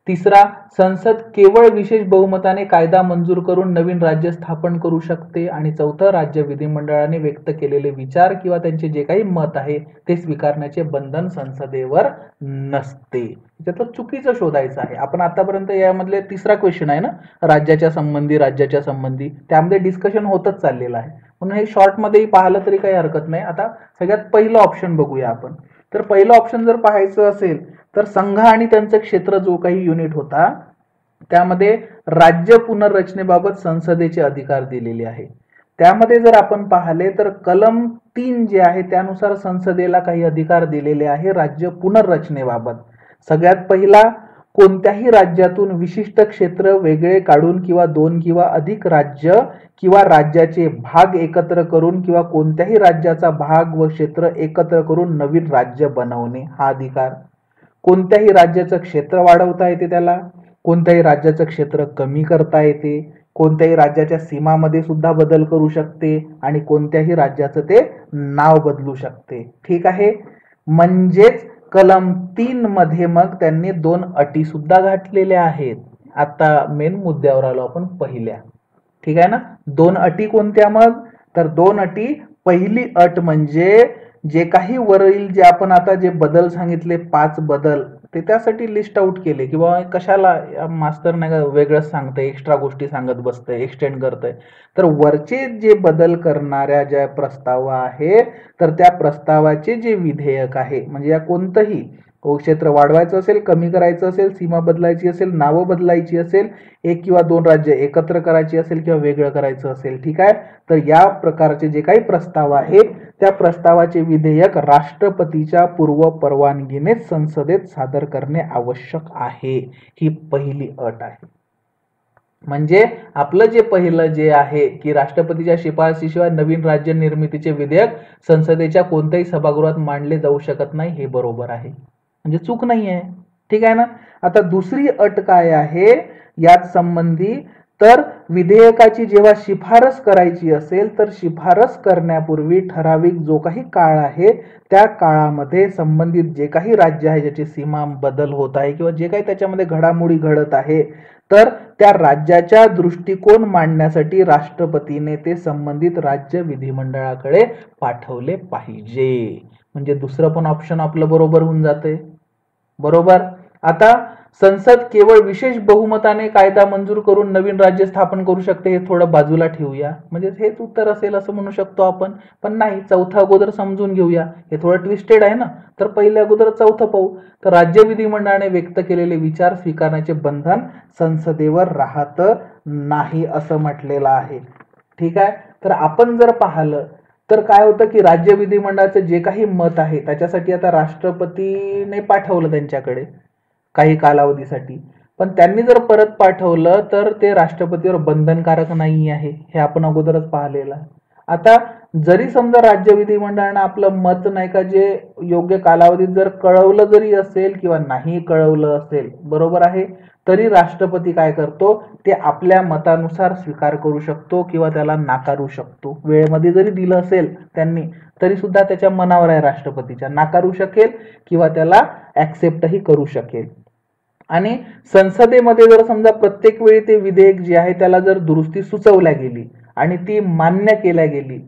तिसरा, संसद केवळ विशेष बहुमताने कायदा मंजूर करून नवीन राज्य स्थापन करू शकते. आणि चौथं, राज्य विधिमंडळाने व्यक्त केलेले विचार किंवा त्यांचे जे काही मत आहे ते स्वीकारण्याचे बंधन संसदेवर नसते. त्यातलं चुकीचं शोधायचं आहे. आपण आतापर्यंत यामधले तिसरा क्वेश्चन आहे ना, राज्याच्या संबंधी, त्यामध्ये डिस्कशन होतच चाललेलं आहे, म्हणून हे शॉर्ट मध्येही पाहिलं तरी काही हरकत नाही. आता सगळ्यात पहिलं ऑप्शन बघूया आपण. तर पहिलं ऑप्शन जर पाहायचं असेल तर संघ आणि त्यांचं क्षेत्र जो काही युनिट होता त्यामध्ये राज्य पुनर्रचनेबाबत संसदेचे अधिकार दिलेले आहे. त्यामध्ये जर आपण पाहिले तर कलम 3 जे आहे त्यानुसार संसदेला काही अधिकार दिलेले आहे राज्य पुनर्रचनेबाबत. सगळ्यात पहिला, कोणत्याही राज्यातून विशिष्ट क्षेत्र वेगळे काढून किंवा 2 किंवा अधिक राज्य किंवा राज्याचे भाग एकत्र करून किंवा कोणत्याही राज्याचा भाग व क्षेत्र एकत्र करून नवीन राज्य बनवणे हा अधिकार. कोणत्याही राज्याचं क्षेत्र वाढवता येते त्याला, कोणत्याही राज्याचं क्षेत्र कमी करता येते, कोणत्याही राज्याच्या सीमामध्ये सुद्धा बदल करू शकते आणि कोणत्याही राज्याचं ते नाव बदलू शकते. ठीक आहे, म्हणजेच कलम 3 मध्ये मग त्यांनी 2 अटी सुद्धा घातलेल्या आहेत. आता मेन मुद्द्यावर आलो आपण पहिल्या. ठीक आहे ना, 2 अटी कोणत्या मग, तर 2 अटी, पहिली अट म्हणजे जे काही वरील जे आपण आता जे बदल सांगितले 5 बदल ते त्यासाठी लिस्ट आउट केले किंवा कशाला मास्तर नाही का वेगळंच सांगतंय, एक्स्ट्रा गोष्टी सांगत बसतंय, एक्सटेंड करतंय. तर वरचे जे बदल करणाऱ्या ज्या प्रस्ताव आहे तर त्या प्रस्तावाचे जे विधेयक आहे म्हणजे या कोणतंही क्षेत्र वाढवायचं असेल, कमी करायचं असेल, सीमा बदलायची असेल, नावं बदलायची असेल, एक किंवा दोन राज्य एकत्र करायची असेल किंवा वेगळं करायचं असेल, ठीक आहे. तर या प्रकारचे जे काही प्रस्ताव आहेत त्या प्रस्तावाचे विधेयक राष्ट्रपतीच्या पूर्व परवानगीनेच संसदेत सादर करणे आवश्यक आहे. ही पहिली अट आहे. म्हणजे आपलं जे पहिलं जे आहे की राष्ट्रपतीच्या शिफारशीशिवाय नवीन राज्य निर्मितीचे विधेयक संसदेच्या कोणत्याही सभागृहात मांडले जाऊ शकत नाही, हे बरोबर आहे, म्हणजे चूक नाही आहे, ठीक आहे ना. आता दुसरी अट काय आहे यात संबंधी, तर विधेयकाची जेव्हा शिफारस करायची असेल तर शिफारस करण्यापूर्वी ठराविक जो काही काळ आहे त्या काळामध्ये संबंधित जे काही राज्य आहे ज्याची सीमा बदल होत आहे किंवा जे काही त्याच्यामध्ये घडामोडी घडत आहे तर त्या राज्याच्या दृष्टिकोन मांडण्यासाठी राष्ट्रपतीने ते संबंधित राज्य विधिमंडळाकडे पाठवले पाहिजे. म्हणजे दुसरं पण ऑप्शन आपलं बरोबर होऊन जाते. बरोबर. आता संसद केवळ विशेष बहुमताने कायदा मंजूर करून नवीन राज्य स्थापन करू शकते, हे थोडं बाजूला ठेवूया, म्हणजे हेच उत्तर असेल असं म्हणू शकतो आपण. पण नाही, चौथा अगोदर समजून घेऊया, हे थोडं ट्विस्टेड आहे ना. तर पहिले अगोदर चौथं पाहू. तर राज्य विधिमंडळाने व्यक्त केलेले विचार स्वीकारण्याचे बंधन संसदेवर राहत नाही असं म्हटलेलं आहे, ठीक आहे. तर आपण जर पाहिलं तर काय होतं की राज्य विधिमंडळाचं जे काही मत आहे त्याच्यासाठी आता राष्ट्रपतीने पाठवलं त्यांच्याकडे काही कालावधीसाठी, पण त्यांनी जर परत पाठवलं तर ते राष्ट्रपतीवर बंधनकारक नाही आहे, हे आपण अगोदरच पाहिलेलं आहे. आता जरी समजा राज्य विधिमंडळानं आपलं मत नाही का जे योग्य कालावधीत जर कळवलं जरी असेल किंवा नाही कळवलं असेल, बरोबर आहे, तरी राष्ट्रपती काय करतो, ते आपल्या मतानुसार स्वीकार करू शकतो किंवा त्याला नाकारू शकतो. वेळेमध्ये जरी दिलं असेल त्यांनी तरी सुद्धा त्याच्या मनावर आहे राष्ट्रपतीच्या, नाकारू शकेल किंवा त्याला ऍक्सेप्टही करू शकेल. आणि संसदेमध्ये जर समजा प्रत्येक वेळी ते विधेयक जे आहे त्याला जर दुरुस्ती सुचवल्या गेली आणि ती मान्य केल्या गेली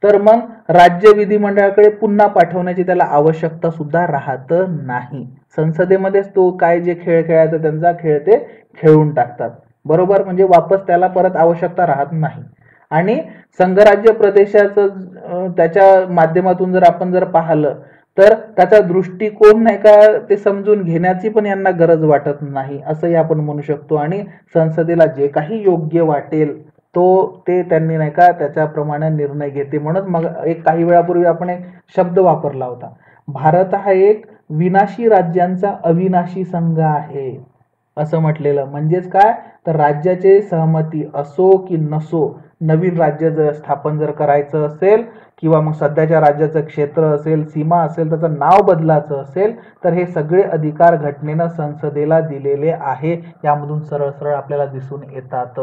तर मग राज्य विधिमंडळाकडे पुन्हा पाठवण्याची त्याला आवश्यकता सुद्धा राहत नाही. संसदेमध्येच तो काय जे खेळ खेळायचा त्यांचा खेळ ते खेळून टाकतात, बरोबर. म्हणजे वापस त्याला परत आवश्यकता राहत नाही. आणि संघराज्य प्रदेशाचं त्याच्या माध्यमातून जर आपण जर पाहिलं तर त्याचा दृष्टिकोन नाही का ते समजून घेण्याची पण यांना गरज वाटत नाही असंही आपण म्हणू शकतो. आणि संसदेला जे काही योग्य वाटेल ते त्यांनी नाही का त्याच्याप्रमाणे निर्णय घेते. म्हणून मग एक काही वेळापूर्वी आपण एक शब्द वापरला होता, भारत हा एक विनाशी राज्यांचा अविनाशी संघ आहे असं म्हटलेलं. म्हणजेच काय, तर राज्याचे सहमती असो की नसो, नवीन राज्य जर स्थापन जर करायचं असेल किंवा मग सध्याच्या राज्याचं क्षेत्र असेल, सीमा असेल, त्याचं नाव बदलायचं असेल तर हे सगळे अधिकार घटनेनं संसदेला दिलेले आहे. यामधून सरळ सरळ आपल्याला दिसून येतात.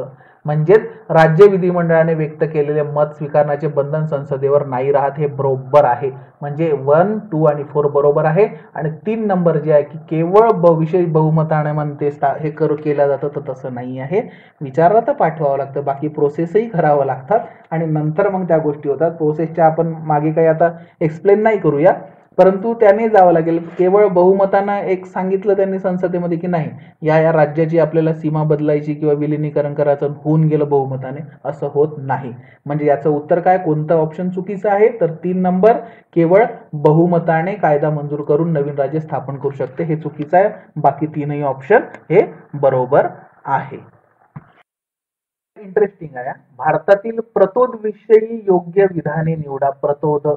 म्हणजेच राज्य विधिमंडळाने व्यक्त केलेले मत स्वीकारण्याचे बंधन संसदेवर नाही राहत, हे बरोबर आहे. म्हणजे 1, 2 आणि 4 बरोबर आहे. आणि 3 नंबर जे आहे की केवळ विशेष बहुमताने म्हणते हे केलं जातं, तर तसं नाही आहे. विचारला तर पाठवावं लागतं, बाकी प्रोसेसही करावं लागतात आणि नंतर मग त्या गोष्टी होतात. प्रोसेसच्या आपण मागे काही आता एक्सप्लेन नाही करूया, परंतु त्याने जावं लागेल. केवळ बहुमतानं एक सांगितलं त्यांनी संसदेमध्ये की नाही या राज्याची आपल्याला सीमा बदलायची किंवा विलिनीकरण करायचं, होऊन गेलं बहुमताने, असं होत नाही. म्हणजे याचं उत्तर काय, कोणतं ऑप्शन चुकीचं आहे, तर 3 नंबर केवळ बहुमताने कायदा मंजूर करून नवीन राज्य स्थापन करू शकते, हे चुकीचं आहे. बाकी 3ही ऑप्शन हे बरोबर आहे. इंटरेस्टिंग आहे, भारतातील प्रतोद विषयी योग्य विधाने निवडा. प्रतोद,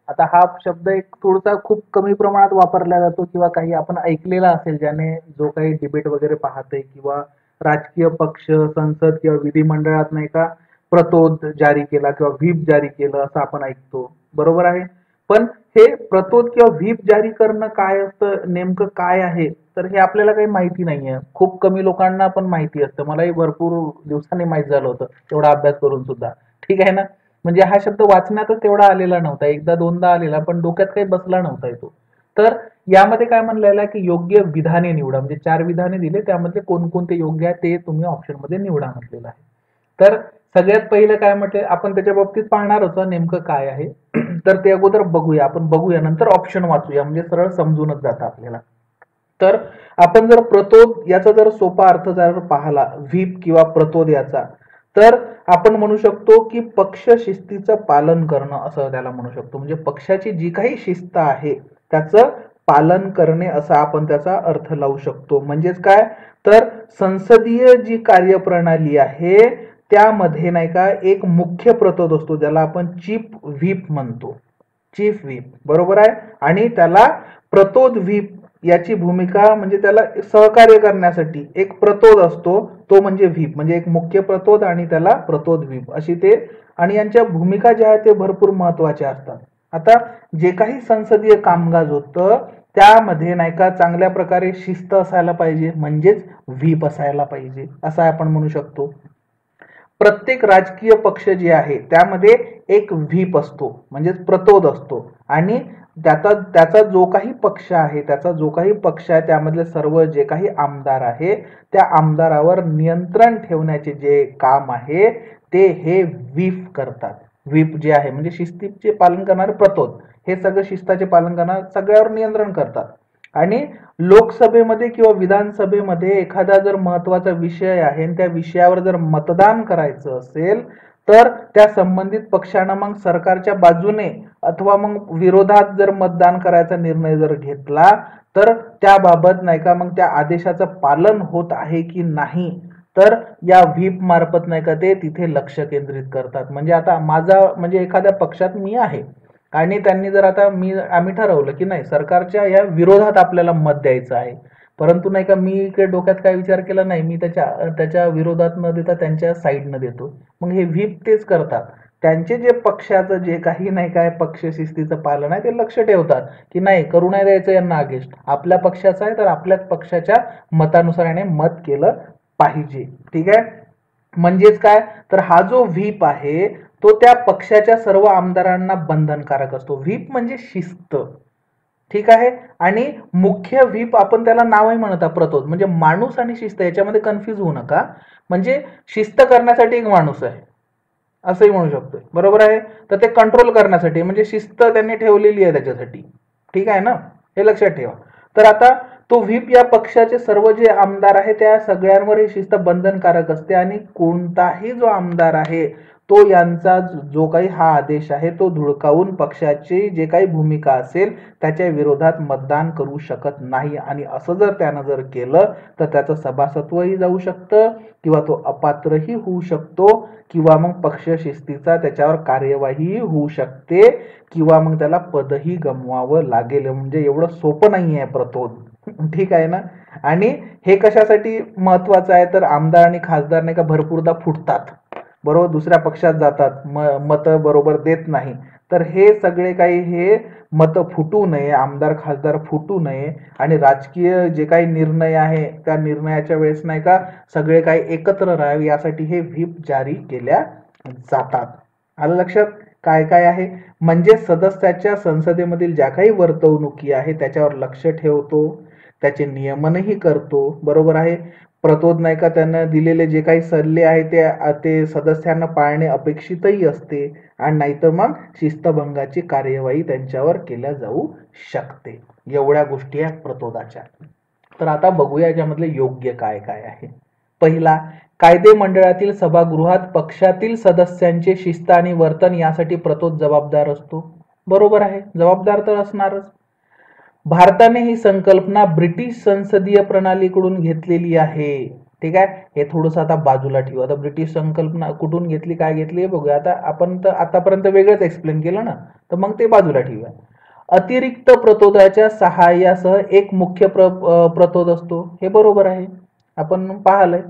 आता हा शब्द एक थोडासा खूप कमी प्रमाणात वापरला जातो किंवा काही आपण ऐकलेला असेल, ज्याने जो काही डिबेट वगैरे पाहते किंवा राजकीय पक्ष संसद किंवा विधिमंडळात नाही का प्रतोद जारी केला किंवा व्हीप जारी केलं असं आपण ऐकतो, बरोबर आहे. पण हे प्रतोद किंवा व्हीप जारी करणं काय असतं, नेमकं काय आहे, तर हे आपल्याला काही माहिती नाहीये. खूप कमी लोकांना पण माहिती असतं. मलाही भरपूर दिवसांनी माहित झालं होतं तेवढा अभ्यास करून सुद्धा, ठीक आहे ना. म्हणजे हा शब्द वाचण्यातच तेवढा आलेला नव्हता, एकदा दोनदा आलेला पण डोक्यात काही बसला नव्हता तो. तर यामध्ये काय म्हणलेलं आहे की योग्य विधाने निवडा, म्हणजे 4 विधाने दिले, त्यामध्ये कोणकोणते योग्य आहे ते तुम्ही ऑप्शन मध्ये निवडा म्हटलेलं आहे. तर सगळ्यात पहिलं काय म्हटले आपण त्याच्या बाबतीत पाहणार होतो नेमकं काय आहे, तर ते अगोदर बघूया, आपण बघूया नंतर ऑप्शन वाचूया, म्हणजे सरळ समजूनच जातं आपल्याला. तर आपण जर प्रतोद याचा जर सोपा अर्थ जर पाहिला, व्हीप किंवा प्रतोद याचा, तर आपण म्हणू शकतो की पक्ष शिस्तीचं पालन करणं असं त्याला म्हणू शकतो. म्हणजे पक्षाची जी काही शिस्त आहे त्याचं पालन करणे असा आपण त्याचा अर्थ लावू शकतो. म्हणजेच काय, तर संसदीय जी कार्यप्रणाली आहे त्यामध्ये नाही का एक मुख्य प्रतोद असतो, ज्याला आपण चीफ व्हीप म्हणतो. चीफ व्हीप बरोबर आहे. आणि त्याला प्रतोद व्हीप याची भूमिका म्हणजे त्याला सहकार्य करण्यासाठी एक प्रतोद असतो, तो म्हणजे व्हीप. म्हणजे एक मुख्य प्रतोद आणि त्याला प्रतोद व्हीप अशी ते, आणि यांच्या भूमिका ज्या आहेत ते भरपूर महत्वाच्या असतात. आता जे काही संसदीय कामकाज होतं त्यामध्ये नाही का चांगल्या प्रकारे शिस्त असायला पाहिजे, म्हणजेच व्हीप असायला पाहिजे असं आपण म्हणू शकतो. प्रत्येक राजकीय पक्ष जे आहे त्यामध्ये एक व्हीप असतो, म्हणजेच प्रतोद असतो. आणि त्याचा जो काही पक्ष आहे त्यामधले सर्व जे काही आमदार आहे त्या आमदारावर नियंत्रण ठेवण्याचे जे काम आहे ते हे व्हीप करतात. व्हीप जे आहे म्हणजे शिस्तीचे पालन करणारे प्रतोद, हे सगळं शिस्ताचे पालन करणारे सगळ्यावर नियंत्रण करतात. आणि लोकसभेमध्ये किंवा विधानसभेमध्ये एखादा जर महत्वाचा विषय आहे आणि त्या विषयावर जर मतदान करायचं असेल तर त्या संबंधित पक्षानं मग सरकारच्या बाजूने अथवा मग विरोधात जर मतदान करायचा निर्णय जर घेतला तर त्याबाबत नाही का मग त्या आदेशाचं पालन होत आहे की नाही तर या व्हीप मार्फत नाही का ते तिथे लक्ष केंद्रित करतात. म्हणजे आता माझा म्हणजे एखाद्या पक्षात मी आहे आणि त्यांनी जर आता आम्ही ठरवलं की नाही सरकारच्या या विरोधात आपल्याला मत द्यायचं आहे, परंतु नाही का मी इकडे डोक्यात काय विचार केला नाही, मी त्याच्या विरोधात न देता त्यांच्या साईडनं देतो. मग हे व्हीप तेच करतात. त्यांचे जे पक्षाचं जे काही नाही काय पक्ष शिस्तीचं पालन आहे ते लक्ष ठेवतात की नाही करू नाही द्यायचं यांना अगेन्स्ट, आपल्या पक्षाचं आहे तर आपल्याच पक्षाच्या मतानुसार याने मत केलं पाहिजे. ठीक आहे. म्हणजेच काय, तर हा जो व्हीप आहे तो त्या पक्षाच्या सर्व आमदारांना बंधनकारक असतो. व्हीप म्हणजे शिस्त. ठीक आहे. आणि मुख्य व्हीप आपण त्याला नावही म्हणत प्रतोद, म्हणजे माणूस आणि शिस्त याच्यामध्ये कन्फ्युज होऊ नका. म्हणजे शिस्त करण्यासाठी एक माणूस आहे असंही म्हणू शकतो, बरोबर आहे. तर ते कंट्रोल करण्यासाठी म्हणजे शिस्त त्यांनी ठेवलेली आहे त्याच्यासाठी. ठीक आहे ना, हे लक्षात ठेवा. तर आता तो व्हीप या पक्षाचे सर्व जे आमदार आहे त्या सगळ्यांवर ही शिस्त बंधनकारक असते आणि कोणताही जो आमदार आहे तो यांचा जो काही हा आदेश आहे तो धुडकावून पक्षाची जे काही भूमिका असेल त्याच्या विरोधात मतदान करू शकत नाही. आणि असं जर त्यानं जर केलं तर त्याचं सभासत्वही जाऊ शकतं किंवा तो अपात्रही होऊ शकतो किंवा मग पक्ष शिस्तीचा त्याच्यावर कार्यवाही होऊ शकते किंवा मग त्याला पदही गमवावं लागेल. म्हणजे एवढं सोपं नाही आहे प्रतोद. ठीक आहे ना. आणि हे कशासाठी महत्वाचं आहे तर आमदार आणि खासदार नाही का भरपूरदा फुटतात, बरोबर, दुसऱ्या पक्षात जातात, मत बरोबर देत नाही. तर हे सगळे काही हे मत फुटू नये, आमदार खासदार फुटू नये आणि राजकीय जे काही निर्णय आहे त्या निर्णयाच्या वेळेस नाही का सगळे काही एकत्र राहावे यासाठी हे व्हीप जारी केल्या जातात. आलं लक्षात काय काय आहे. म्हणजे सदस्याच्या संसदेमधील ज्या काही वर्तवणुकी आहे त्याच्यावर लक्ष ठेवतो, त्याचे नियमनही करतो, बरोबर आहे. प्रतोद नाही का त्यांना दिलेले जे काही सल्ले आहे ते सदस्यांना पाळणे अपेक्षितही असते आणि नाहीतर मग शिस्तभंगाची कार्यवाही त्यांच्यावर केल्या जाऊ शकते. एवढ्या गोष्टी आहेत प्रतोदाच्या. तर आता बघूया याच्यामधले योग्य काय काय आहे. पहिला, कायदे मंडळातील सभागृहात पक्षातील सदस्यांचे शिस्त आणि वर्तन यासाठी प्रतोद जबाबदार असतो. बरोबर आहे, जबाबदार तर असणारच. भारताने ही संकल्पना ब्रिटिश संसदीय प्रणालीकडून घेतलेली आहे. ठीक आहे, हे थोडंसं आता बाजूला ठेवू. आता ब्रिटिश संकल्पना कुठून घेतली काय घेतली बघूया. आता आपण तर आतापर्यंत वेगळंच एक्सप्लेन केलं ना, तर मग ते बाजूला ठेवूया. अतिरिक्त प्रतोदाच्या सहाय्यासह एक मुख्य प्रतोद असतो, हे बरोबर आहे, आपण पाहिलंय.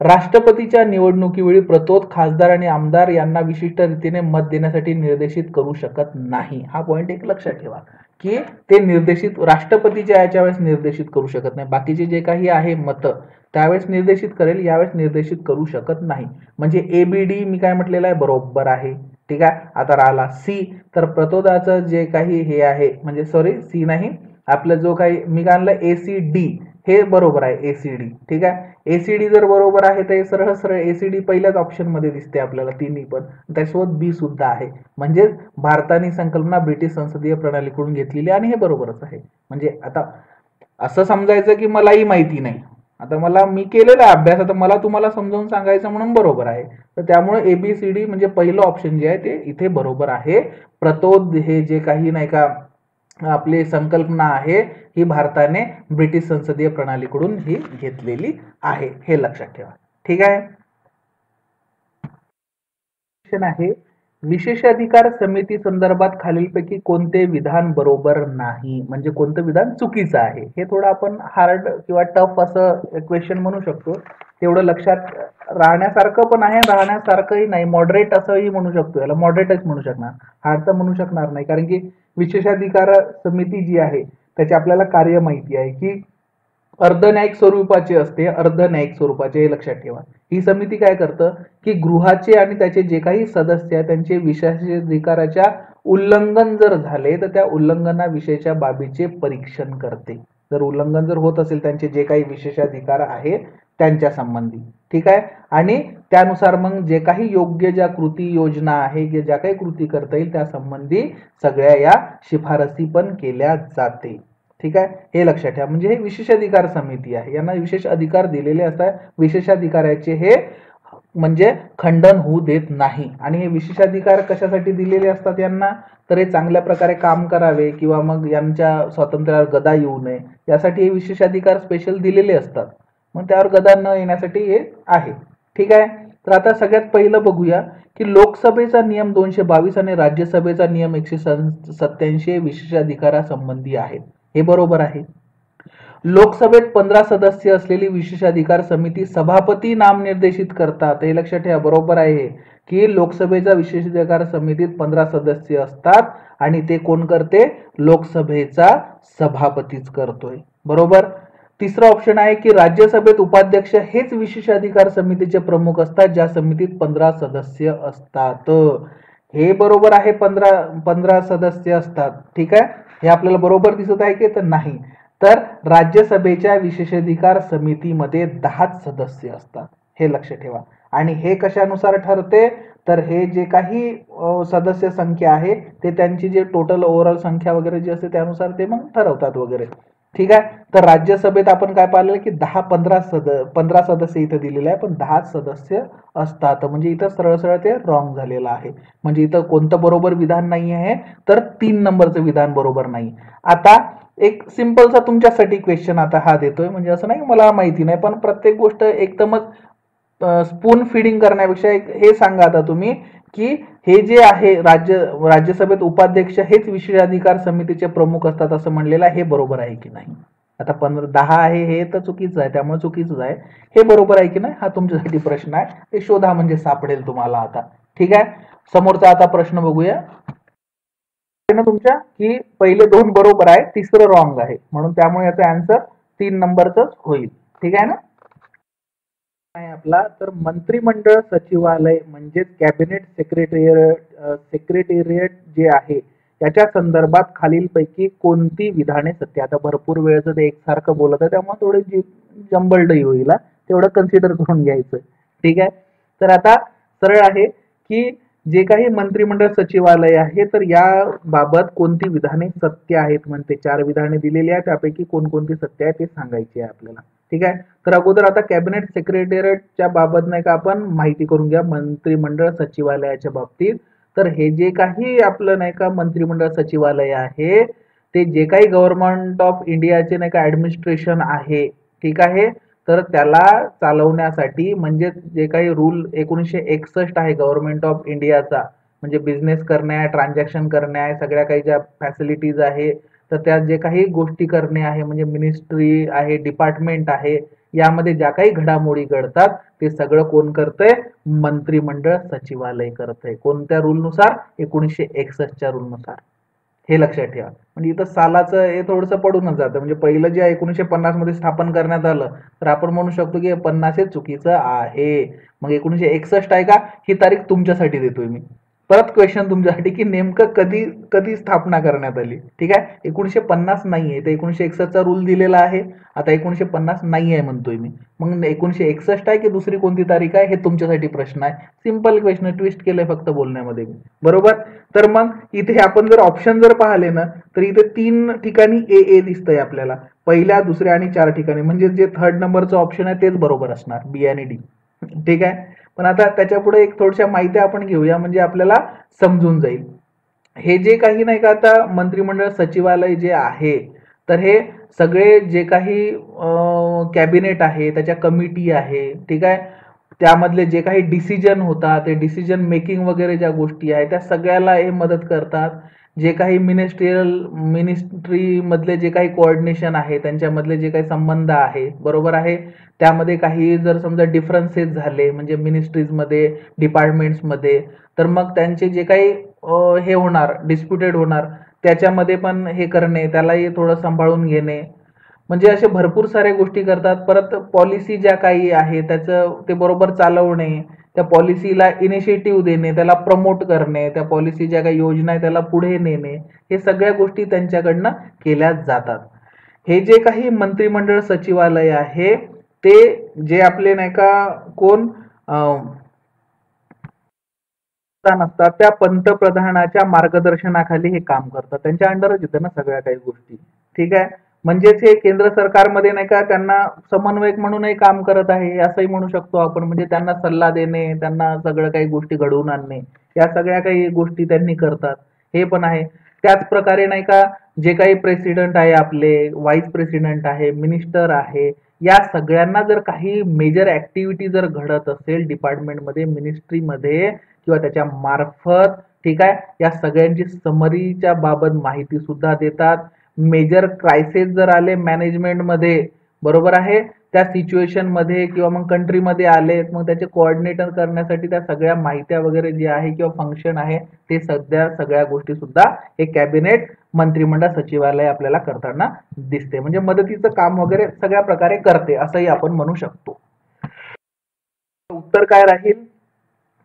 राष्ट्रपतीच्या निवडणुकीवेळी प्रतोद खासदार आणि आमदार यांना विशिष्ट रीतीने मत देण्यासाठी निर्देशित करू शकत नाही. हा पॉइंट एक लक्षात ठेवा की ते निर्देशित राष्ट्रपतीच्या याच्या वेळेस निर्देशित करू शकत नाही. बाकीचे जे काही आहे मत त्यावेळेस निर्देशित करेल, यावेळेस निर्देशित करू शकत नाही. म्हणजे ABD मी काय म्हटलेलं आहे बरोबर आहे. ठीक आहे. आता राहिला C, तर प्रतोदाचं जे काही हे आहे म्हणजे सॉरी C नाही, आपलं जो काही मी काय आणलं ACD हे बरोबर आहे ACD. ठीक आहे. ACD जर बरोबर आहे तर सरळ सरळ ACD पहिल्याच ऑप्शन मध्ये दिसते आपल्याला तिन्ही पण, त्यासोबत B सुद्धा आहे. म्हणजे भारताने संकल्पना ब्रिटिश संसदीय प्रणालीकडून घेतलेली आणि हे बरोबरच आहे. म्हणजे आता असं समजायचं की मलाही माहिती नाही, आता मी केलेला अभ्यास, आता मला तुम्हाला समजावून सांगायचं म्हणून बरोबर आहे. तर त्यामुळे ABCD म्हणजे पहिलं ऑप्शन जे आहे ते इथे बरोबर आहे. प्रतोद हे जे काही नाही का आपली संकल्पना आहे ही भारताने ब्रिटिश संसदीय प्रणालीकडून ही घेतलेली आहे, हे लक्षात ठेवा. ठीक आहे. आहे विशेषाधिकार समिती संदर्भात खालीलपैकी कोणते विधान बरोबर नाही, म्हणजे कोणतं विधान चुकीचं आहे. हे थोडं आपण हार्ड किंवा टफ असं क्वेश्चन म्हणू शकतो. तेवढं लक्षात राहण्यासारखं पण आहे, राहण्यासारखंही नाही, मॉडरेट असंही म्हणू शकतो. याला मॉडरेटच म्हणू शकणार, हार्ड तर म्हणू शकणार नाही. कारण की विशेषाधिकार समिती जी आहे त्याची आपल्याला कार्य माहिती आहे की अर्धन्यायिक स्वरूपाचे असते, अर्धन्यायिक स्वरूपाचे, हे लक्षात ठेवा. ही समिती काय करतं की गृहाचे आणि त्याचे जे काही सदस्य आहेत त्यांचे विशेषाधिकाराच्या उल्लंघन जर झाले तर त्या उल्लंघनाविषयीच्या बाबीचे परीक्षण करते. जर उल्लंघन जर होत असेल त्यांचे जे काही विशेषाधिकार आहेत त्यांच्या संबंधी, ठीक आहे, आणि त्यानुसार मग जे काही योग्य ज्या कृती योजना आहे, ज्या काही कृती करता येईल त्या संबंधी सगळ्या या शिफारसी पण केल्या जाते. ठीक आहे, हे लक्षात ठेवा. म्हणजे हे विशेषाधिकार समिती आहे, यांना विशेष अधिकार दिलेले असतात. विशेषाधिकाराचे हे म्हणजे खंडन होऊ देत नाही. आणि हे विशेषाधिकार कशासाठी दिलेले असतात यांना, तर हे चांगल्या प्रकारे काम करावे किंवा मग यांच्या स्वातंत्र्यावर गदा येऊ नये यासाठी हे विशेषाधिकार स्पेशल दिलेले असतात. मग त्यावर गदा न येण्यासाठी हे आहे. ठीक आहे. तर आता सगळ्यात पहिलं बघूया की लोकसभेचा नियम 222 आणि राज्यसभेचा नियम 187 विशेषाधिकारासंबंधी आहेत. हे बरोबर आहे. लोकसभेत 15 सदस्य असलेली विशेषाधिकार समिती सभापती नामनिर्देशित करतात. हे लक्षात ठेवा, बरोबर आहे की लोकसभेचा विशेषाधिकार समितीत 15 सदस्य असतात आणि ते कोण करते, लोकसभेचा सभापतीच करतोय. बरोबर. तिसरा ऑप्शन आहे की राज्यसभेत उपाध्यक्ष हेच विशेषाधिकार समितीचे प्रमुख असतात, ज्या समितीत 15 सदस्य असतात. हे बरोबर आहे, 15 सदस्य असतात. ठीक आहे, हे आपल्याला बरोबर दिसत आहे की तर नाही. तर राज्यसभेच्या विशेषाधिकार समितीमध्ये 10 सदस्य असतात, हे लक्ष ठेवा. आणि हे कशानुसार ठरते, तर हे जे काही सदस्य संख्या आहे ते त्यांची जे टोटल ओव्हरऑल संख्या वगैरे जी असते त्यानुसार ते मग ठरवतात वगैरे. ठीक आहे. तर राज्यसभेत आपण काय पाहिलं की 15 सदस्य इथं दिलेले आहे, पण 10 सदस्य असतात. म्हणजे इथं सरळ सरळ ते रॉंग झालेलं आहे. म्हणजे इथं कोणतं बरोबर विधान नाही आहे, तर 3 नंबरचं विधान बरोबर नाही. आता एक सिंपलचा तुमच्यासाठी क्वेश्चन आता हा देतोय, म्हणजे असं नाही मला माहिती नाही, पण प्रत्येक गोष्ट एकदमच स्पून फिडिंग करण्यापेक्षा हे सांगा आता तुम्ही की हे जे आहे राज्यसभेत उपाध्यक्ष हेच विशेषाधिकार समितीचे प्रमुख असतात असं म्हणलेलं आहे, हे बरोबर आहे की नाही. आता 10 आहे हे तर चुकीचं आहे, त्यामुळे चुकीचं आहे. हे बरोबर आहे की नाही हा तुमच्यासाठी प्रश्न आहे, ते शोधा म्हणजे सापडेल तुम्हाला आता. ठीक आहे. समोरचा आता प्रश्न बघूया ना तुमच्या की पहिले 2 बरोबर आहे, तिसरं रॉंग आहे, म्हणून त्यामुळे याचा आन्सर 3 नंबरच होईल. ठीक आहे ना. आहे आपला, तर मंत्रिमंडळ सचिवालय म्हणजे कॅबिनेट सेक्रेटेरिएट जे आहे त्याच्या संदर्भात खालीलपैकी कोणती विधाने सत्य. आता भरपूर वेळेचं ते एकसारखं बोलत आहे त्यामुळे थोडी जंबलडही होईल, तेवढं कन्सिडर करून घ्यायचं. ठीक आहे. तर आता सरळ आहे की जे काही मंत्रिमंडळ सचिवालय आहे तर या बाबत कोणती विधाने सत्य आहेत, म्हणते 4 विधाने दिलेली आहेत, त्यापैकी कोणकोणती सत्य आहे ते सांगायची आहे आपल्याला. ठीक आहे. तर अगोदर आता कॅबिनेट सेक्रेटेरिएटच्या बाबत नाही का आपण माहिती करून घ्या मंत्रिमंडळ सचिवालयाच्या बाबतीत. तर हे जे काही आपलं नाही का मंत्रिमंडळ सचिवालय आहे ते जे काही गव्हर्नमेंट ऑफ इंडियाचे नाही का ऍडमिनिस्ट्रेशन आहे, ठीक आहे, तर त्याला चालवण्यासाठी म्हणजे जे काही रूल 1961 आहे गव्हर्नमेंट ऑफ इंडियाचा, म्हणजे बिझनेस करण्या, ट्रान्झॅक्शन करण्या, सगळ्या काही ज्या फॅसिलिटीज आहे तर त्या जे काही गोष्टी करणे आहे, म्हणजे मिनिस्ट्री आहे, डिपार्टमेंट आहे, यामध्ये ज्या काही घडामोडी घडतात ते सगळं कोण करतंय, मंत्रिमंडळ सचिवालय करतंय. कोणत्या रूलनुसार, 1961च्या रूलनुसार. हे लक्षात ठेवा. म्हणजे इथं सालाचं हे थोडंसं पडूनच जातं. म्हणजे पहिलं जे 1950 मध्ये स्थापन करण्यात आलं तर आपण म्हणू शकतो की 50 हे चुकीचं आहे. मग 1961 आहे का, ही तारीख तुमच्यासाठी देतोय मी. परत क्वेश्चन तुमच्यासाठी की नेमकं कधी कधी स्थापना करण्यात आली. ठीक आहे. 1950 नाही आहे तर 1961चा रूल दिलेला आहे, आता 1950 नाही आहे म्हणतोय मी. मग 1961 आहे की दुसरी कोणती तारीख आहे हे तुमच्यासाठी प्रश्न आहे. सिंपल क्वेश्चन, ट्विस्ट केलंय फक्त बोलण्यामध्ये मी. बरोबर. तर मग इथे आपण जर ऑप्शन जर पाहिले ना तर इथे 3 ठिकाणी ए दिसतंय आपल्याला, पहिल्या, दुसऱ्या आणि 4 ठिकाणी, म्हणजे जे 3rd नंबरचं ऑप्शन आहे तेच बरोबर असणार, बी आणि डी. ठीक आहे. पण आता त्याच्या पुढे एक थोड्याशा माहिती आपण घेऊया म्हणजे आपल्याला समजून जाईल. हे जे काही नाही का आता मंत्रिमंडळ सचिवालय जे आहे, तर हे सगळे जे काही कॅबिनेट आहे, त्याच्या कमिटी आहे, ठीक आहे, त्यामधले जे काही डिसिजन होतात, ते डिसिजन मेकिंग वगैरे ज्या गोष्टी आहेत, त्या सगळ्याला हे मदत करतात. जे काही मिनिस्ट्री मधले जे काही कोऑर्डिनेशन आहे, त्यांच्यामधले जे काही संबंध आहे, बरोबर आहे, त्यामध्ये काही जर समजा डिफरन्सेस झाले म्हणजे मिनिस्ट्रीजमध्ये, डिपार्टमेंट्समध्ये, तर मग त्यांचे जे काही हे होणार, डिस्प्युटेड होणार, त्याच्यामध्ये पण हे करणे, त्यालाही थोडं सांभाळून घेणे, म्हणजे असे भरपूर साऱ्या गोष्टी करतात. परत पॉलिसी ज्या काही आहे त्याचं ते बरोबर चालवणे, त्या पॉलिसीला इनिशिएटिव्ह देणे, त्याला प्रमोट करणे, त्या पॉलिसी ज्या काही योजना आहे त्याला पुढे नेणे, हे सगळ्या गोष्टी त्यांच्याकडनं केल्या जातात. हे जे काही मंत्रिमंडळ सचिवालय आहे, ते जे आपले नाही का कोण नसतात, त्या पंतप्रधानाच्या मार्गदर्शनाखाली हे काम करतात. त्यांच्या अंडरच येतं ना सगळ्या काही गोष्टी, ठीक आहे. म्हणजेच हे केंद्र सरकारमध्ये नाही का त्यांना समन्वयक म्हणूनही काम करत आहे, असंही म्हणू शकतो आपण. म्हणजे त्यांना सल्ला देणे, त्यांना सगळं काही गोष्टी घडवून आणणे, या सगळ्या काही गोष्टी त्यांनी करतात, हे पण आहे. त्याच प्रकारे नाही का जे काही प्रेसिडेंट आहे, आपले व्हाईस प्रेसिडेंट आहे, मिनिस्टर आहे, या सगळ्यांना जर काही मेजर ऍक्टिव्हिटी जर घडत असेल डिपार्टमेंटमध्ये, मिनिस्ट्रीमध्ये किंवा त्याच्या मार्फत, ठीक आहे, या सगळ्यांची समरीच्या बाबत माहिती सुद्धा देतात. मेजर क्रायसिस जर आले मॅनेजमेंटमध्ये, बरोबर आहे, त्या सिच्युएशन मध्ये किंवा मग कंट्रीमध्ये आले, मग त्याचे कोऑर्डिनेटर करण्यासाठी त्या सगळ्या माहित्या वगैरे जे आहे किंवा फंक्शन आहे, ते सगळ्या गोष्टी सुद्धा हे कॅबिनेट मंत्रिमंडळ सचिवालय आपल्याला करताना दिसते. म्हणजे मदतीचं काम वगैरे सगळ्या प्रकारे करते, असंही आपण म्हणू शकतो. उत्तर काय राहील,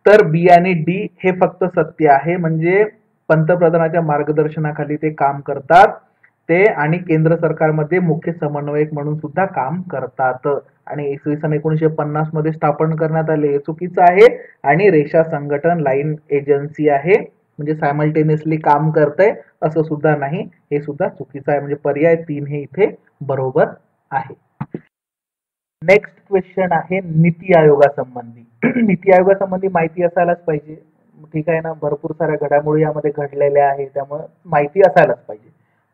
तर बी आणि डी हे फक्त सत्य आहे. म्हणजे पंतप्रधानाच्या मार्गदर्शनाखाली ते काम करतात ते, आणि केंद्र सरकारमध्ये मुख्य समन्वयक म्हणून सुद्धा काम करतात. आणि इसवी सन 1950 मध्ये स्थापन करण्यात आले, हे चुकीचं आहे. आणि रेषा संघटन लाईन एजन्सी आहे, म्हणजे सायमल्टेनियसली काम करतंय असं सुद्धा नाही, हे सुद्धा चुकीचं आहे. म्हणजे पर्याय 3 हे इथे बरोबर आहे. नेक्स्ट क्वेश्चन आहे नीती आयोगासंबंधी. नीती आयोगासंबंधी माहिती असायलाच पाहिजे, ठीक आहे ना. भरपूर साऱ्या घडामोडी यामध्ये घडलेल्या आहे, त्यामुळे माहिती असायलाच पाहिजे.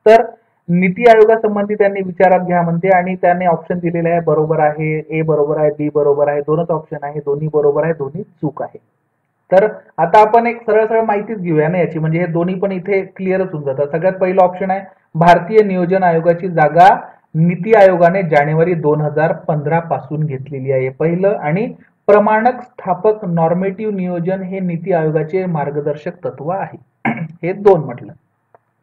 तर नीती आयोगासंबंधी त्यांनी विचारात घ्या म्हणते, आणि त्याने ऑप्शन दिलेले आहे, बरोबर आहे, ए बरोबर आहे, बी बरोबर आहे, दोनच ऑप्शन आहे, दोन्ही बरोबर आहे, दोन्ही चूक आहे. तर आता आपण एक सरळ सरळ माहितीच घेऊया ना याची, म्हणजे हे दोन्ही पण इथे क्लिअरच होऊन जातात. सगळ्यात पहिलं ऑप्शन आहे, भारतीय नियोजन आयोगाची जागा नीती आयोगाने जानेवारी 2015 पासून घेतलेली आहे, पहिलं. आणि प्रमाणक स्थापक नॉर्मेटिव्ह नियोजन हे नीती आयोगाचे मार्गदर्शक तत्व आहे, हे दोन म्हटलं.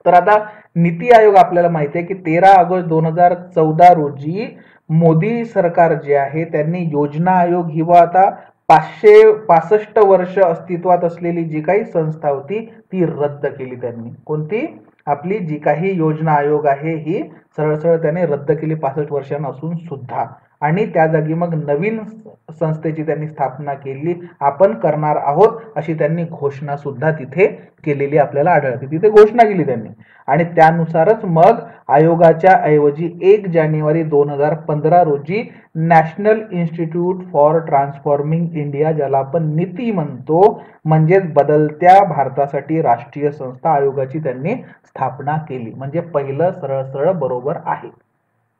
तर आता नीती आयोग आपल्याला माहिती आहे की 13 ऑगस्ट 2014 रोजी मोदी सरकार जे आहे त्यांनी योजना आयोग ही आता 565 वर्ष अस्तित्वात असलेली जी काही संस्था होती ती रद्द केली त्यांनी. कोणती? आपली जी काही योजना आयोग आहे ही सरळ सरळ त्याने रद्द केली 65 वर्षांपासून सुद्धा. आणि त्या जागी मग नवीन संस्थेची त्यांनी स्थापना केली, आपण करणार आहोत अशी त्यांनी घोषणा सुद्धा तिथे केलेली आपल्याला आढळते. तिथे घोषणा केली त्यांनी, आणि त्यानुसारच मग आयोगाच्या ऐवजी 1 जानेवारी 2015 रोजी national institute for transforming India, ज्याला आपण नीती म्हणतो, म्हणजेच बदलत्या भारतासाठी राष्ट्रीय संस्था आयोगाची त्यांनी स्थापना केली. म्हणजे पहिलं सरळ सरळ बरोबर आहे.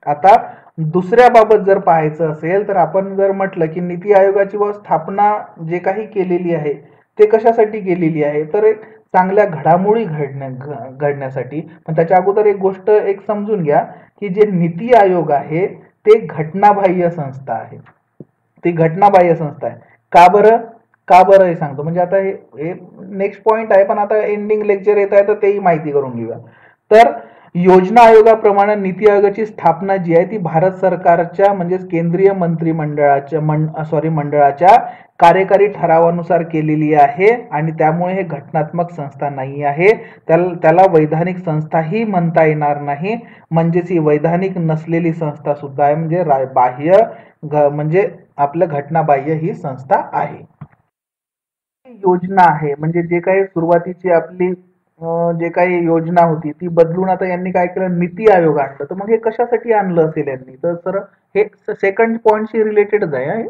आता दुसऱ्या बाबत जर पाहायचं असेल तर आपण जर म्हटलं की नीती आयोगाची स्थापना जे काही केलेली आहे ते कशासाठी केलेली आहे, तर एक चांगल्या घडामोडी घडण्यासाठी. पण त्याच्या अगोदर एक गोष्ट एक समजून घ्या की जे नीती आयोग आहे ते घटनाबाह्य संस्था आहे. ती घटनाबाह्य संस्था आहे. का बरं? का बरं हे सांगतो. म्हणजे आता हे नेक्स्ट पॉइंट आहे, पण आता एंडिंग लेक्चर येत आहे तर तेही माहिती करून घेऊया. तर योजना आयोगाप्रमाणे नीती आयोगाची स्थापना जी आहे ती भारत सरकारच्या म्हणजेच केंद्रीय मंत्रिमंडळाच्या मंडळाच्या कार्यकारी ठरावानुसार केलेली आहे, आणि त्यामुळे हे घटनात्मक संस्था नाही आहे. त्याला वैधानिक संस्थाही म्हणता येणार नाही. म्हणजेच ही वैधानिक नसलेली संस्था सुद्धा आहे, म्हणजे बाह्य म्हणजे आपलं घटनाबाह्य ही संस्था आहे. योजना आहे म्हणजे जे काही सुरुवातीची आपली जे काही योजना होती ती बदलून आता यांनी काय केलं, नीती आयोग आणलं. तर मग हे कशासाठी आणलं असेल यांनी, तर सर हे सेकंड पॉइंटशी रिलेटेडच आहे,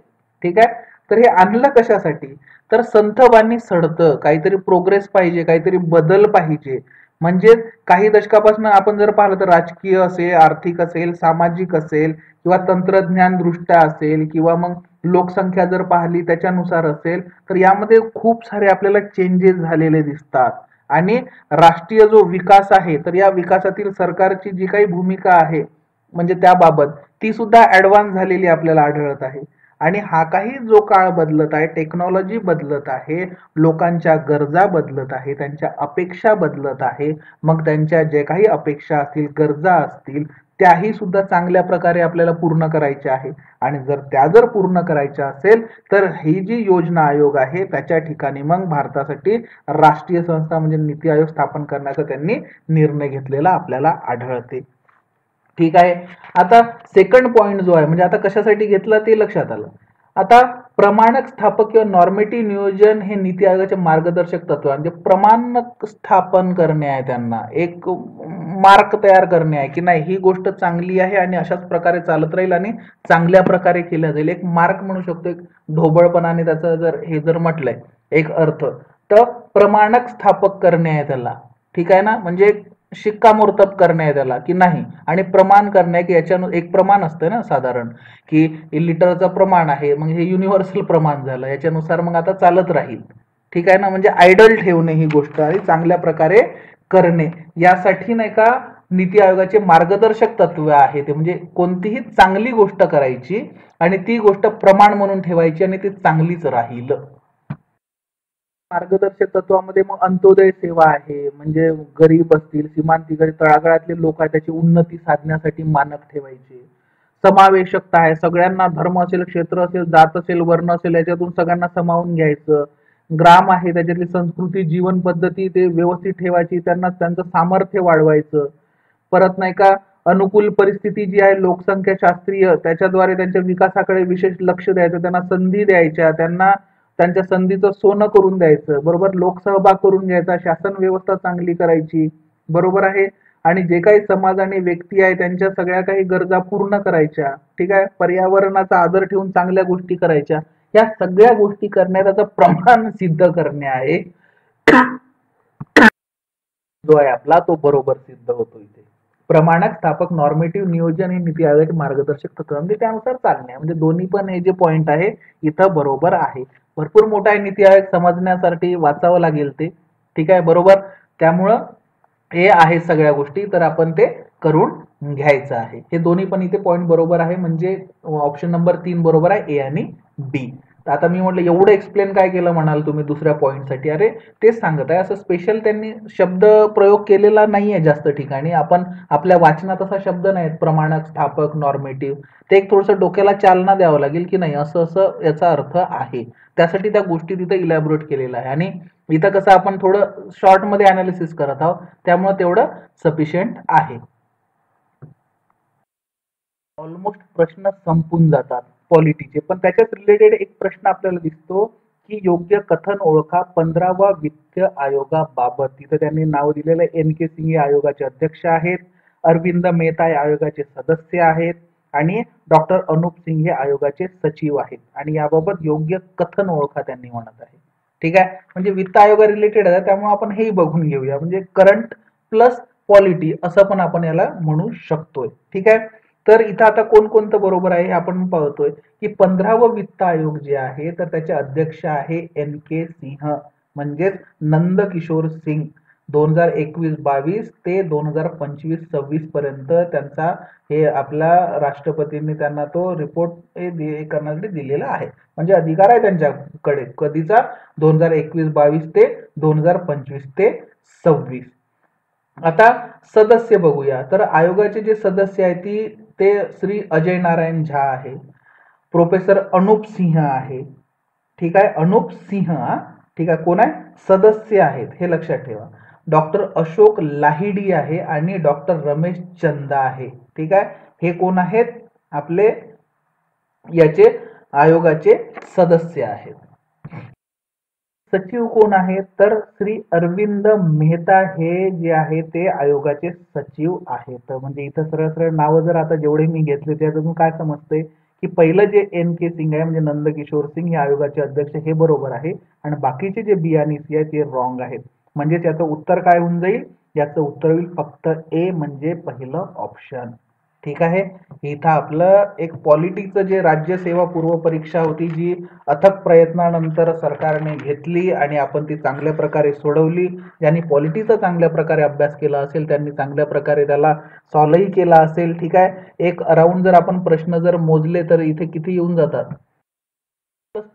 ठीक आहे. तर हे आणलं कशासाठी? तर संथ बाणी सडतं, काहीतरी प्रोग्रेस पाहिजे, काहीतरी बदल पाहिजे. म्हणजे काही दशकापासून आपण जर पाहिलं तर राजकीय असेल, आर्थिक असेल, सामाजिक असेल किंवा तंत्रज्ञान दृष्ट्या असेल किंवा मग लोकसंख्या जर पाहिली त्याच्यानुसार असेल, तर यामध्ये खूप सारे आपल्याला चेंजेस झालेले दिसतात. आणि राष्ट्रीय जो विकास आहे तर या विकासातील सरकारची जी काही भूमिका आहे म्हणजे त्याबाबत ती सुद्धा ऍडव्हान्स झालेली आपल्याला आढळत आहे. आणि हा काही जो काळ बदलत आहे, टेक्नॉलॉजी बदलत आहे, लोकांच्या गरजा बदलत आहे, त्यांच्या अपेक्षा बदलत आहे. मग त्यांच्या जे काही अपेक्षा असतील, गरजा असतील, त्याही सुद्धा चांगल्या प्रकारे आपल्याला पूर्ण करायच्या आहे. आणि जर पूर्ण करायच्या असेल तर ही जी योजना आयोग आहे त्याच्या ठिकाणी मग भारतासाठी राष्ट्रीय संस्था म्हणजे नीती आयोग स्थापन करण्याचा त्यांनी निर्णय घेतलेला आपल्याला आढळते. ठीक आहे. आता सेकंड पॉइंट जो आहे म्हणजे आता कशासाठी घेतला ते लक्षात आलं. आता प्रमाणक स्थापक किंवा नॉर्मेटिव्ह नियोजन हे नीती आयोगाचे मार्गदर्शक तत्व म्हणजे प्रमाणक स्थापन करणे आहे, त्यांना एक मार्क तयार करणे आहे की नाही ही गोष्ट चांगली आहे आणि अशाच प्रकारे चालत राहील आणि चांगल्या प्रकारे केल्या जाईल. एक मार्क म्हणू शकतो, एक ढोबळपणाने त्याचं जर हे जर म्हटलंय एक अर्थ, तर प्रमाणक स्थापक करणे आहे त्याला. ठीक आहे ना, म्हणजे शिक्कामोर्तब करणे आहे त्याला की नाही, आणि प्रमाण करणे की याच्या एक प्रमाण असतं ना साधारण की लिटरचं प्रमाण आहे, मग हे युनिव्हर्सल प्रमाण झालं, याच्यानुसार मग आता चालत राहील. ठीक आहे ना, म्हणजे आयडल ठेवणे ही गोष्ट आणि चांगल्या प्रकारे करणे यासाठी नाही का नीती आयोगाचे मार्गदर्शक तत्व आहे ते, म्हणजे कोणतीही चांगली गोष्ट करायची आणि ती गोष्ट प्रमाण म्हणून ठेवायची आणि ती चांगलीच राहील. मार्गदर्शक तत्वामध्ये मग अंत्योदय सेवा आहे, म्हणजे गरीब असतील, सीमांतिकडे तळागाळातले लोक आहेत त्याची उन्नती साधण्यासाठी मानक ठेवायचे. समावेशकता आहे, सगळ्यांना धर्म असेल, क्षेत्र असेल, जात असेल, वर्ण असेल याच्यातून सगळ्यांना समावून घ्यायचं. ग्राम आहे त्याच्यातली संस्कृती, जीवन पद्धती ते व्यवस्थित ठेवायची, त्यांना त्यांचं सामर्थ्य वाढवायचं. परत नाही का अनुकूल परिस्थिती जी आहे लोकसंख्या शास्त्रीय त्याच्याद्वारे त्यांच्या विकासाकडे विशेष लक्ष द्यायचं, त्यांना संधी द्यायच्या, त्यांना त्यांच्या संधीचं सोनं करून द्यायचं. बरोबर, लोकसहभाग करून घ्यायचा, शासन व्यवस्था चांगली करायची. बरोबर आहे. आणि जे काही समाज आणि व्यक्ती आहे त्यांच्या सगळ्या काही गरजा पूर्ण करायच्या. ठीक आहे, पर्यावरणाचा आदर ठेवून चांगल्या गोष्टी करायच्या. या सगळ्या गोष्टी करण्याचं प्रमाण सिद्ध करणे आहे जो आहे आपला तो बरोबर सिद्ध होतो इथे. प्रमाणक स्थापक नॉर्मेटिव्ह नियोजन हे नीती आयोगाचे मार्गदर्शक तत्व म्हणजे त्यानुसार चालणे, म्हणजे दोन्ही पण हे जे पॉइंट आहे इथं बरोबर आहे. भरपूर मोठा आहे नीती आयोग, समजण्यासाठी वाचावं लागेल ते. ठीक आहे, बरोबर. त्यामुळं हे आहे सगळ्या गोष्टी, तर आपण ते करून घ्यायचं आहे. हे दोन्ही पण इथे पॉइंट बरोबर आहे, म्हणजे ऑप्शन नंबर 3 बरोबर आहे, ए आणि बी. आता मी म्हटलं एवढं एक्सप्लेन काय केलं म्हणाल तुम्ही दुसऱ्या पॉईंटसाठी, अरे तेच सांगत आहे, असं स्पेशल त्यांनी शब्द प्रयोग केलेला नाहीये जास्त ठिकाणी. आपण आपल्या वाचनात असा शब्द नाहीत प्रमाणक, स्थापक, नॉर्मेटिव्ह, ते एक थोडंसं डोक्याला चालना द्यावं लागेल की नाही असं असं याचा अर्थ आहे. त्यासाठी त्या गोष्टी तिथे इलॅबोरेट केलेल्या आहे. आणि इथं कसं आपण थोडं शॉर्ट मध्ये अनालिसिस करत आहोत त्यामुळे तेवढं सफिशियंट आहे. ऑलमोस्ट प्रश्न संपून जातात पॉलिटीचे, पण त्याच्याच रिलेटेड एक प्रश्न आपल्याला दिसतो की योग्य कथन ओळखा 15वा वित्त आयोगाबाबत. तिथे त्यांनी नाव दिलेलं एन के सिंग हे आयोगाचे अध्यक्ष आहेत, अरविंद मेहता हे आयोगाचे सदस्य आहेत आणि डॉक्टर अनुप सिंग हे आयोगाचे सचिव आहेत. आणि याबाबत योग्य कथन ओळखा त्यांनी म्हणत आहे. ठीक आहे, म्हणजे वित्त आयोगा रिलेटेड आहे त्यामुळे आपण हेही बघून घेऊया, म्हणजे करंट प्लस पॉलिटी असं पण आपण याला म्हणू शकतोय. ठीक आहे, तर इथं आता कोणकोणतं बरोबर आहे हे आपण पाहतोय की 15वं वित्त आयोग जे आहे तर त्याचे अध्यक्ष आहे एन के सिंह, म्हणजेच नंद किशोर सिंग. 2021-22 ते 2025-26 पर्यंत त्यांचा हे आपल्या राष्ट्रपतींनी त्यांना तो रिपोर्ट करण्यासाठी दिलेला आहे, म्हणजे अधिकार आहे त्यांच्याकडे कधीचा 2021-22 ते 2025 ते 26. आता सदस्य बघूया, तर आयोगाचे जे सदस्य आहेत ते श्री अजय नारायण झा आहे, प्रोफेसर अनुप सिंह आहे. ठीक आहे, अनुप सिंह. ठीक आहे, कोण आहे, सदस्य आहेत हे लक्षात ठेवा. डॉक्टर अशोक लाहिडी आहे आणि डॉक्टर रमेश चंदा आहे. ठीक आहे, हे कोण आहेत, आपले याचे आयोगाचे सदस्य आहेत. सचिव कोण आहेत, तर श्री अरविंद मेहता हे जे आहे ते आयोगाचे सचिव आहेत. म्हणजे इथं सरळ सरळ नावं जर आता जेवढे मी घेतले त्यातून काय समजते की पहिलं जे NK सिंग आहे म्हणजे नंदकिशोर सिंग हे आयोगाचे अध्यक्ष हे बरोबर आहे आणि बाकीचे जे बी आणि सी आहे ते रॉंग आहेत. म्हणजे त्याचं उत्तर काय होऊन जाईल? याचं उत्तर होईल फक्त ए म्हणजे पहिलं ऑप्शन. ठीक आहे. इथं आपलं एक पॉलिटिक्सचं जे राज्य सेवा पूर्व परीक्षा होती जी अथक प्रयत्नानंतर सरकारने घेतली आणि आपण ती चांगल्या प्रकारे सोडवली. ज्यांनी पॉलिटिक्सचा चांगल्या प्रकारे अभ्यास केला असेल त्यांनी चांगल्या प्रकारे त्याला सॉल्व्हही केला असेल. ठीक आहे. एक अराउंड जर आपण प्रश्न जर मोजले तर इथे किती येऊन जातात?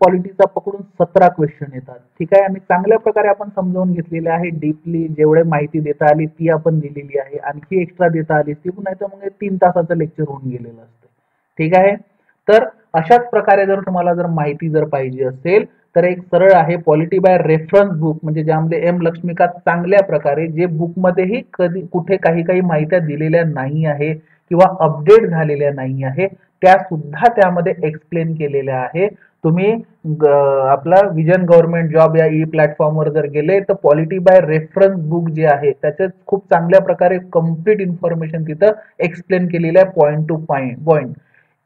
पॉलिटिक्सचा पकडून 17 क्वेश्चन येतात. ठीक आहे. आणि चांगल्या प्रकारे आपण समजावून घेतलेले आहे. डीपली जेवढे माहिती देता आली ती आपण दिलेली आहे. आणखी एक्स्ट्रा देता आली ती पण, नाही तर मग 3 तासाचं लेक्चर होऊन गेलेलं असतं. ठीक आहे. तर अशाच प्रकारे जर तुम्हाला जर माहिती जर पाहिजे असेल तर एक सरळ आहे पॉलिटी बाय रेफरन्स बुक, म्हणजे ज्यामध्ये एम लक्ष्मीकांत चांगल्या प्रकारे जे बुकमध्येही कधी कुठे काही काही माहित्या दिलेल्या नाही आहे किंवा अपडेट झालेल्या नाही आहे त्या सुद्धा त्यामध्ये एक्सप्लेन केलेल्या आहे. तुम्ही आपला विजन गव्हर्नमेंट जॉब या ई प्लॅटफॉर्मवर जर गेले तर पॉलिटी बाय रेफरन्स बुक जे आहे त्याच्यात खूप चांगल्या प्रकारे कम्प्लीट इन्फॉर्मेशन तिथं एक्सप्लेन केलेलं आहे पॉइंट टू पॉइंट.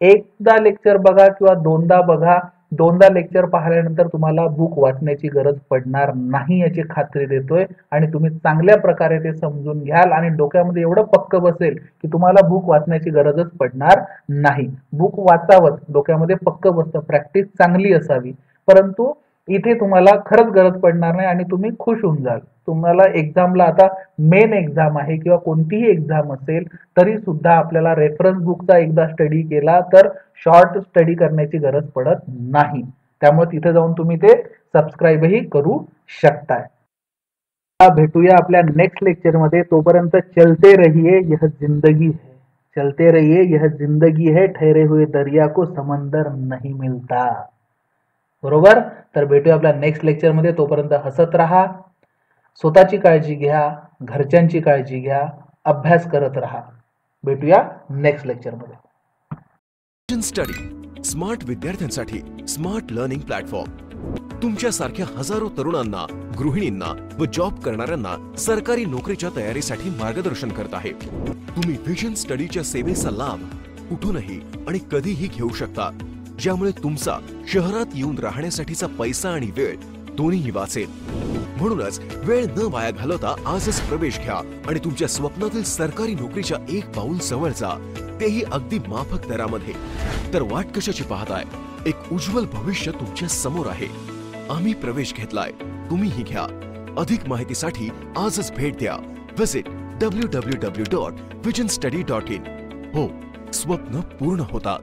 एकदा लेक्चर बघा किंवा दोनदा बघा, दोनदा लेक्चर पाहिल्यानंतर तुम्हाला बुक वाचण्याची गरज पडणार नाही याची खात्री देतोय आणि तुम्ही चांगल्या प्रकारे ते समजून घ्याल आणि डोक्यामध्ये एवढं पक्क बसेल की तुम्हाला बुक वाचण्याची गरजच पडणार नाही. बुक वाचावं, डोक्यामध्ये पक्क बसतं, प्रॅक्टिस चांगली असावी, परंतु इथे तुम्हाला खरंच गरज पडणार नाही आणि तुम्ही खुश होऊन जाल. तुम्हाला एक्झामला आता मेन एक्झाम आहे किंवा कोणतीही एक्झाम असेल तरी सुद्धा आपल्याला रेफरन्स बुकचा एकदा स्टडी केला तर शॉर्ट स्टडी करण्याची गरज पडत नाही. त्यामुळे तिथे जाऊन तुम्ही ते सबस्क्राईबही करू शकताय. भेटूया आपल्या नेक्स्ट लेक्चर मध्ये. तोपर्यंत चलते रहिए यह जिंदगी है, चलते रहिए यह जिंदगी है, ठहरे हुए दरिया को समंदर नहीं मिलता. बरोबर. तर भेटूया आपल्या नेक्स्ट लेक्चर मध्ये. तोपर्यंत हसत राहा, स्वतःची काळजी घ्या, घरच्यांची काळजी घ्या, अभ्यास करत राहा. भेटूया नेक्स्ट लेक्चर मध्ये. विजन स्टडी स्मार्ट विद्यार्थ्यांसाठी स्मार्ट लर्निंग प्लॅटफॉर्म तुमच्यासारख्या हजारो तरुणांना, गृहिणींना व जॉब करणाऱ्यांना सरकारी नोकरीच्या तयारीसाठी मार्गदर्शन करत आहे. तुम्ही विजन स्टडीच्या सेवेचा लाभ कुठूनही आणि कधीही घेऊ शकता, ज्यामुळे तुमचा शहरात येऊन राहण्यासाठीचा पैसा आणि वेळ दोन्हीही वाचेल. म्हणूनच वेळ न वाया घालवता आजच प्रवेश घ्या आणि तुमच्या स्वप्नातील सरकारी नोकरीच्या एक पाऊल जवळ जा, तेही अगदी माफक दरामध्ये. तर वाट कशाची पाहताय? एक उज्ज्वल भविष्य तुमच्या समोर आहे. आम्ही प्रवेश घेतलाय, तुम्हीही घ्या. अधिक माहितीसाठी आजच भेट द्या. Visit www.visionstudy.in. हो, स्वप्न पूर्ण होतात.